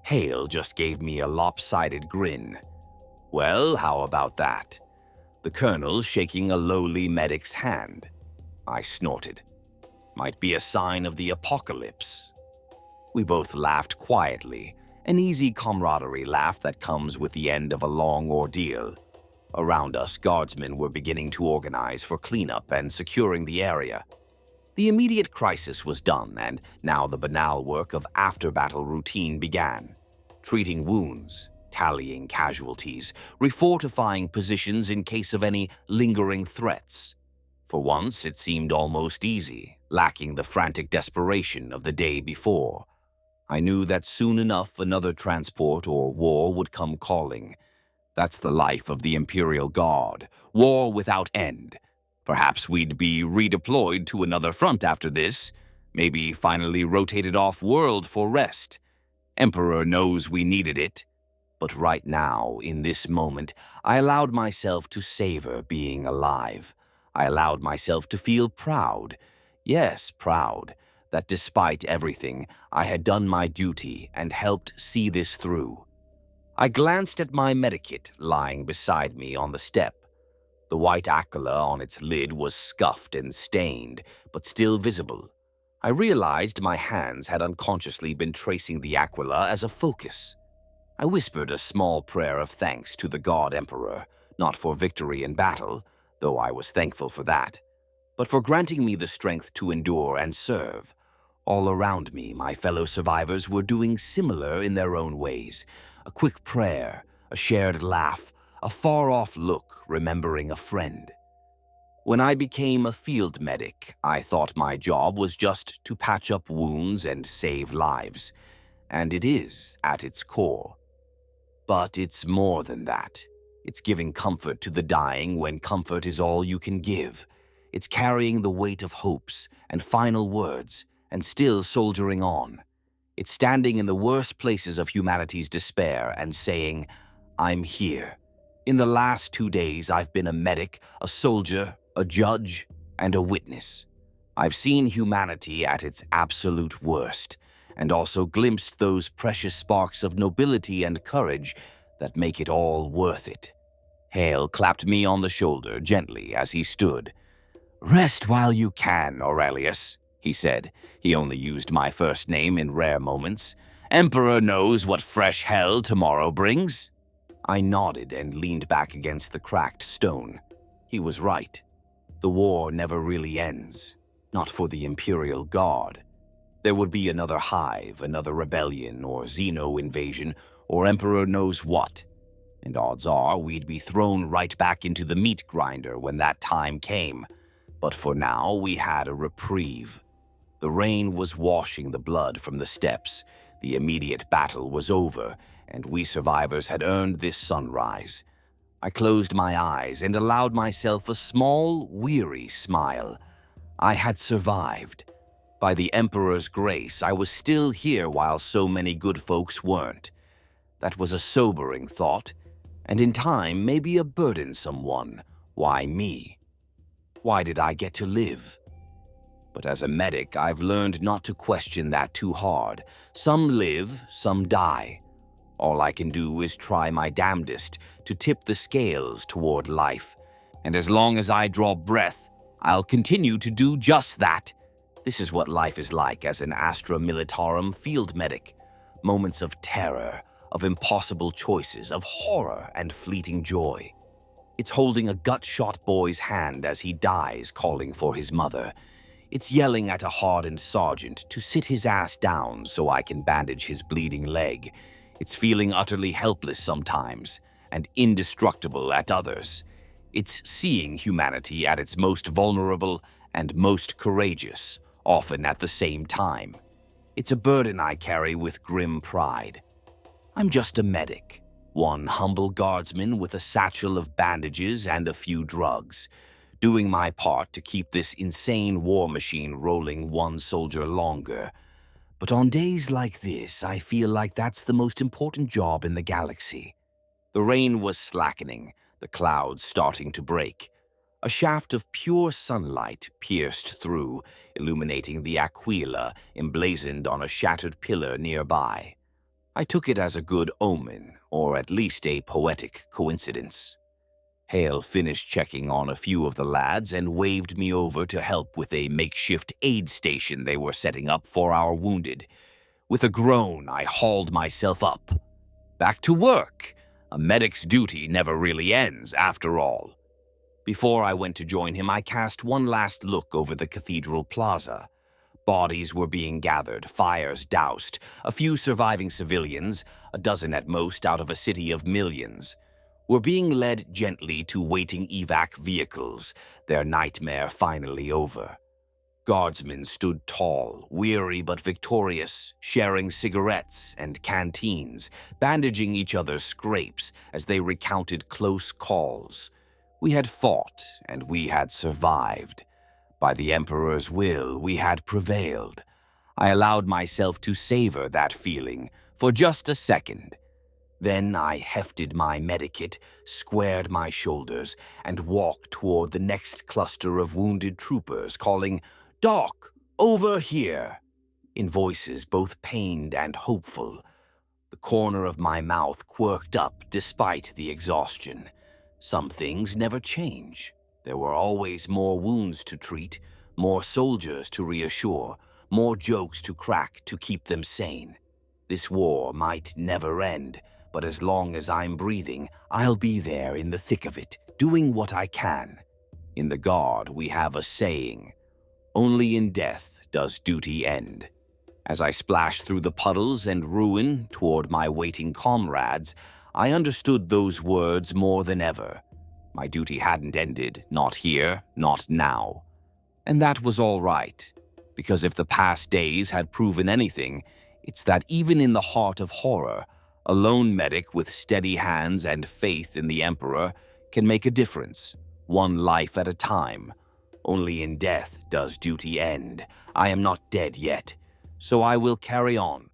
Hale just gave me a lopsided grin. Well, how about that? The colonel shaking a lowly medic's hand. I snorted. Might be a sign of the apocalypse. We both laughed quietly, an easy camaraderie laugh that comes with the end of a long ordeal. Around us, guardsmen were beginning to organize for cleanup and securing the area. The immediate crisis was done, and now the banal work of after-battle routine began. Treating wounds, tallying casualties, refortifying positions in case of any lingering threats. For once, it seemed almost easy, lacking the frantic desperation of the day before. I knew that soon enough another transport or war would come calling. That's the life of the Imperial Guard, war without end. Perhaps we'd be redeployed to another front after this, maybe finally rotated off-world for rest. Emperor knows we needed it. But right now, in this moment, I allowed myself to savor being alive. I allowed myself to feel proud. Yes, proud, that despite everything, I had done my duty and helped see this through. I glanced at my medikit lying beside me on the step. The white aquila on its lid was scuffed and stained, but still visible. I realized my hands had unconsciously been tracing the aquila as a focus. I whispered a small prayer of thanks to the God Emperor, not for victory in battle, though I was thankful for that, but for granting me the strength to endure and serve. All around me, my fellow survivors were doing similar in their own ways. A quick prayer, a shared laugh, a far-off look remembering a friend. When I became a field medic, I thought my job was just to patch up wounds and save lives. And it is, at its core. But it's more than that. It's giving comfort to the dying when comfort is all you can give. It's carrying the weight of hopes and final words and still soldiering on. It's standing in the worst places of humanity's despair and saying, I'm here. In the last 2 days, I've been a medic, a soldier, a judge, and a witness. I've seen humanity at its absolute worst, and also glimpsed those precious sparks of nobility and courage that make it all worth it. Hale clapped me on the shoulder gently as he stood. Rest while you can, Aurelius, he said. He only used my first name in rare moments. Emperor knows what fresh hell tomorrow brings. I nodded and leaned back against the cracked stone. He was right. The war never really ends. Not for the Imperial Guard. There would be another hive, another rebellion, or Xeno invasion, or Emperor knows what. And odds are we'd be thrown right back into the meat grinder when that time came. But for now, we had a reprieve. The rain was washing the blood from the steps. The immediate battle was over, and we survivors had earned this sunrise. I closed my eyes and allowed myself a small, weary smile. I had survived. By the Emperor's grace, I was still here while so many good folks weren't. That was a sobering thought, and in time maybe a burdensome one. Why me? Why did I get to live? But as a medic, I've learned not to question that too hard. Some live, some die. All I can do is try my damnedest to tip the scales toward life. And as long as I draw breath, I'll continue to do just that. This is what life is like as an Astra Militarum field medic. Moments of terror, of impossible choices, of horror and fleeting joy. It's holding a gut-shot boy's hand as he dies calling for his mother. It's yelling at a hardened sergeant to sit his ass down so I can bandage his bleeding leg. It's feeling utterly helpless sometimes, and indestructible at others. It's seeing humanity at its most vulnerable and most courageous, often at the same time. It's a burden I carry with grim pride. I'm just a medic, one humble guardsman with a satchel of bandages and a few drugs, doing my part to keep this insane war machine rolling one soldier longer. But on days like this, I feel like that's the most important job in the galaxy. The rain was slackening, the clouds starting to break. A shaft of pure sunlight pierced through, illuminating the aquila emblazoned on a shattered pillar nearby. I took it as a good omen, or at least a poetic coincidence. Hale finished checking on a few of the lads and waved me over to help with a makeshift aid station they were setting up for our wounded. With a groan, I hauled myself up. Back to work. A medic's duty never really ends, after all. Before I went to join him, I cast one last look over the cathedral plaza. Bodies were being gathered, fires doused, a few surviving civilians, a dozen at most out of a city of millions, were being led gently to waiting evac vehicles, their nightmare finally over. Guardsmen stood tall, weary but victorious, sharing cigarettes and canteens, bandaging each other's scrapes as they recounted close calls. We had fought, and we had survived. By the Emperor's will, we had prevailed. I allowed myself to savor that feeling for just a second. Then I hefted my medikit, squared my shoulders, and walked toward the next cluster of wounded troopers, calling, "Doc, over here!" in voices both pained and hopeful. The corner of my mouth quirked up despite the exhaustion. Some things never change. There were always more wounds to treat, more soldiers to reassure, more jokes to crack to keep them sane. This war might never end, but as long as I'm breathing, I'll be there in the thick of it, doing what I can. In the Guard, we have a saying, "Only in death does duty end." As I splashed through the puddles and ruin toward my waiting comrades, I understood those words more than ever. My duty hadn't ended, not here, not now. And that was all right, because if the past days had proven anything, it's that even in the heart of horror, a lone medic with steady hands and faith in the Emperor can make a difference, one life at a time. Only in death does duty end. I am not dead yet, so I will carry on,